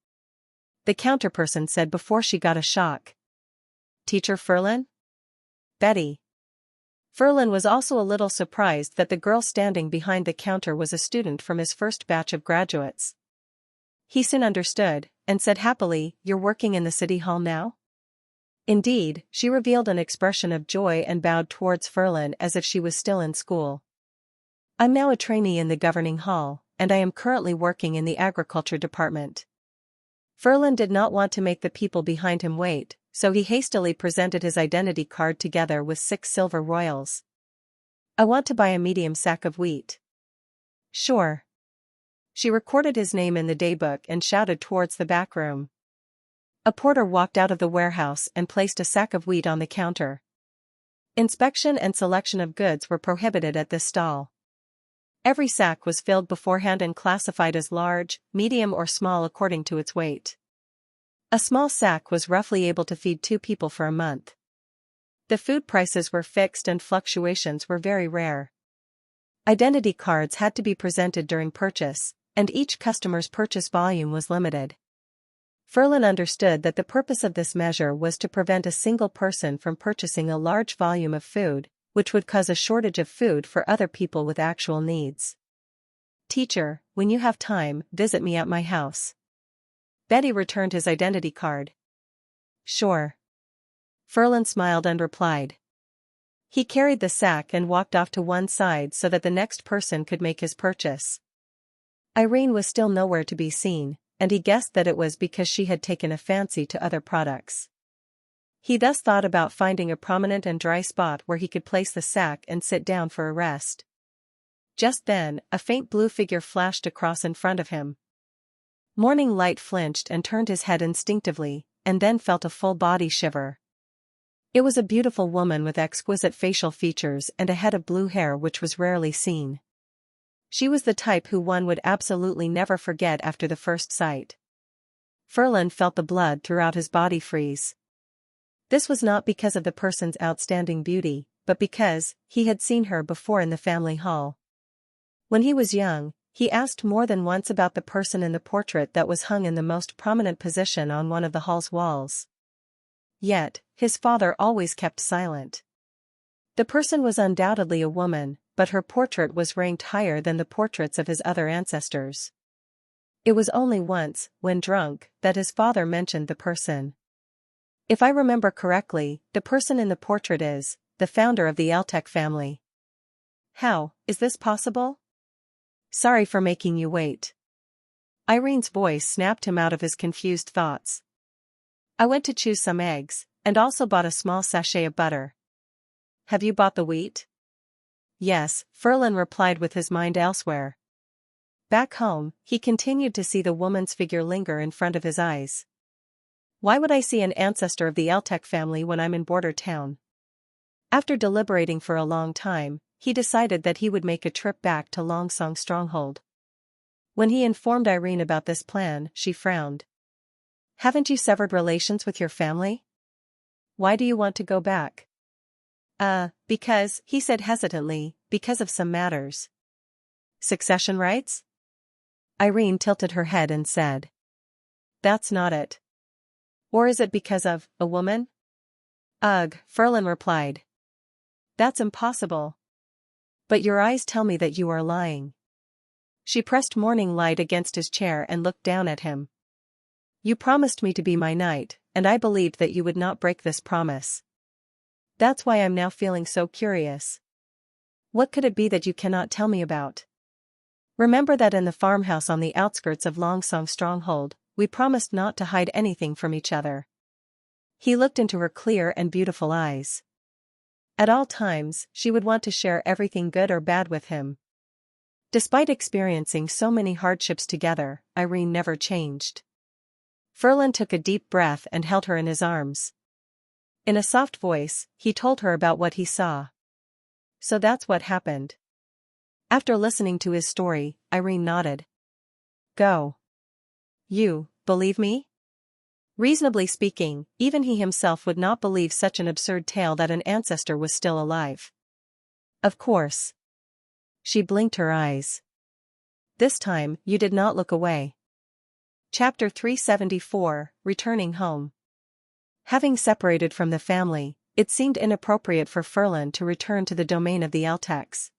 The counterperson said before she got a shock. Teacher Roland? Betty. Roland was also a little surprised that the girl standing behind the counter was a student from his first batch of graduates. He soon understood, and said happily, You're working in the city hall now? Indeed, she revealed an expression of joy and bowed towards Roland as if she was still in school. I'm now a trainee in the governing hall, and I am currently working in the agriculture department. Roland did not want to make the people behind him wait, so he hastily presented his identity card together with 6 silver royals. I want to buy a medium sack of wheat. Sure. She recorded his name in the daybook and shouted towards the back room. A porter walked out of the warehouse and placed a sack of wheat on the counter. Inspection and selection of goods were prohibited at this stall. Every sack was filled beforehand and classified as large, medium or small according to its weight. A small sack was roughly able to feed 2 people for a month. The food prices were fixed and fluctuations were very rare. Identity cards had to be presented during purchase, and each customer's purchase volume was limited. Roland understood that the purpose of this measure was to prevent a single person from purchasing a large volume of food, which would cause a shortage of food for other people with actual needs. Teacher, when you have time, visit me at my house. Betty returned his identity card. Sure. Roland smiled and replied. He carried the sack and walked off to one side so that the next person could make his purchase. Irene was still nowhere to be seen, and he guessed that it was because she had taken a fancy to other products. He thus thought about finding a prominent and dry spot where he could place the sack and sit down for a rest. Just then, a faint blue figure flashed across in front of him. Morning light flinched and turned his head instinctively, and then felt a full body shiver. It was a beautiful woman with exquisite facial features and a head of blue hair which was rarely seen. She was the type who one would absolutely never forget after the first sight. Roland felt the blood throughout his body freeze. This was not because of the person's outstanding beauty, but because he had seen her before in the family hall. When he was young, he asked more than once about the person in the portrait that was hung in the most prominent position on one of the hall's walls. Yet, his father always kept silent. The person was undoubtedly a woman, but her portrait was ranked higher than the portraits of his other ancestors. It was only once, when drunk, that his father mentioned the person. If I remember correctly, the person in the portrait is the founder of the Eltek family. How is this possible? Sorry for making you wait. Irene's voice snapped him out of his confused thoughts. I went to choose some eggs, and also bought a small sachet of butter. Have you bought the wheat? Yes, Roland replied with his mind elsewhere. Back home, he continued to see the woman's figure linger in front of his eyes. Why would I see an ancestor of the Eltek family when I'm in border town? After deliberating for a long time, he decided that he would make a trip back to Longsong Stronghold. When he informed Irene about this plan, she frowned. Haven't you severed relations with your family? Why do you want to go back? Because, he said hesitantly, because of some matters. Succession rights? Irene tilted her head and said. That's not it. Or is it because of a woman? Ugh, Roland replied. That's impossible. But your eyes tell me that you are lying. She pressed morning light against his chair and looked down at him. You promised me to be my knight, and I believed that you would not break this promise. That's why I'm now feeling so curious. What could it be that you cannot tell me about? Remember that in the farmhouse on the outskirts of Longsong Stronghold, we promised not to hide anything from each other. He looked into her clear and beautiful eyes. At all times, she would want to share everything good or bad with him. Despite experiencing so many hardships together, Irene never changed. Roland took a deep breath and held her in his arms. In a soft voice, he told her about what he saw. So that's what happened. After listening to his story, Irene nodded. Go. You believe me? Reasonably speaking, even he himself would not believe such an absurd tale that an ancestor was still alive. Of course. She blinked her eyes. This time, you did not look away. Chapter 374, Returning Home. Having separated from the family, it seemed inappropriate for Roland to return to the domain of the Elteks.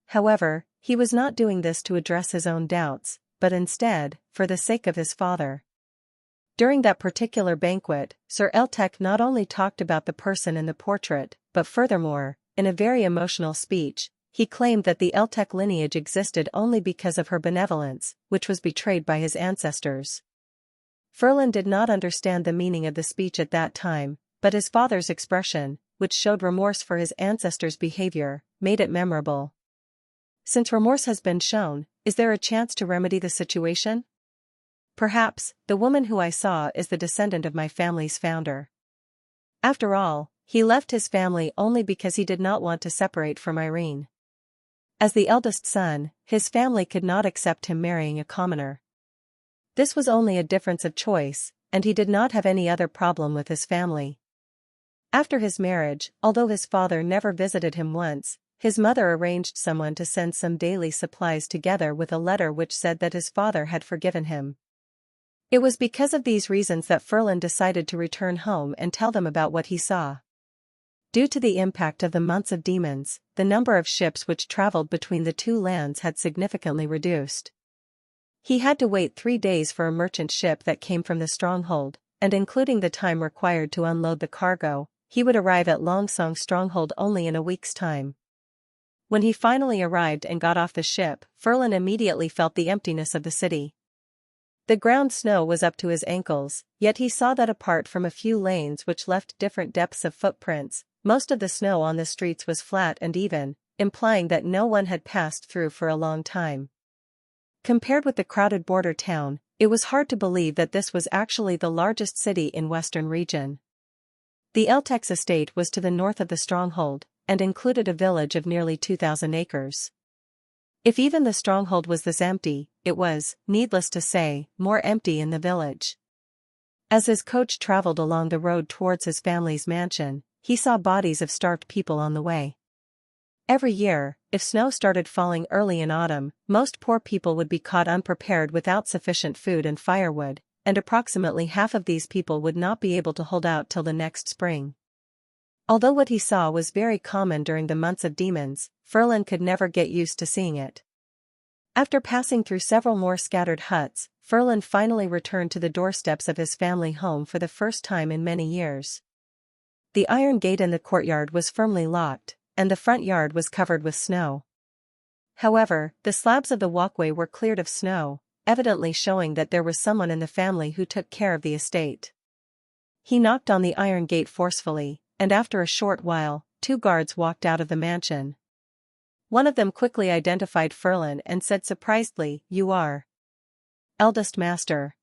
However, he was not doing this to address his own doubts, but instead, for the sake of his father. During that particular banquet, Sir Eltek not only talked about the person in the portrait, but furthermore, in a very emotional speech, he claimed that the Eltek lineage existed only because of her benevolence, which was betrayed by his ancestors. Roland did not understand the meaning of the speech at that time, but his father's expression, which showed remorse for his ancestors' behavior, made it memorable. Since remorse has been shown, is there a chance to remedy the situation? Perhaps, the woman who I saw is the descendant of my family's founder. After all, he left his family only because he did not want to separate from Irene. As the eldest son, his family could not accept him marrying a commoner. This was only a difference of choice, and he did not have any other problem with his family. After his marriage, although his father never visited him once, his mother arranged someone to send some daily supplies together with a letter which said that his father had forgiven him. It was because of these reasons that Roland decided to return home and tell them about what he saw. Due to the impact of the months of demons, the number of ships which traveled between the two lands had significantly reduced. He had to wait 3 days for a merchant ship that came from the stronghold, and including the time required to unload the cargo, he would arrive at Longsong stronghold only in a week's time. When he finally arrived and got off the ship, Roland immediately felt the emptiness of the city. The ground snow was up to his ankles, yet he saw that apart from a few lanes which left different depths of footprints, most of the snow on the streets was flat and even, implying that no one had passed through for a long time. Compared with the crowded border town, it was hard to believe that this was actually the largest city in Western region. The Eltex estate was to the north of the stronghold, and included a village of nearly 2,000 acres. If even the stronghold was this empty, it was, needless to say, more empty in the village. As his coach traveled along the road towards his family's mansion, he saw bodies of starved people on the way. Every year, if snow started falling early in autumn, most poor people would be caught unprepared without sufficient food and firewood, and approximately half of these people would not be able to hold out till the next spring. Although what he saw was very common during the months of demons, Roland could never get used to seeing it. After passing through several more scattered huts, Roland finally returned to the doorsteps of his family home for the first time in many years. The iron gate in the courtyard was firmly locked, and the front yard was covered with snow. However, the slabs of the walkway were cleared of snow, evidently showing that there was someone in the family who took care of the estate. He knocked on the iron gate forcefully, and after a short while, 2 guards walked out of the mansion. One of them quickly identified Roland and said surprisedly, "You are eldest master."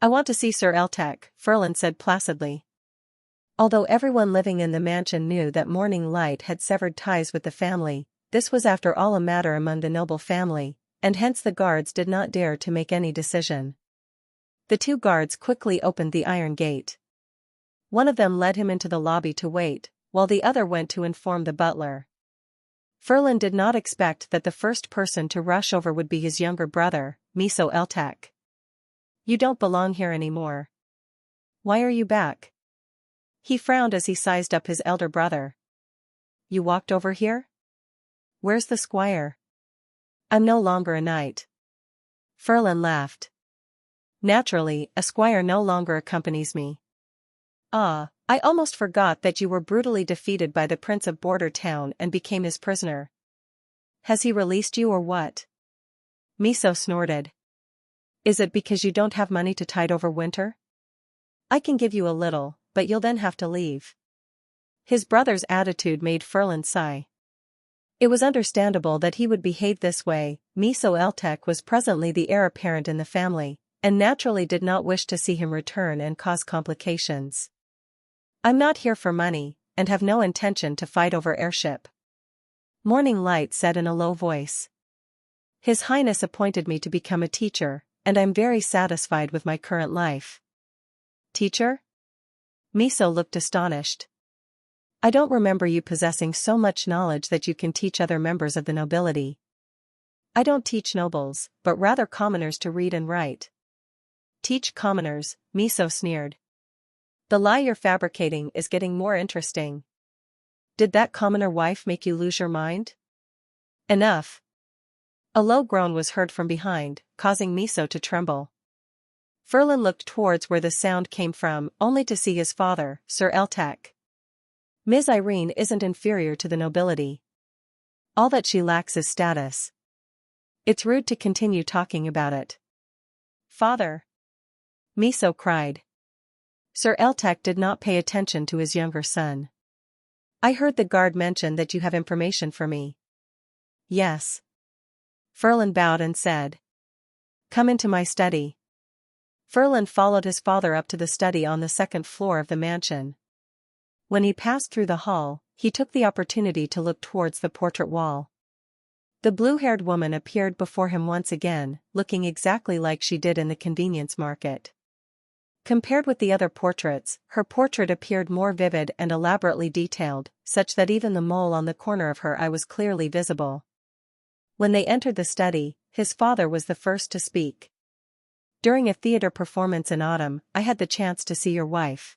"I want to see Sir Eltec," Roland said placidly. Although everyone living in the mansion knew that Morning Light had severed ties with the family, this was after all a matter among the noble family, and hence the guards did not dare to make any decision. The 2 guards quickly opened the iron gate. One of them led him into the lobby to wait, while the other went to inform the butler. Roland did not expect that the first person to rush over would be his younger brother, Miso Eltec. "You don't belong here anymore. Why are you back?" He frowned as he sized up his elder brother. "You walked over here? Where's the squire?" "I'm no longer a knight." Roland laughed. "Naturally, a squire no longer accompanies me." "Ah, I almost forgot that you were brutally defeated by the Prince of Border Town and became his prisoner. Has he released you or what?" Miso snorted. "Is it because you don't have money to tide over winter? I can give you a little, but you'll then have to leave." His brother's attitude made Roland sigh. It was understandable that he would behave this way. Miso Eltec was presently the heir apparent in the family, and naturally did not wish to see him return and cause complications. "I'm not here for money, and have no intention to fight over heirship," Morning Light said in a low voice. "His Highness appointed me to become a teacher, and I'm very satisfied with my current life." "Teacher?" Miso looked astonished. "I don't remember you possessing so much knowledge that you can teach other members of the nobility." "I don't teach nobles, but rather commoners to read and write." "Teach commoners," Miso sneered. "The lie you're fabricating is getting more interesting. Did that commoner wife make you lose your mind?" "Enough." A low groan was heard from behind, causing Miso to tremble. Roland looked towards where the sound came from, only to see his father, Sir Eltec. "Ms. Irene isn't inferior to the nobility. All that she lacks is status. It's rude to continue talking about it." "Father." Miso cried. Sir Eltek did not pay attention to his younger son. I heard the guard mention that you have information for me. Yes. Roland bowed and said. Come into my study. Roland followed his father up to the study on the second floor of the mansion. When he passed through the hall, he took the opportunity to look towards the portrait wall. The blue-haired woman appeared before him once again, looking exactly like she did in the convenience market. Compared with the other portraits, her portrait appeared more vivid and elaborately detailed, such that even the mole on the corner of her eye was clearly visible. When they entered the study, his father was the first to speak. During a theater performance in autumn, I had the chance to see your wife.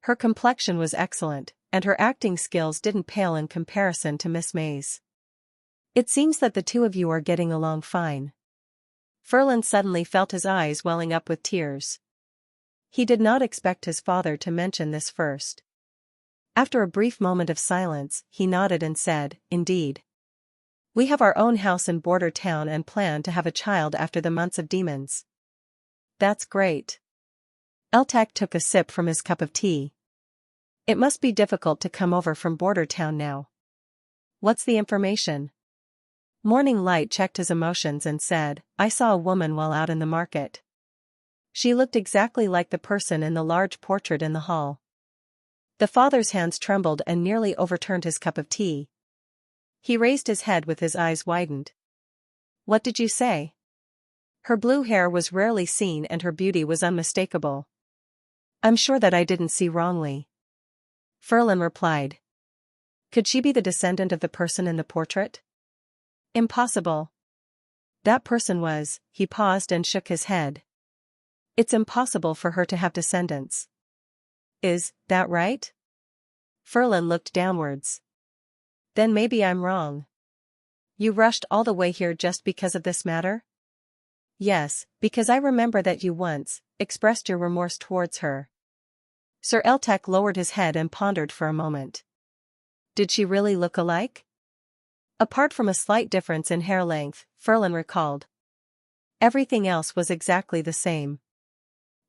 Her complexion was excellent, and her acting skills didn't pale in comparison to Miss May's. It seems that the two of you are getting along fine. Roland suddenly felt his eyes welling up with tears. He did not expect his father to mention this first. After a brief moment of silence, he nodded and said, Indeed. We have our own house in Border Town and plan to have a child after the months of demons. That's great. Eltek took a sip from his cup of tea. It must be difficult to come over from Border Town now. What's the information? Morning Light checked his emotions and said, I saw a woman while out in the market. She looked exactly like the person in the large portrait in the hall. The father's hands trembled and nearly overturned his cup of tea. He raised his head with his eyes widened. What did you say? Her blue hair was rarely seen and her beauty was unmistakable. I'm sure that I didn't see wrongly. Roland replied. Could she be the descendant of the person in the portrait? Impossible. That person was, he paused and shook his head. It's impossible for her to have descendants. Is that right? Roland looked downwards. Then maybe I'm wrong. You rushed all the way here just because of this matter? Yes, because I remember that you once expressed your remorse towards her. Sir Eltek lowered his head and pondered for a moment. Did she really look alike? Apart from a slight difference in hair length, Roland recalled. Everything else was exactly the same.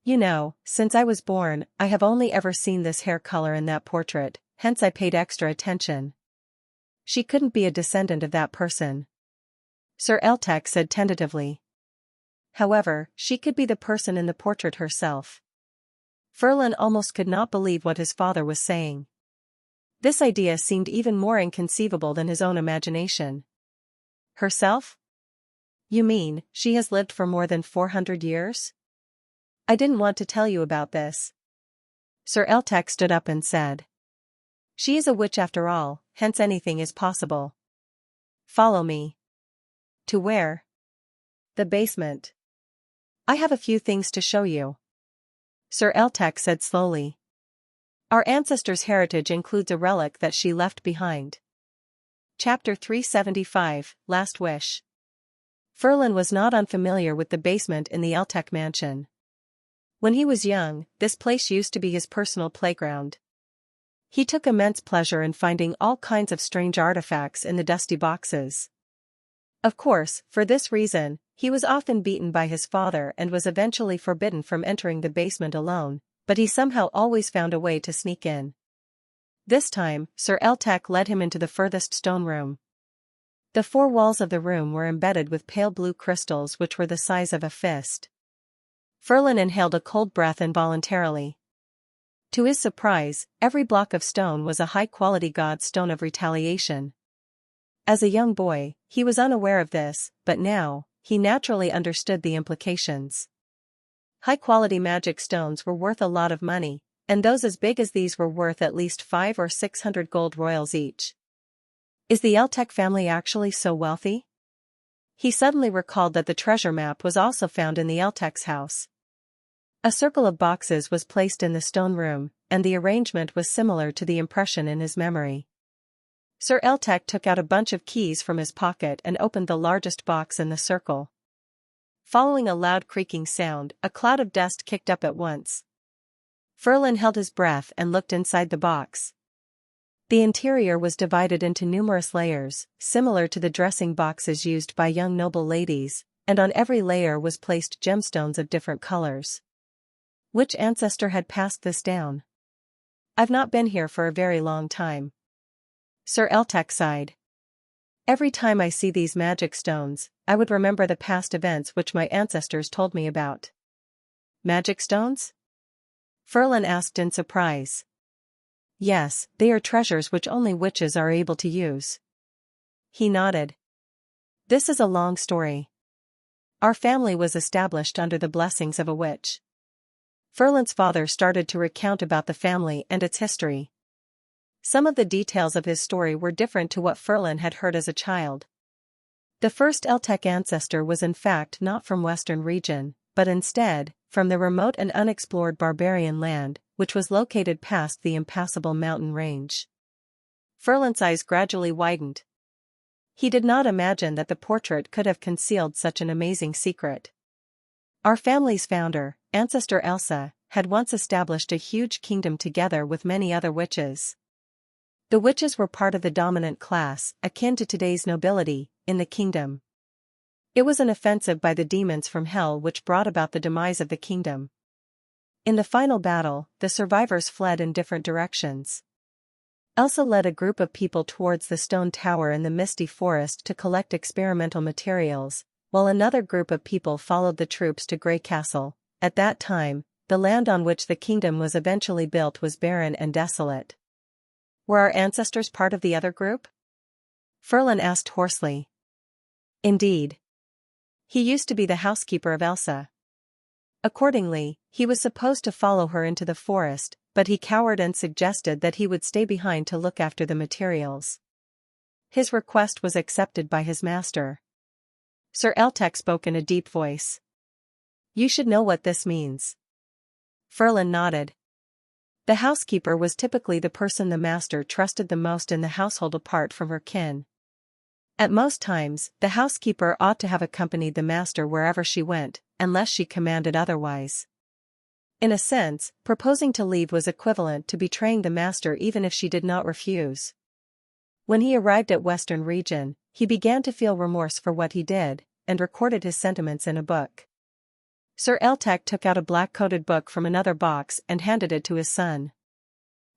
You know, since I was born, I have only ever seen this hair color in that portrait, hence I paid extra attention. She couldn't be a descendant of that person. Sir Eltek said tentatively. However, she could be the person in the portrait herself. Roland almost could not believe what his father was saying. This idea seemed even more inconceivable than his own imagination. Herself? You mean, she has lived for more than 400 years? I didn't want to tell you about this. Sir Eltek stood up and said. She is a witch after all, hence anything is possible. Follow me. To where? The basement. I have a few things to show you. Sir Eltek said slowly. Our ancestors' heritage includes a relic that she left behind. Chapter 375, Last Wish. Roland was not unfamiliar with the basement in the Eltek mansion. When he was young, this place used to be his personal playground. He took immense pleasure in finding all kinds of strange artifacts in the dusty boxes. Of course, for this reason, he was often beaten by his father and was eventually forbidden from entering the basement alone, but he somehow always found a way to sneak in. This time, Sir Eltek led him into the furthest stone room. The four walls of the room were embedded with pale blue crystals which were the size of a fist. Roland inhaled a cold breath involuntarily. To his surprise, every block of stone was a high-quality god stone of retaliation. As a young boy, he was unaware of this, but now, he naturally understood the implications. High-quality magic stones were worth a lot of money, and those as big as these were worth at least 500 or 600 gold royals each. Is the Eltek family actually so wealthy? He suddenly recalled that the treasure map was also found in the Eltek's house. A circle of boxes was placed in the stone room, and the arrangement was similar to the impression in his memory. Sir Eltek took out a bunch of keys from his pocket and opened the largest box in the circle. Following a loud creaking sound, a cloud of dust kicked up at once. Roland held his breath and looked inside the box. The interior was divided into numerous layers, similar to the dressing boxes used by young noble ladies, and on every layer was placed gemstones of different colors. Which ancestor had passed this down? I've not been here for a very long time. Sir Eltek sighed. Every time I see these magic stones, I would remember the past events which my ancestors told me about. Magic stones? Ferlin asked in surprise. Yes, they are treasures which only witches are able to use. He nodded. This is a long story. Our family was established under the blessings of a witch. Ferlin's father started to recount about the family and its history. Some of the details of his story were different to what Ferlin had heard as a child. The first Eltek ancestor was in fact not from Western region, but instead, from the remote and unexplored barbarian land, which was located past the impassable mountain range. Ferlin's eyes gradually widened. He did not imagine that the portrait could have concealed such an amazing secret. Our family's founder, Ancestor Elsa, had once established a huge kingdom together with many other witches. The witches were part of the dominant class, akin to today's nobility, in the kingdom. It was an offensive by the demons from hell which brought about the demise of the kingdom. In the final battle, the survivors fled in different directions. Elsa led a group of people towards the stone tower in the misty forest to collect experimental materials, while another group of people followed the troops to Grey Castle. At that time, the land on which the kingdom was eventually built was barren and desolate. Were our ancestors part of the other group? Ferlin asked hoarsely. Indeed. He used to be the housekeeper of Elsa. Accordingly, he was supposed to follow her into the forest, but he cowered and suggested that he would stay behind to look after the materials. His request was accepted by his master. Sir Eltek spoke in a deep voice. You should know what this means. Ferlin nodded. The housekeeper was typically the person the master trusted the most in the household apart from her kin. At most times, the housekeeper ought to have accompanied the master wherever she went, unless she commanded otherwise. In a sense, proposing to leave was equivalent to betraying the master even if she did not refuse. When he arrived at Western region, he began to feel remorse for what he did, and recorded his sentiments in a book. Sir Eltek took out a black-coated book from another box and handed it to his son.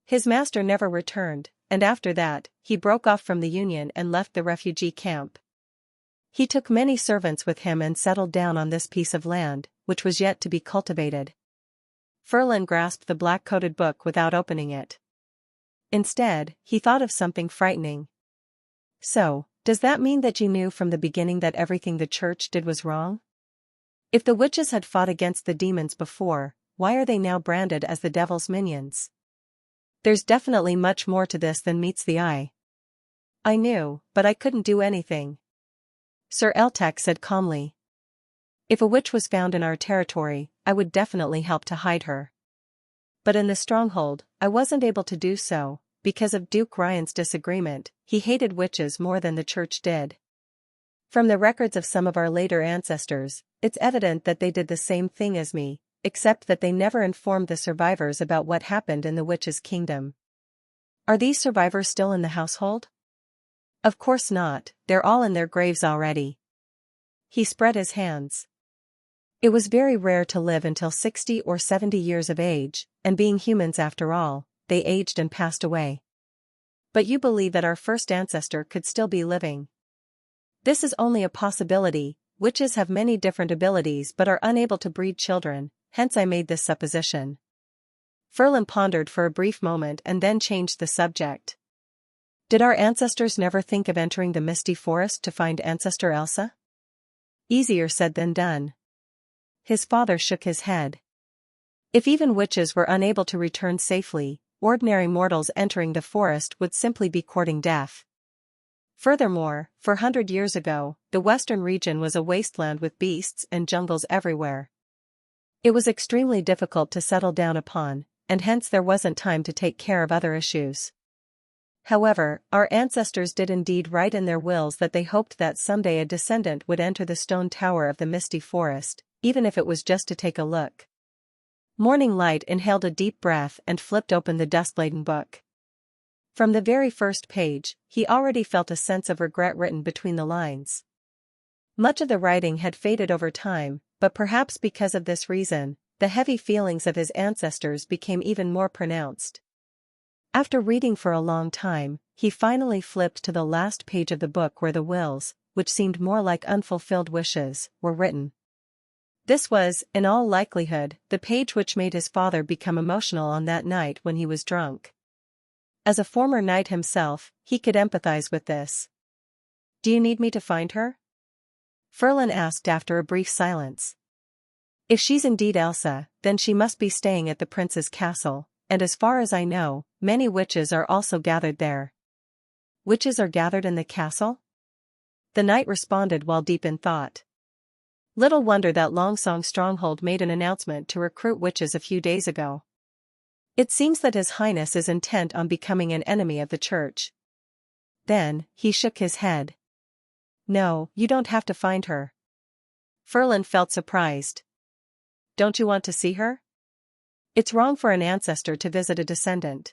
His master never returned, and after that, he broke off from the Union and left the refugee camp. He took many servants with him and settled down on this piece of land, which was yet to be cultivated. Ferlin grasped the black-coated book without opening it. Instead, he thought of something frightening. So, does that mean that you knew from the beginning that everything the church did was wrong? If the witches had fought against the demons before, why are they now branded as the devil's minions? There's definitely much more to this than meets the eye. I knew, but I couldn't do anything. Sir Eltek said calmly. If a witch was found in our territory, I would definitely help to hide her. But in the stronghold, I wasn't able to do so, because of Duke Ryan's disagreement. He hated witches more than the church did. From the records of some of our later ancestors, it's evident that they did the same thing as me, except that they never informed the survivors about what happened in the witches' kingdom. Are these survivors still in the household? Of course not, they're all in their graves already. He spread his hands. It was very rare to live until 60 or 70 years of age, and being humans after all, they aged and passed away. But you believe that our first ancestor could still be living. This is only a possibility. Witches have many different abilities but are unable to breed children, hence I made this supposition. Ferlin pondered for a brief moment and then changed the subject. Did our ancestors never think of entering the misty forest to find Ancestor Elsa? Easier said than done. His father shook his head. If even witches were unable to return safely, ordinary mortals entering the forest would simply be courting death. Furthermore, 400 years ago, the western region was a wasteland with beasts and jungles everywhere. It was extremely difficult to settle down upon, and hence there wasn't time to take care of other issues. However, our ancestors did indeed write in their wills that they hoped that someday a descendant would enter the stone tower of the misty forest, even if it was just to take a look. Morning Light inhaled a deep breath and flipped open the dust-laden book. From the very first page, he already felt a sense of regret written between the lines. Much of the writing had faded over time, but perhaps because of this reason, the heavy feelings of his ancestors became even more pronounced. After reading for a long time, he finally flipped to the last page of the book where the wills, which seemed more like unfulfilled wishes, were written. This was, in all likelihood, the page which made his father become emotional on that night when he was drunk. As a former knight himself, he could empathize with this. "Do you need me to find her?" Ferlin asked after a brief silence. "If she's indeed Elsa, then she must be staying at the prince's castle, and as far as I know, many witches are also gathered there." "Witches are gathered in the castle?" the knight responded while deep in thought. Little wonder that Longsong Stronghold made an announcement to recruit witches a few days ago. It seems that His Highness is intent on becoming an enemy of the church. Then, he shook his head. "No, you don't have to find her." Ferlin felt surprised. "Don't you want to see her?" "It's wrong for an ancestor to visit a descendant."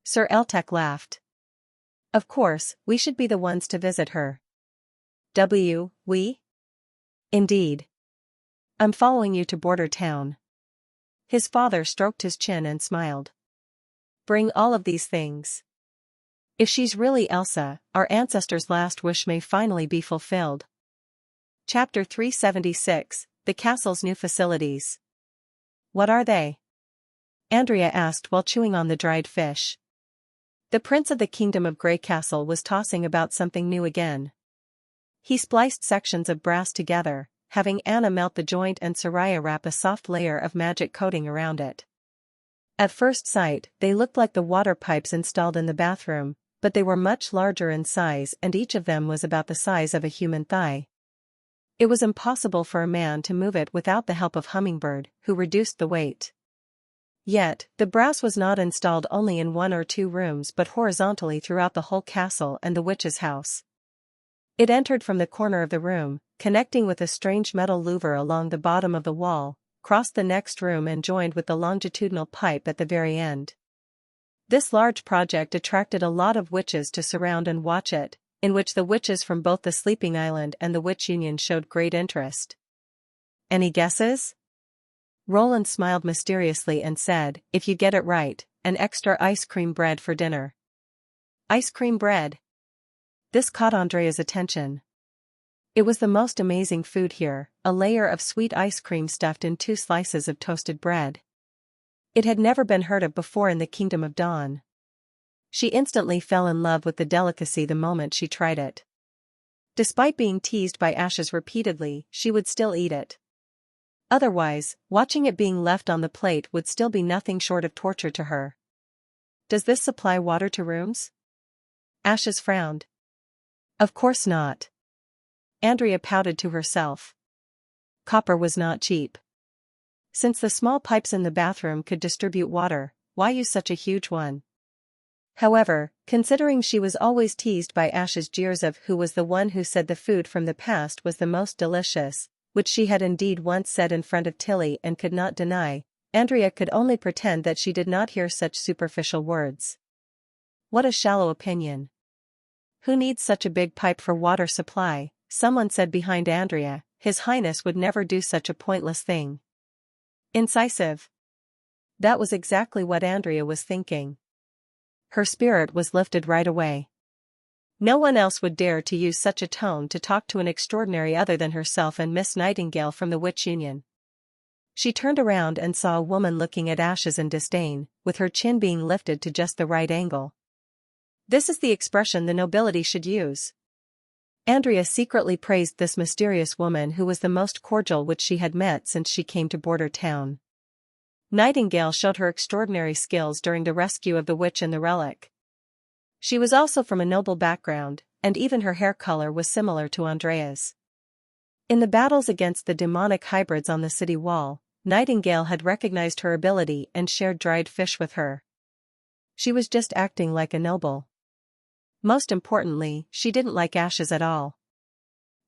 Sir Eltec laughed. "Of course, we should be the ones to visit her." We? "Indeed. I'm following you to Border Town." His father stroked his chin and smiled. "Bring all of these things. If she's really Elsa, our ancestors' last wish may finally be fulfilled." Chapter 376, The Castle's New Facilities. "What are they?" Andrea asked while chewing on the dried fish. The prince of the kingdom of Grey Castle was tossing about something new again. He spliced sections of brass together, having Anna melt the joint and Soraya wrap a soft layer of magic coating around it. At first sight, they looked like the water pipes installed in the bathroom, but they were much larger in size and each of them was about the size of a human thigh. It was impossible for a man to move it without the help of Hummingbird, who reduced the weight. Yet, the brass was not installed only in 1 or 2 rooms but horizontally throughout the whole castle and the witch's house. It entered from the corner of the room, connecting with a strange metal louver along the bottom of the wall, crossed the next room and joined with the longitudinal pipe at the very end. This large project attracted a lot of witches to surround and watch it, in which the witches from both the Sleeping Island and the Witch Union showed great interest. "Any guesses?" Roland smiled mysteriously and said, "If you get it right, an extra ice cream bread for dinner." Ice cream bread? This caught Andrea's attention. It was the most amazing food here, a layer of sweet ice cream stuffed in 2 slices of toasted bread. It had never been heard of before in the Kingdom of Dawn. She instantly fell in love with the delicacy the moment she tried it. Despite being teased by Ashes repeatedly, she would still eat it. Otherwise, watching it being left on the plate would still be nothing short of torture to her. "Does this supply water to rooms?" Ashes frowned. "Of course not." Andrea pouted to herself. Copper was not cheap. Since the small pipes in the bathroom could distribute water, why use such a huge one? However, considering she was always teased by Ash's jeers of who was the one who said the food from the past was the most delicious, which she had indeed once said in front of Tilly and could not deny, Andrea could only pretend that she did not hear such superficial words. What a shallow opinion. Who needs such a big pipe for water supply? Someone said behind Andrea. His Highness would never do such a pointless thing. Incisive. That was exactly what Andrea was thinking. Her spirit was lifted right away. No one else would dare to use such a tone to talk to an extraordinary other than herself and Miss Nightingale from the Witch Union. She turned around and saw a woman looking at Ashes in disdain, with her chin being lifted to just the right angle. This is the expression the nobility should use. Andrea secretly praised this mysterious woman who was the most cordial which she had met since she came to Border Town. Nightingale showed her extraordinary skills during the rescue of the witch and the relic. She was also from a noble background, and even her hair color was similar to Andrea's. In the battles against the demonic hybrids on the city wall, Nightingale had recognized her ability and shared dried fish with her. She was just acting like a noble. Most importantly, she didn't like Ashes at all.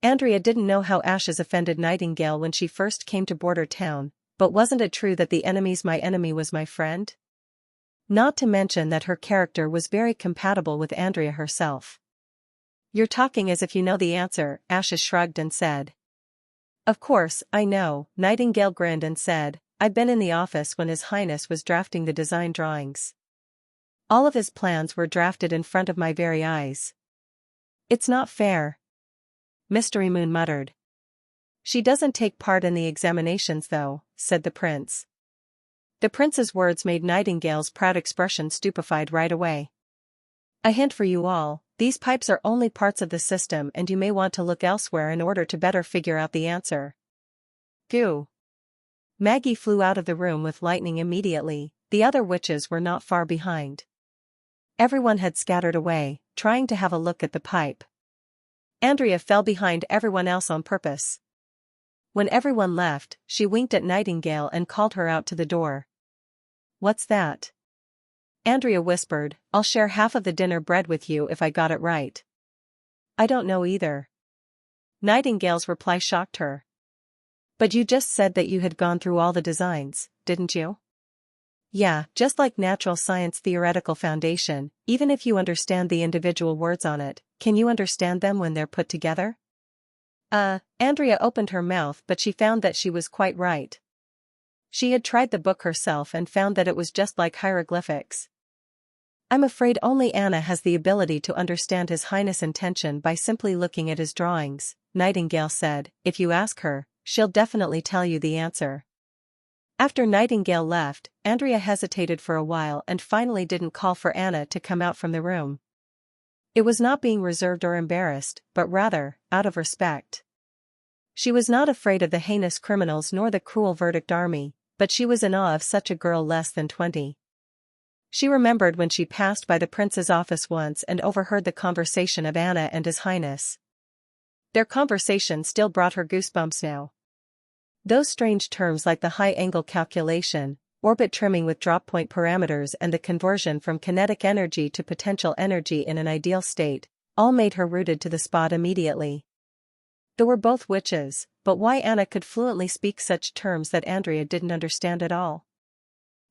Andrea didn't know how Ashes offended Nightingale when she first came to Border Town, but wasn't it true that the enemy's my enemy was my friend? Not to mention that her character was very compatible with Andrea herself. "You're talking as if you know the answer," Ashes shrugged and said. "Of course, I know." Nightingale grinned and said, I'd been in the office when His Highness was drafting the design drawings. All of his plans were drafted in front of my very eyes. It's not fair, Mystery Moon muttered. She doesn't take part in the examinations though, said the prince. The prince's words made Nightingale's proud expression stupefied right away. A hint for you all, these pipes are only parts of the system and you may want to look elsewhere in order to better figure out the answer. Goo. Maggie flew out of the room with lightning immediately. The other witches were not far behind. Everyone had scattered away, trying to have a look at the pipe. Andrea fell behind everyone else on purpose. When everyone left, she winked at Nightingale and called her out to the door. What's that? Andrea whispered, I'll share half of the dinner bread with you if I got it right. I don't know either. Nightingale's reply shocked her. But you just said that you had gone through all the designs, didn't you? Yeah, just like natural science theoretical foundation, even if you understand the individual words on it, can you understand them when they're put together? Andrea opened her mouth but she found that she was quite right. She had tried the book herself and found that it was just like hieroglyphics. I'm afraid only Anna has the ability to understand His Highness' intention by simply looking at his drawings, Nightingale said. If you ask her, she'll definitely tell you the answer. After Nightingale left, Andrea hesitated for a while and finally didn't call for Anna to come out from the room. It was not being reserved or embarrassed, but rather, out of respect. She was not afraid of the heinous criminals nor the cruel verdict army, but she was in awe of such a girl less than 20. She remembered when she passed by the prince's office once and overheard the conversation of Anna and His Highness. Their conversation still brought her goosebumps now. Those strange terms like the high-angle calculation, orbit trimming with drop-point parameters and the conversion from kinetic energy to potential energy in an ideal state, all made her rooted to the spot immediately. They were both witches, but why Anna could fluently speak such terms that Andrea didn't understand at all.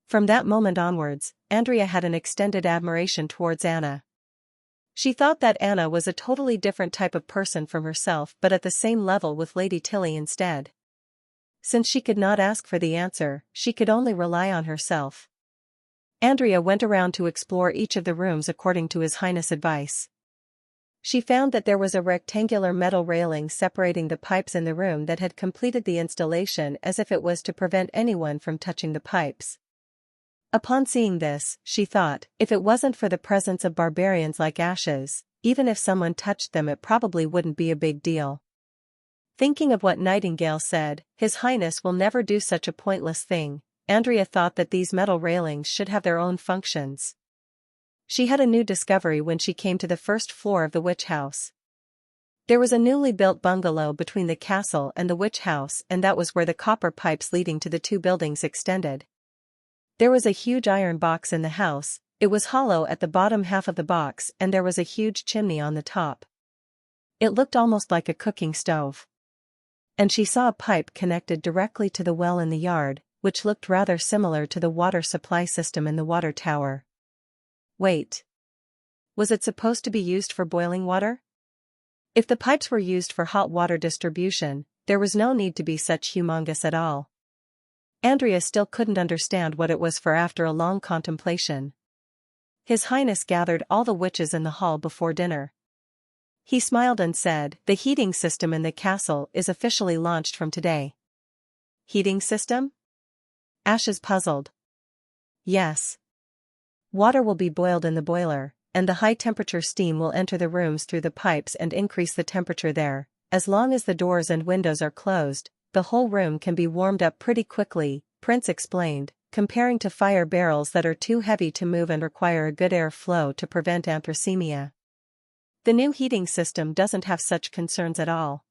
From that moment onwards, Andrea had an extended admiration towards Anna. She thought that Anna was a totally different type of person from herself but at the same level with Lady Tilly instead. Since she could not ask for the answer, she could only rely on herself. Andrea went around to explore each of the rooms according to His Highness' advice. She found that there was a rectangular metal railing separating the pipes in the room that had completed the installation as if it was to prevent anyone from touching the pipes. Upon seeing this, she thought, if it wasn't for the presence of barbarians like Ashes, even if someone touched them it probably wouldn't be a big deal. Thinking of what Nightingale said, His Highness will never do such a pointless thing, Andrea thought that these metal railings should have their own functions. She had a new discovery when she came to the first floor of the witch house. There was a newly built bungalow between the castle and the witch house and that was where the copper pipes leading to the two buildings extended. There was a huge iron box in the house, it was hollow at the bottom half of the box and there was a huge chimney on the top. It looked almost like a cooking stove. And she saw a pipe connected directly to the well in the yard, which looked rather similar to the water supply system in the water tower. Wait. Was it supposed to be used for boiling water? If the pipes were used for hot water distribution, there was no need to be such humongous at all. Andrea still couldn't understand what it was for after a long contemplation. His Highness gathered all the witches in the hall before dinner. He smiled and said, the heating system in the castle is officially launched from today. Heating system? Ashes puzzled. Yes. Water will be boiled in the boiler, and the high-temperature steam will enter the rooms through the pipes and increase the temperature there. As long as the doors and windows are closed, the whole room can be warmed up pretty quickly, Prince explained, comparing to fire barrels that are too heavy to move and require a good air flow to prevent anthracemia. The new heating system doesn't have such concerns at all.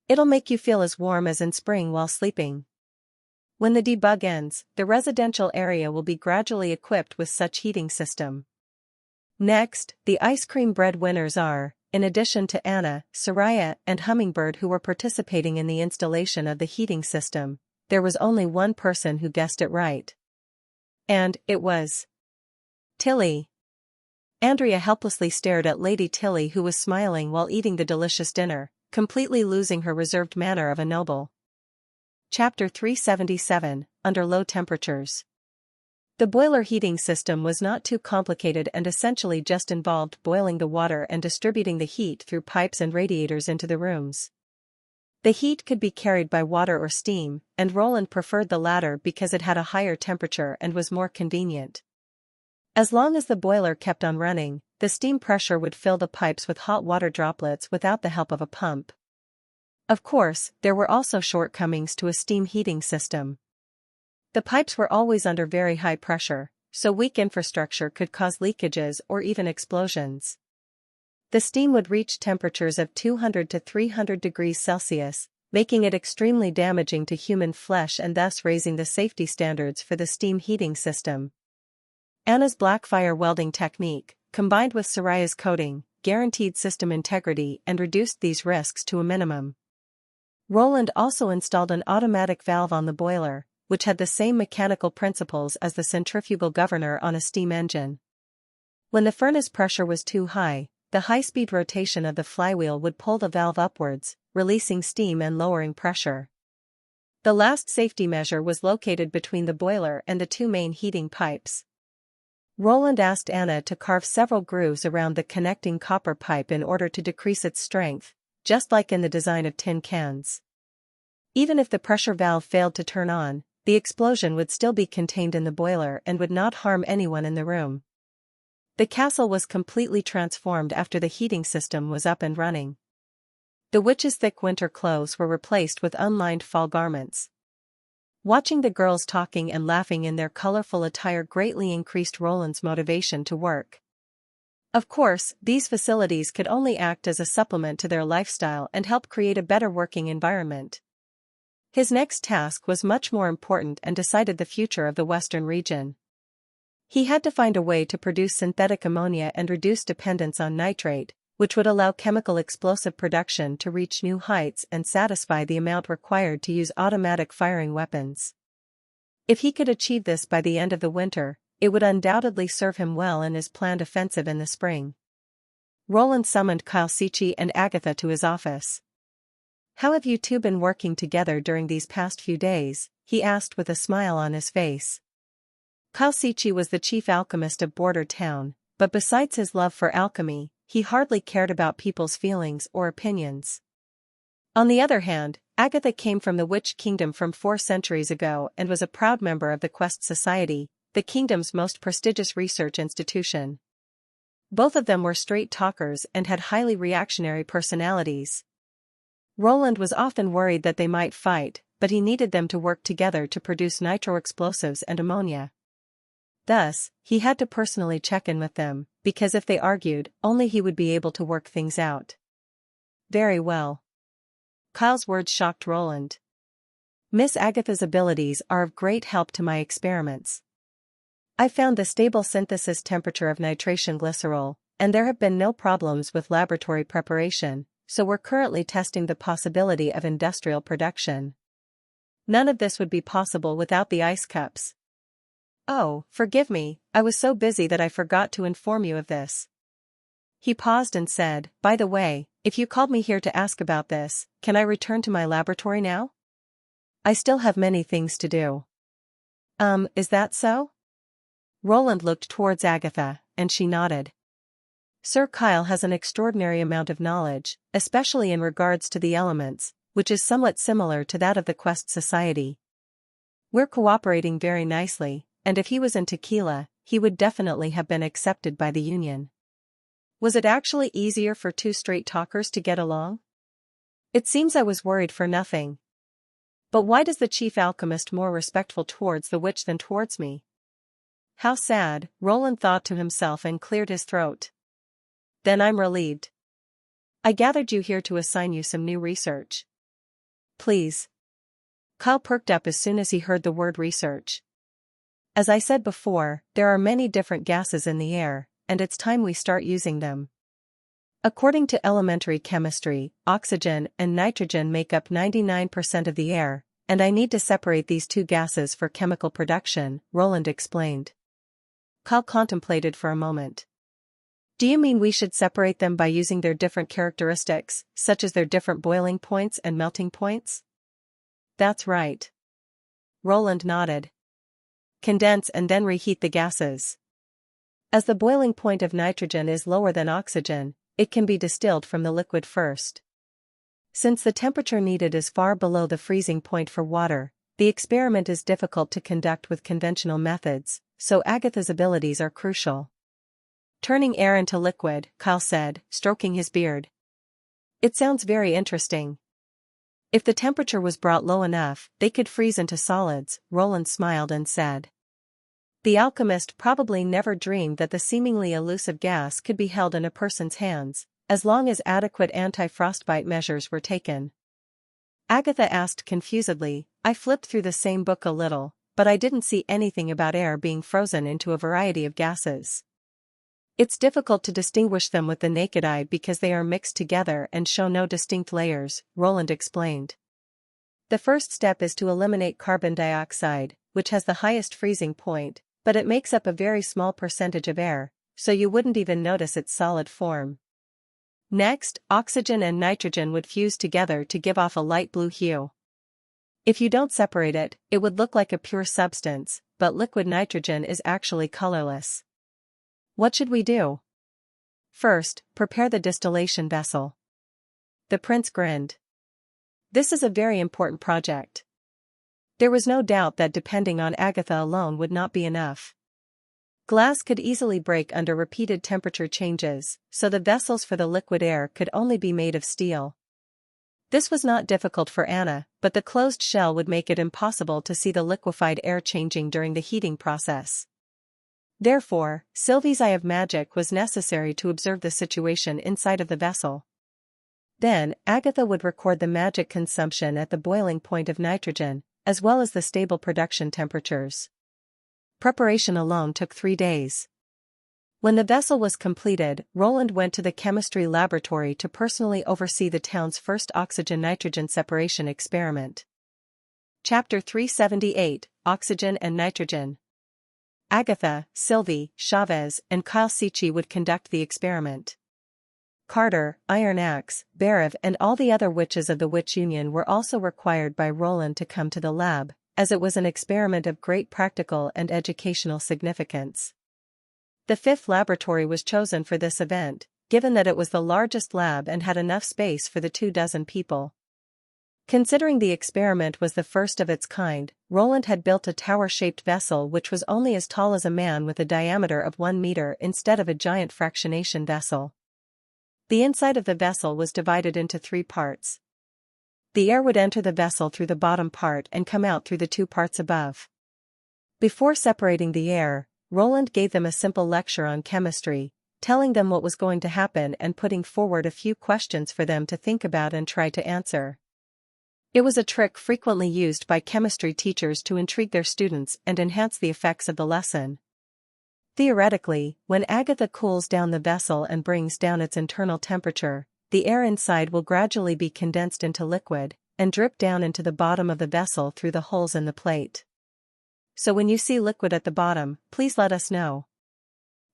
It'll make you feel as warm as in spring while sleeping. When the debug ends, the residential area will be gradually equipped with such heating system. Next, the ice cream bread winners are, in addition to Anna, Soraya, and Hummingbird who were participating in the installation of the heating system, there was only one person who guessed it right. And it was Tilly. Andrea helplessly stared at Lady Tilly who was smiling while eating the delicious dinner, completely losing her reserved manner of a noble. Chapter 377, Under Low Temperatures. The boiler heating system was not too complicated and essentially just involved boiling the water and distributing the heat through pipes and radiators into the rooms. The heat could be carried by water or steam, and Roland preferred the latter because it had a higher temperature and was more convenient. As long as the boiler kept on running, the steam pressure would fill the pipes with hot water droplets without the help of a pump. Of course, there were also shortcomings to a steam heating system. The pipes were always under very high pressure, so weak infrastructure could cause leakages or even explosions. The steam would reach temperatures of 200 to 300 degrees Celsius, making it extremely damaging to human flesh and thus raising the safety standards for the steam heating system. Anna's blackfire welding technique, combined with Soraya's coating, guaranteed system integrity and reduced these risks to a minimum. Roland also installed an automatic valve on the boiler, which had the same mechanical principles as the centrifugal governor on a steam engine. When the furnace pressure was too high, the high-speed rotation of the flywheel would pull the valve upwards, releasing steam and lowering pressure. The last safety measure was located between the boiler and the two main heating pipes. Roland asked Anna to carve several grooves around the connecting copper pipe in order to decrease its strength, just like in the design of tin cans. Even if the pressure valve failed to turn on, the explosion would still be contained in the boiler and would not harm anyone in the room. The castle was completely transformed after the heating system was up and running. The witch's thick winter clothes were replaced with unlined fall garments. Watching the girls talking and laughing in their colorful attire greatly increased Roland's motivation to work. Of course, these facilities could only act as a supplement to their lifestyle and help create a better working environment. His next task was much more important and decided the future of the Western region. He had to find a way to produce synthetic ammonia and reduce dependence on nitrate, which would allow chemical explosive production to reach new heights and satisfy the amount required to use automatic firing weapons. If he could achieve this by the end of the winter, it would undoubtedly serve him well in his planned offensive in the spring. Roland summoned Kyle Sichi and Agatha to his office. "How have you two been working together during these past few days?" he asked with a smile on his face. Kyle Sichi was the chief alchemist of Border Town, but besides his love for alchemy, he hardly cared about people's feelings or opinions. On the other hand, Agatha came from the Witch Kingdom from 4 centuries ago and was a proud member of the Quest Society, the kingdom's most prestigious research institution. Both of them were straight talkers and had highly reactionary personalities. Roland was often worried that they might fight, but he needed them to work together to produce nitro-explosives and ammonia. Thus, he had to personally check in with them, because if they argued, only he would be able to work things out. Very well. Kyle's words shocked Roland. Miss Agatha's abilities are of great help to my experiments. I found the stable synthesis temperature of nitration glycerol, and there have been no problems with laboratory preparation, so we're currently testing the possibility of industrial production. None of this would be possible without the ice cups. Oh, forgive me, I was so busy that I forgot to inform you of this. He paused and said, by the way, if you called me here to ask about this, can I return to my laboratory now? I still have many things to do. Is that so? Roland looked towards Agatha, and she nodded. Sir Kyle has an extraordinary amount of knowledge, especially in regards to the elements, which is somewhat similar to that of the Quest Society. We're cooperating very nicely, and if he was in Tequila, he would definitely have been accepted by the Union. Was it actually easier for 2 straight talkers to get along? It seems I was worried for nothing. But why does the chief alchemist more respectful towards the witch than towards me? How sad, Roland thought to himself and cleared his throat. Then I'm relieved. I gathered you here to assign you some new research. Please. Kyle perked up as soon as he heard the word research. As I said before, there are many different gases in the air, and it's time we start using them. According to elementary chemistry, oxygen and nitrogen make up 99% of the air, and I need to separate these 2 gases for chemical production, Roland explained. Kyle contemplated for a moment. Do you mean we should separate them by using their different characteristics, such as their different boiling points and melting points? That's right. Roland nodded. Condense and then reheat the gases. As the boiling point of nitrogen is lower than oxygen, it can be distilled from the liquid first. Since the temperature needed is far below the freezing point for water, the experiment is difficult to conduct with conventional methods, so Agatha's abilities are crucial. Turning air into liquid, Kyle said, stroking his beard. It sounds very interesting. If the temperature was brought low enough, they could freeze into solids, Roland smiled and said. The alchemist probably never dreamed that the seemingly elusive gas could be held in a person's hands, as long as adequate anti-frostbite measures were taken. Agatha asked confusedly, I flipped through the same book a little, but I didn't see anything about air being frozen into a variety of gases. It's difficult to distinguish them with the naked eye because they are mixed together and show no distinct layers, Roland explained. The first step is to eliminate carbon dioxide, which has the highest freezing point, but it makes up a very small percentage of air, so you wouldn't even notice its solid form. Next, oxygen and nitrogen would fuse together to give off a light blue hue. If you don't separate it, it would look like a pure substance, but liquid nitrogen is actually colorless. What should we do? First, prepare the distillation vessel. The prince grinned. This is a very important project. There was no doubt that depending on Agatha alone would not be enough. Glass could easily break under repeated temperature changes, so the vessels for the liquid air could only be made of steel. This was not difficult for Anna, but the closed shell would make it impossible to see the liquefied air changing during the heating process. Therefore, Sylvie's eye of magic was necessary to observe the situation inside of the vessel. Then, Agatha would record the magic consumption at the boiling point of nitrogen, as well as the stable production temperatures. Preparation alone took 3 days. When the vessel was completed, Roland went to the chemistry laboratory to personally oversee the town's first oxygen-nitrogen separation experiment. Chapter 378, Oxygen and Nitrogen. Agatha, Sylvie, Chavez, and Kyle Sichi would conduct the experiment. Carter, Iron Axe, Bariv and all the other witches of the Witch Union were also required by Roland to come to the lab, as it was an experiment of great practical and educational significance. The 5th laboratory was chosen for this event, given that it was the largest lab and had enough space for the 24 people. Considering the experiment was the first of its kind, Roland had built a tower-shaped vessel which was only as tall as a man with a diameter of 1 meter instead of a giant fractionation vessel. The inside of the vessel was divided into 3 parts. The air would enter the vessel through the bottom part and come out through the 2 parts above. Before separating the air, Roland gave them a simple lecture on chemistry, telling them what was going to happen and putting forward a few questions for them to think about and try to answer. It was a trick frequently used by chemistry teachers to intrigue their students and enhance the effects of the lesson. Theoretically, when Agatha cools down the vessel and brings down its internal temperature, the air inside will gradually be condensed into liquid, and drip down into the bottom of the vessel through the holes in the plate. So when you see liquid at the bottom, please let us know.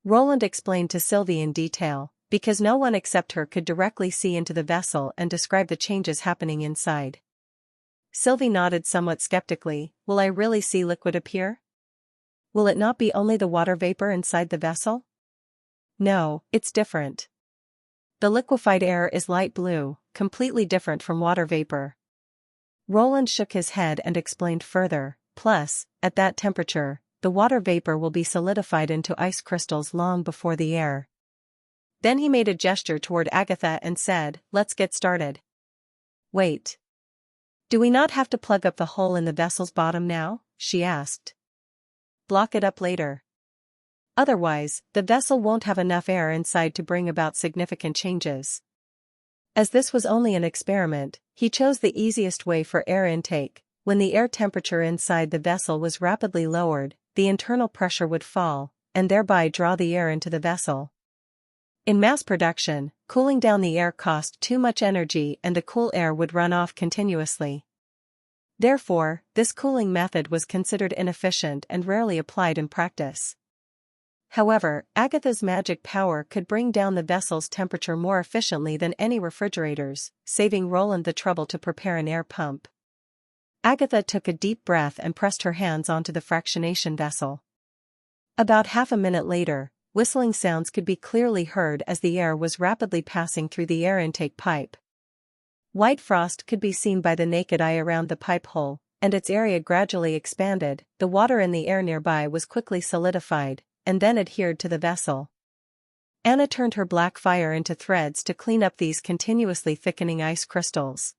Roland explained to Sylvie in detail, because no one except her could directly see into the vessel and describe the changes happening inside. Sylvie nodded somewhat skeptically. Will I really see liquid appear? Will it not be only the water vapor inside the vessel? No, it's different. The liquefied air is light blue, completely different from water vapor. Roland shook his head and explained further, plus, at that temperature, the water vapor will be solidified into ice crystals long before the air. Then he made a gesture toward Agatha and said, let's get started. Wait. Do we not have to plug up the hole in the vessel's bottom now? She asked. Block it up later. Otherwise, the vessel won't have enough air inside to bring about significant changes. As this was only an experiment, he chose the easiest way for air intake. When the air temperature inside the vessel was rapidly lowered, the internal pressure would fall, and thereby draw the air into the vessel. In mass production, cooling down the air cost too much energy and the cool air would run off continuously. Therefore, this cooling method was considered inefficient and rarely applied in practice. However, Agatha's magic power could bring down the vessel's temperature more efficiently than any refrigerators, saving Roland the trouble to prepare an air pump. Agatha took a deep breath and pressed her hands onto the fractionation vessel. About half a minute later, whistling sounds could be clearly heard as the air was rapidly passing through the air intake pipe. White frost could be seen by the naked eye around the pipe hole, and its area gradually expanded. The water in the air nearby was quickly solidified, and then adhered to the vessel. Anna turned her black fire into threads to clean up these continuously thickening ice crystals.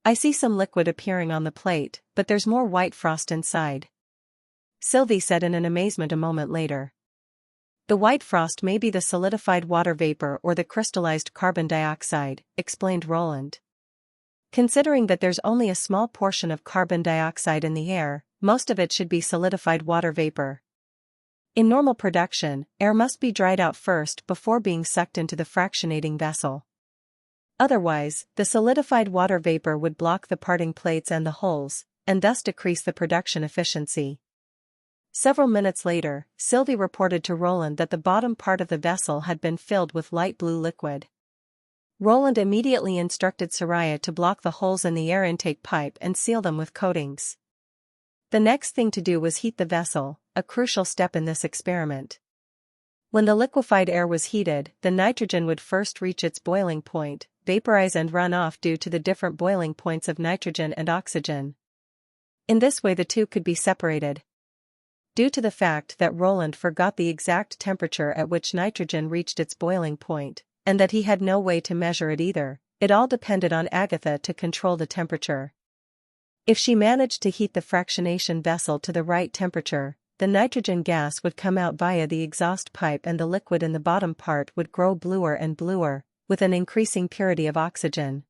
I see some liquid appearing on the plate, but there's more white frost inside, Sylvie said in amazement a moment later. The white frost may be the solidified water vapor or the crystallized carbon dioxide, explained Roland. Considering that there's only a small portion of carbon dioxide in the air, most of it should be solidified water vapor. In normal production, air must be dried out first before being sucked into the fractionating vessel. Otherwise, the solidified water vapor would block the parting plates and the holes, and thus decrease the production efficiency. Several minutes later, Sylvie reported to Roland that the bottom part of the vessel had been filled with light blue liquid. Roland immediately instructed Soraya to block the holes in the air intake pipe and seal them with coatings. The next thing to do was heat the vessel, a crucial step in this experiment. When the liquefied air was heated, the nitrogen would first reach its boiling point, vaporize and run off due to the different boiling points of nitrogen and oxygen. In this way the two could be separated. Due to the fact that Roland forgot the exact temperature at which nitrogen reached its boiling point, and that he had no way to measure it either, it all depended on Agatha to control the temperature. If she managed to heat the fractionation vessel to the right temperature, the nitrogen gas would come out via the exhaust pipe and the liquid in the bottom part would grow bluer and bluer, with an increasing purity of oxygen.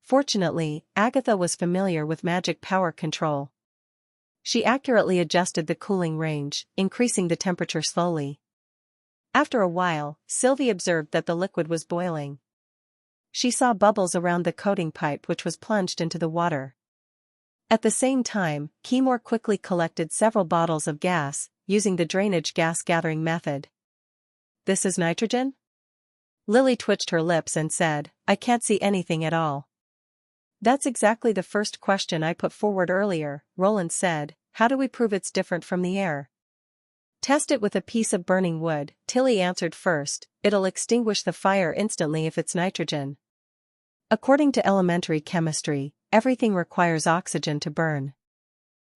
Fortunately, Agatha was familiar with magic power control. She accurately adjusted the cooling range, increasing the temperature slowly. After a while, Sylvie observed that the liquid was boiling. She saw bubbles around the coating pipe which was plunged into the water. At the same time, Keymore quickly collected several bottles of gas, using the drainage gas gathering method. "This is nitrogen?" Lily twitched her lips and said, "I can't see anything at all." "That's exactly the first question I put forward earlier," Roland said. "How do we prove it's different from the air?" "Test it with a piece of burning wood," Tilly answered first. "It'll extinguish the fire instantly if it's nitrogen. According to elementary chemistry, everything requires oxygen to burn."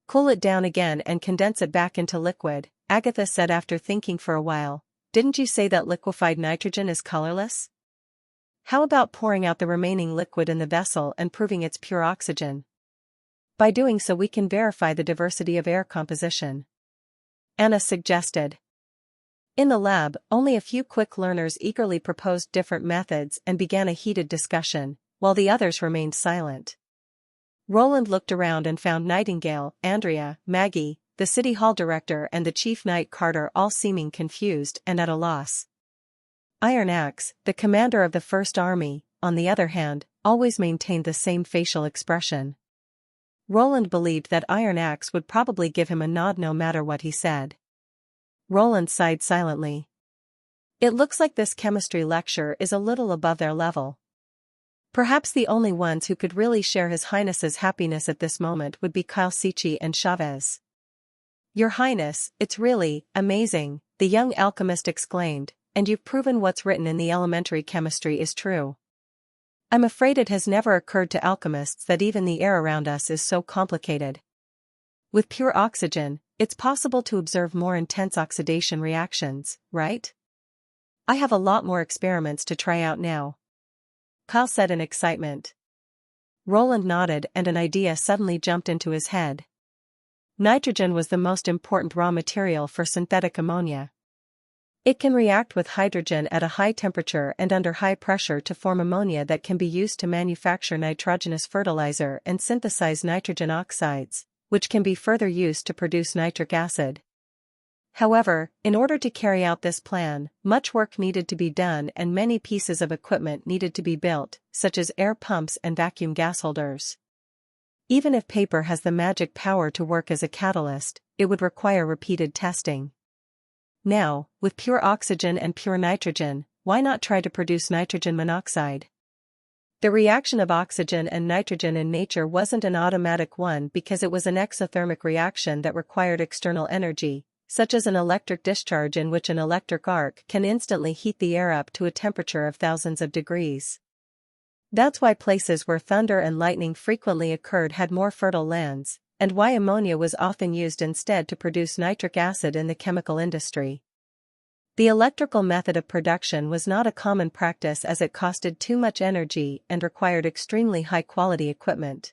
"Cool it down again and condense it back into liquid," Agatha said after thinking for a while. "Didn't you say that liquefied nitrogen is colorless? How about pouring out the remaining liquid in the vessel and proving it's pure oxygen? By doing so we can verify the diversity of air composition," Anna suggested. In the lab, only a few quick learners eagerly proposed different methods and began a heated discussion, while the others remained silent. Roland looked around and found Nightingale, Andrea, Maggie, the city hall director and the chief knight Carter all seeming confused and at a loss. Iron Axe, the commander of the First Army, on the other hand, always maintained the same facial expression. Roland believed that Iron Axe would probably give him a nod no matter what he said. Roland sighed silently. It looks like this chemistry lecture is a little above their level. Perhaps the only ones who could really share His Highness's happiness at this moment would be Calcici and Chavez. "Your Highness, it's really amazing," the young alchemist exclaimed, "and you've proven what's written in the elementary chemistry is true. I'm afraid it has never occurred to alchemists that even the air around us is so complicated. With pure oxygen, it's possible to observe more intense oxidation reactions, right? I have a lot more experiments to try out now," Kyle said in excitement. Roland nodded and an idea suddenly jumped into his head. Nitrogen was the most important raw material for synthetic ammonia. It can react with hydrogen at a high temperature and under high pressure to form ammonia that can be used to manufacture nitrogenous fertilizer and synthesize nitrogen oxides, which can be further used to produce nitric acid. However, in order to carry out this plan, much work needed to be done and many pieces of equipment needed to be built, such as air pumps and vacuum gas holders. Even if paper has the magic power to work as a catalyst, it would require repeated testing. Now, with pure oxygen and pure nitrogen, why not try to produce nitrogen monoxide? The reaction of oxygen and nitrogen in nature wasn't an automatic one because it was an exothermic reaction that required external energy, such as an electric discharge in which an electric arc can instantly heat the air up to a temperature of thousands of degrees. That's why places where thunder and lightning frequently occurred had more fertile lands, and why ammonia was often used instead to produce nitric acid in the chemical industry. The electrical method of production was not a common practice as it costed too much energy and required extremely high-quality equipment.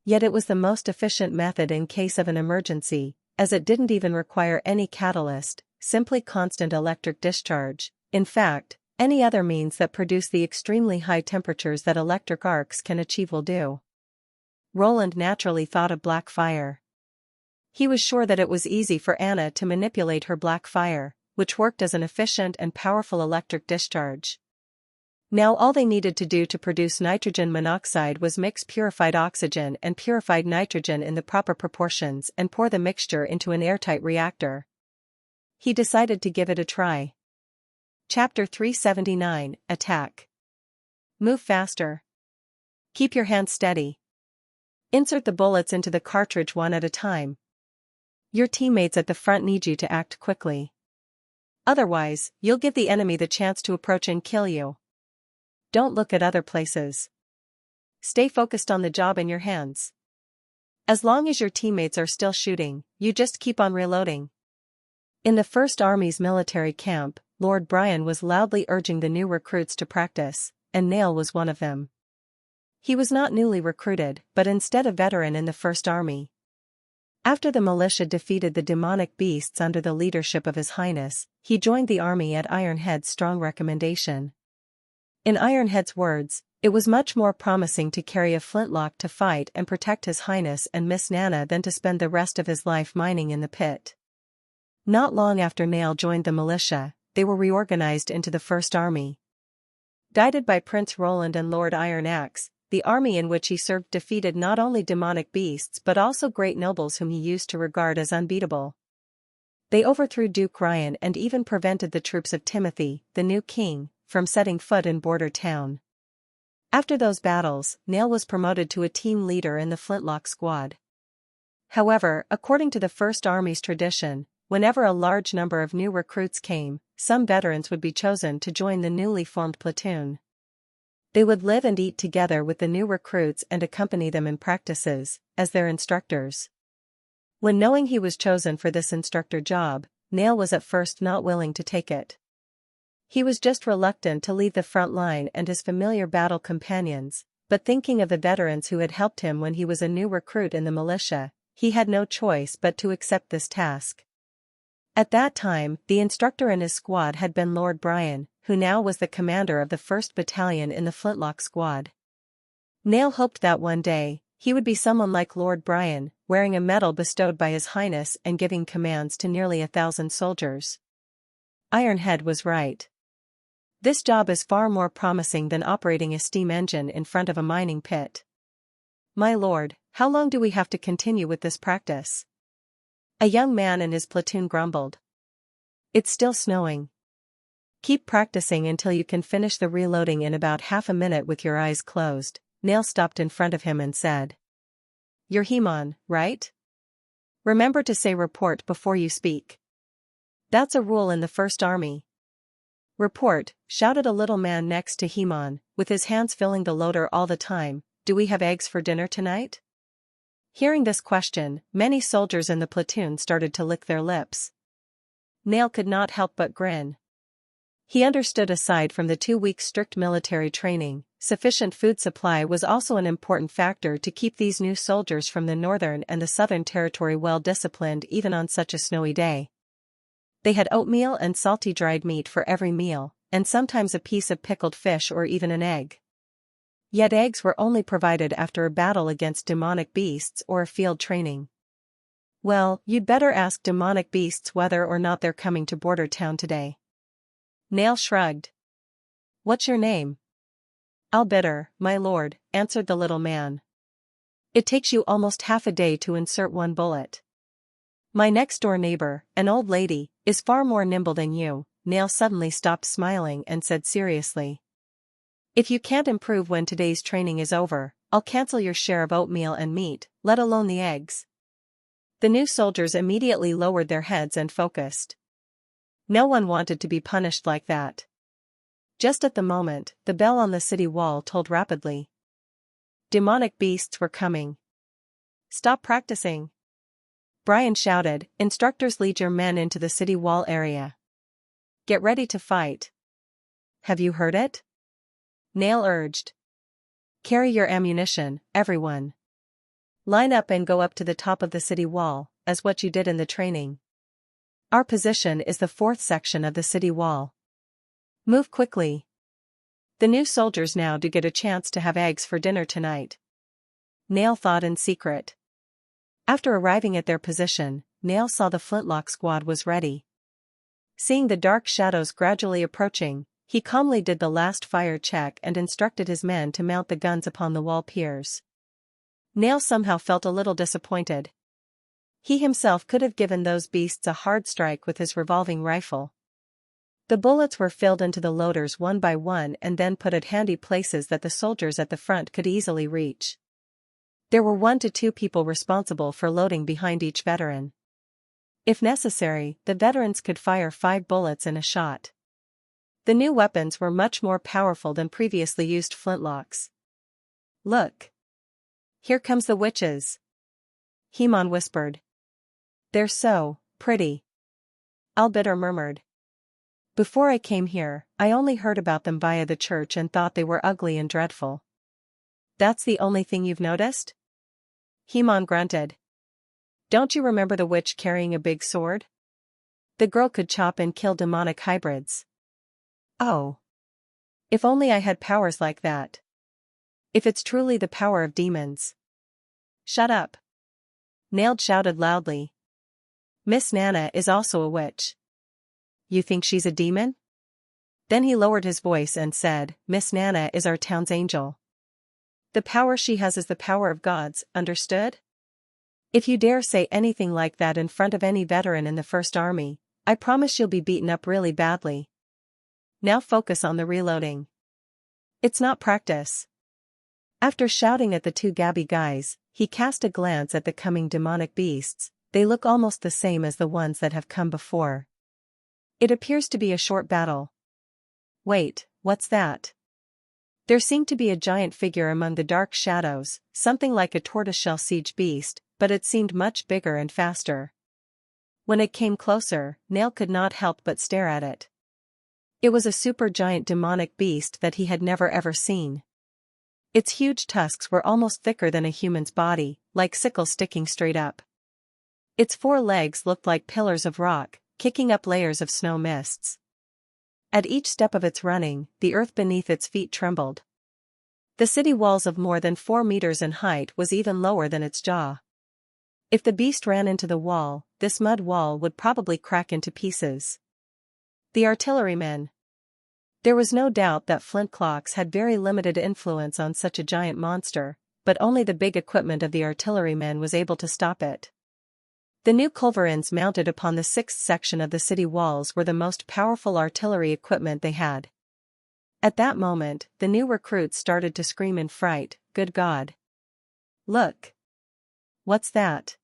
Yet it was the most efficient method in case of an emergency, as it didn't even require any catalyst, simply constant electric discharge. In fact, any other means that produce the extremely high temperatures that electric arcs can achieve will do. Roland naturally thought of black fire. He was sure that it was easy for Anna to manipulate her black fire, which worked as an efficient and powerful electric discharge. Now all they needed to do to produce nitrogen monoxide was mix purified oxygen and purified nitrogen in the proper proportions and pour the mixture into an airtight reactor. He decided to give it a try. Chapter 379, Attack. Move faster. Keep your hands steady. Insert the bullets into the cartridge one at a time. Your teammates at the front need you to act quickly. Otherwise, you'll give the enemy the chance to approach and kill you. Don't look at other places. Stay focused on the job in your hands. As long as your teammates are still shooting, you just keep on reloading. In the First Army's military camp, Lord Brian was loudly urging the new recruits to practice, and Nail was one of them. He was not newly recruited, but instead a veteran in the First Army. After the militia defeated the demonic beasts under the leadership of His Highness, he joined the army at Ironhead's strong recommendation. In Ironhead's words, it was much more promising to carry a flintlock to fight and protect His Highness and Miss Nana than to spend the rest of his life mining in the pit. Not long after Nail joined the militia, they were reorganized into the First Army. Guided by Prince Roland and Lord Iron Axe, the army in which he served defeated not only demonic beasts but also great nobles whom he used to regard as unbeatable. They overthrew Duke Ryan and even prevented the troops of Timothy, the new king, from setting foot in Border Town. After those battles, Nail was promoted to a team leader in the Flintlock Squad. However, according to the First Army's tradition, whenever a large number of new recruits came, some veterans would be chosen to join the newly formed platoon. They would live and eat together with the new recruits and accompany them in practices, as their instructors. When knowing he was chosen for this instructor job, Nail was at first not willing to take it. He was just reluctant to leave the front line and his familiar battle companions, but thinking of the veterans who had helped him when he was a new recruit in the militia, he had no choice but to accept this task. At that time, the instructor in his squad had been Lord Brian, who now was the commander of the 1st Battalion in the Flintlock Squad. Nail hoped that one day, he would be someone like Lord Brian, wearing a medal bestowed by His Highness and giving commands to nearly 1,000 soldiers. Ironhead was right. This job is far more promising than operating a steam engine in front of a mining pit. My lord, how long do we have to continue with this practice? A young man in his platoon grumbled. It's still snowing. Keep practicing until you can finish the reloading in about half a minute with your eyes closed. Nail stopped in front of him and said. You're He-Man, right? Remember to say report before you speak. That's a rule in the First Army. Report, shouted a little man next to He-Man, with his hands filling the loader all the time. Do we have eggs for dinner tonight? Hearing this question, many soldiers in the platoon started to lick their lips. Nail could not help but grin. He understood aside from the 2 weeks strict military training, sufficient food supply was also an important factor to keep these new soldiers from the Northern and the Southern Territory well disciplined even on such a snowy day. They had oatmeal and salty dried meat for every meal, and sometimes a piece of pickled fish or even an egg. Yet eggs were only provided after a battle against demonic beasts or a field training. Well, you'd better ask demonic beasts whether or not they're coming to Border Town today. Nail shrugged. What's your name? Albitter, my lord, answered the little man. It takes you almost half a day to insert one bullet. My next-door neighbor, an old lady, is far more nimble than you. Nail suddenly stopped smiling and said seriously. If you can't improve when today's training is over, I'll cancel your share of oatmeal and meat, let alone the eggs. The new soldiers immediately lowered their heads and focused. No one wanted to be punished like that. Just at the moment, the bell on the city wall tolled rapidly. Demonic beasts were coming. Stop practicing. Brian shouted, instructors, lead your men into the city wall area. Get ready to fight. Have you heard it? Nail urged. Carry your ammunition, everyone. Line up and go up to the top of the city wall, as what you did in the training. Our position is the 4th section of the city wall. Move quickly. The new soldiers now do get a chance to have eggs for dinner tonight. Nail thought in secret. After arriving at their position, Nail saw the flintlock squad was ready. Seeing the dark shadows gradually approaching, he calmly did the last fire check and instructed his men to mount the guns upon the wall piers. Nail somehow felt a little disappointed. He himself could have given those beasts a hard strike with his revolving rifle. The bullets were filled into the loaders one by one and then put at handy places that the soldiers at the front could easily reach. There were 1 to 2 people responsible for loading behind each veteran. If necessary, the veterans could fire 5 bullets in a shot. The new weapons were much more powerful than previously used flintlocks. Look. Here comes the witches. Heman whispered. They're so pretty. Albitter murmured. Before I came here, I only heard about them via the church and thought they were ugly and dreadful. That's the only thing you've noticed? Heman grunted. Don't you remember the witch carrying a big sword? The girl could chop and kill demonic hybrids. Oh. If only I had powers like that. If it's truly the power of demons. Shut up. Nailed shouted loudly. Miss Nana is also a witch. You think she's a demon? Then he lowered his voice and said, Miss Nana is our town's angel. The power she has is the power of gods, understood? If you dare say anything like that in front of any veteran in the First Army, I promise you'll be beaten up really badly. Now focus on the reloading. It's not practice. After shouting at the 2 Gabby guys, he cast a glance at the coming demonic beasts. They look almost the same as the ones that have come before. It appears to be a short battle. Wait, what's that? There seemed to be a giant figure among the dark shadows, something like a tortoiseshell siege beast, but it seemed much bigger and faster. When it came closer, Nail could not help but stare at it. It was a supergiant demonic beast that he had never ever seen. Its huge tusks were almost thicker than a human's body, like sickles sticking straight up. Its 4 legs looked like pillars of rock, kicking up layers of snow mists. At each step of its running, the earth beneath its feet trembled. The city walls of more than 4 meters in height was even lower than its jaw. If the beast ran into the wall, this mud wall would probably crack into pieces. The artillerymen. There was no doubt that flint clocks had very limited influence on such a giant monster, but only the big equipment of the artillerymen was able to stop it. The new culverins mounted upon the 6th section of the city walls were the most powerful artillery equipment they had. At that moment, the new recruits started to scream in fright, "Good God! Look! What's that?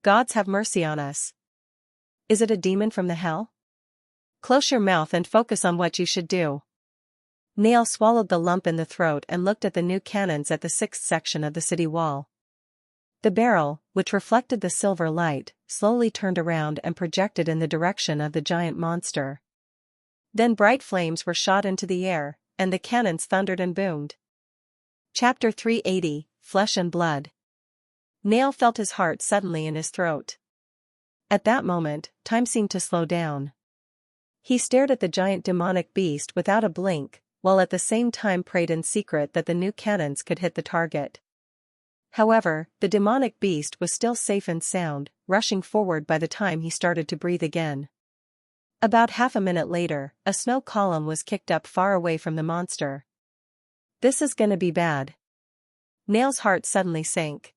Gods have mercy on us! Is it a demon from the hell? Close your mouth and focus on what you should do." Nail swallowed the lump in the throat and looked at the new cannons at the 6th section of the city wall. The barrel, which reflected the silver light, slowly turned around and projected in the direction of the giant monster. Then bright flames were shot into the air, and the cannons thundered and boomed. Chapter 380, Flesh and Blood. Nail felt his heart suddenly in his throat. At that moment, time seemed to slow down. He stared at the giant demonic beast without a blink, while at the same time prayed in secret that the new cannons could hit the target. However, the demonic beast was still safe and sound, rushing forward by the time he started to breathe again. About half a minute later, a snow column was kicked up far away from the monster. This is gonna be bad. Nail's heart suddenly sank.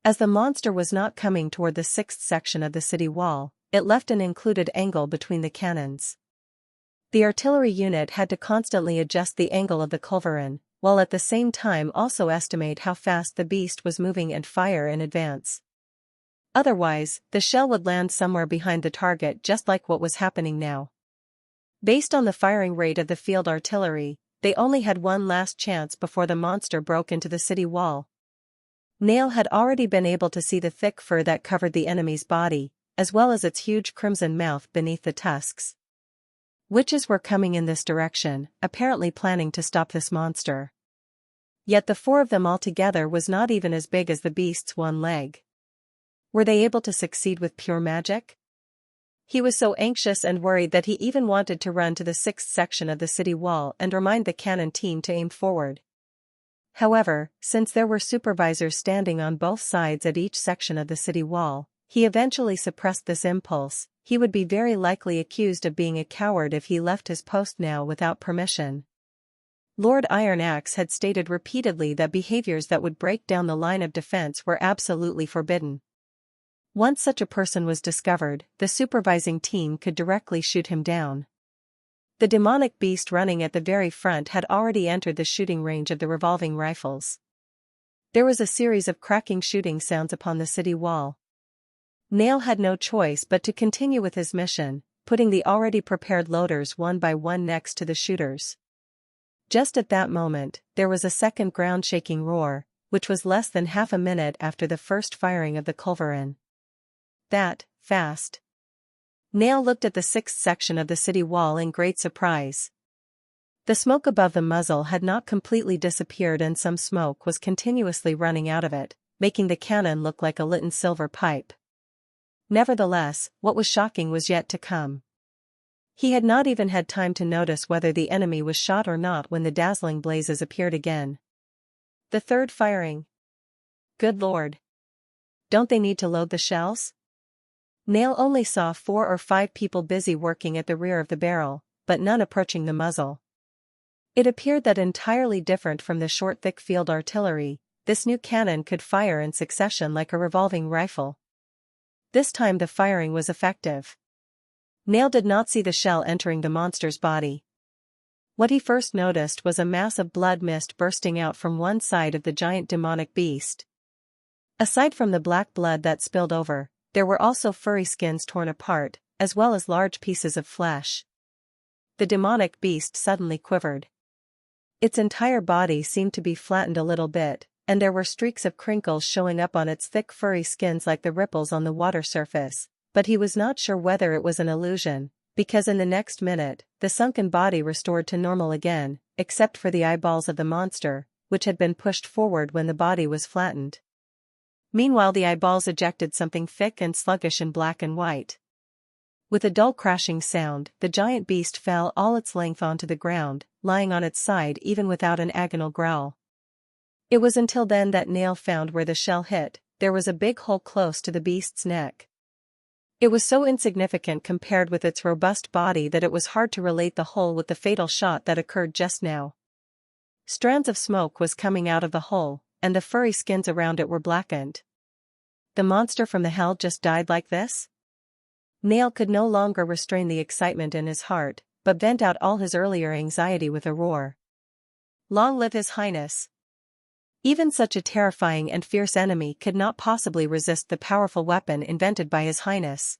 As the monster was not coming toward the 6th section of the city wall, it left an included angle between the cannons. The artillery unit had to constantly adjust the angle of the culverin, while at the same time also estimate how fast the beast was moving and fire in advance. Otherwise, the shell would land somewhere behind the target, just like what was happening now. Based on the firing rate of the field artillery, they only had one last chance before the monster broke into the city wall. Nail had already been able to see the thick fur that covered the enemy's body, as well as its huge crimson mouth beneath the tusks. Witches were coming in this direction, apparently planning to stop this monster. Yet the four of them altogether was not even as big as the beast's one leg. Were they able to succeed with pure magic? He was so anxious and worried that he even wanted to run to the 6th section of the city wall and remind the cannon team to aim forward. However, since there were supervisors standing on both sides at each section of the city wall, he eventually suppressed this impulse. He would be very likely accused of being a coward if he left his post now without permission. Lord Iron Axe had stated repeatedly that behaviors that would break down the line of defense were absolutely forbidden. Once such a person was discovered, the supervising team could directly shoot him down. The demonic beast running at the very front had already entered the shooting range of the revolving rifles. There was a series of cracking shooting sounds upon the city wall. Nail had no choice but to continue with his mission, putting the already prepared loaders one by one next to the shooters. Just at that moment, there was a second ground-shaking roar, which was less than half a minute after the first firing of the culverin. That fast. Nail looked at the 6th section of the city wall in great surprise. The smoke above the muzzle had not completely disappeared and some smoke was continuously running out of it, making the cannon look like a lit silver pipe. Nevertheless, what was shocking was yet to come. He had not even had time to notice whether the enemy was shot or not when the dazzling blazes appeared again. The third firing. Good Lord! Don't they need to load the shells? Nail only saw 4 or 5 people busy working at the rear of the barrel, but none approaching the muzzle. It appeared that entirely different from the short thick field artillery, this new cannon could fire in succession like a revolving rifle. This time the firing was effective. Nail did not see the shell entering the monster's body. What he first noticed was a mass of blood mist bursting out from one side of the giant demonic beast. Aside from the black blood that spilled over, there were also furry skins torn apart, as well as large pieces of flesh. The demonic beast suddenly quivered. Its entire body seemed to be flattened a little bit, and there were streaks of crinkles showing up on its thick furry skins like the ripples on the water surface, but he was not sure whether it was an illusion, because in the next minute, the sunken body restored to normal again, except for the eyeballs of the monster, which had been pushed forward when the body was flattened. Meanwhile the eyeballs ejected something thick and sluggish in black and white. With a dull crashing sound, the giant beast fell all its length onto the ground, lying on its side even without an agonal growl. It was until then that Nail found where the shell hit. There was a big hole close to the beast's neck. It was so insignificant compared with its robust body that it was hard to relate the hole with the fatal shot that occurred just now. Strands of smoke was coming out of the hole, and the furry skins around it were blackened. The monster from the hell just died like this? Nail could no longer restrain the excitement in his heart, but vent out all his earlier anxiety with a roar. Long live His Highness! Even such a terrifying and fierce enemy could not possibly resist the powerful weapon invented by His Highness.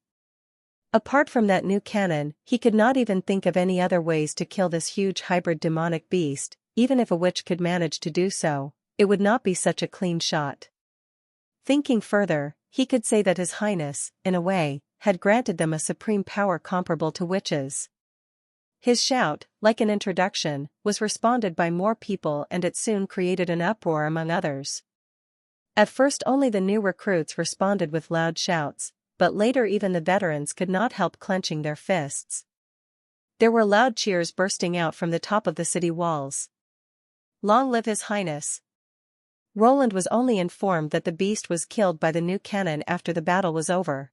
Apart from that new cannon, he could not even think of any other ways to kill this huge hybrid demonic beast. Even if a witch could manage to do so, it would not be such a clean shot. Thinking further, he could say that His Highness, in a way, had granted them a supreme power comparable to witches. His shout, like an introduction, was responded by more people and it soon created an uproar among others. At first only the new recruits responded with loud shouts, but later even the veterans could not help clenching their fists. There were loud cheers bursting out from the top of the city walls. Long live His Highness! Roland was only informed that the beast was killed by the new cannon after the battle was over.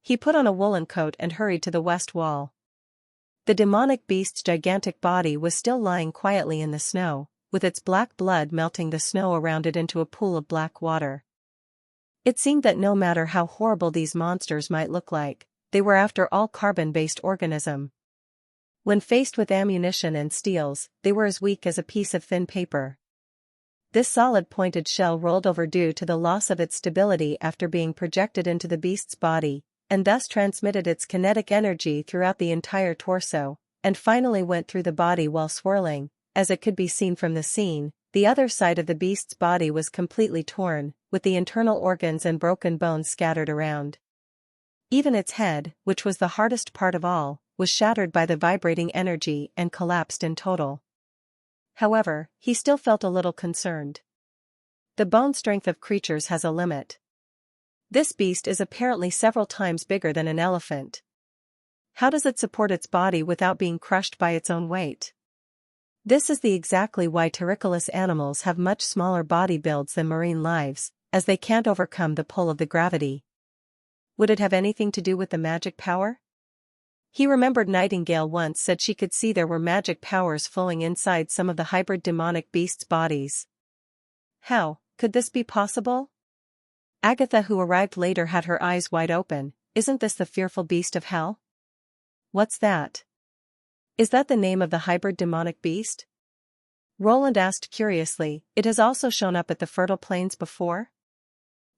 He put on a woolen coat and hurried to the west wall. The demonic beast's gigantic body was still lying quietly in the snow, with its black blood melting the snow around it into a pool of black water. It seemed that no matter how horrible these monsters might look like, they were after all carbon-based organism. When faced with ammunition and steels, they were as weak as a piece of thin paper. This solid pointed shell rolled over due to the loss of its stability after being projected into the beast's body, and thus transmitted its kinetic energy throughout the entire torso, and finally went through the body while swirling. As it could be seen from the scene, the other side of the beast's body was completely torn, with the internal organs and broken bones scattered around. Even its head, which was the hardest part of all, was shattered by the vibrating energy and collapsed in total. However, he still felt a little concerned. The bone strength of creatures has a limit. This beast is apparently several times bigger than an elephant. How does it support its body without being crushed by its own weight? This is exactly why terricolous animals have much smaller body builds than marine lives, as they can't overcome the pull of the gravity. Would it have anything to do with the magic power? He remembered Nightingale once said she could see there were magic powers flowing inside some of the hybrid demonic beasts' bodies. How could this be possible? Agatha, who arrived later, had her eyes wide open. Isn't this the fearful beast of hell? What's that? Is that the name of the hybrid demonic beast? Roland asked curiously. It has also shown up at the fertile plains before?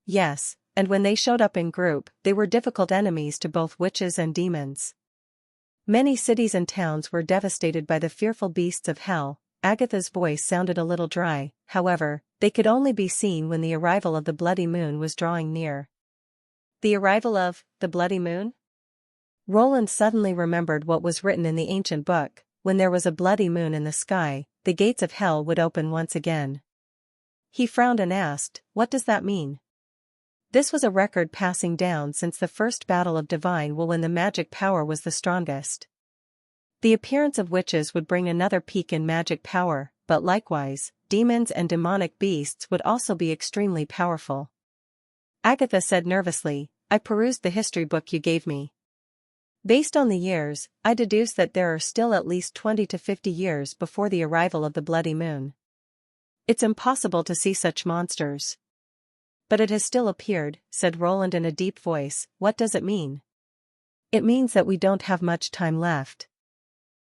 Yes, and when they showed up in group, they were difficult enemies to both witches and demons. Many cities and towns were devastated by the fearful beasts of hell. Agatha's voice sounded a little dry. However, they could only be seen when the arrival of the bloody moon was drawing near. The arrival of the bloody moon? Roland suddenly remembered what was written in the ancient book. When there was a bloody moon in the sky, the gates of hell would open once again. He frowned and asked, what does that mean? This was a record passing down since the first battle of Divine Will, when the magic power was the strongest. The appearance of witches would bring another peak in magic power, but likewise, demons and demonic beasts would also be extremely powerful. Agatha said nervously, I perused the history book you gave me. Based on the years, I deduce that there are still at least 20 to 50 years before the arrival of the bloody moon. It's impossible to see such monsters. But it has still appeared, said Roland in a deep voice. What does it mean? It means that we don't have much time left.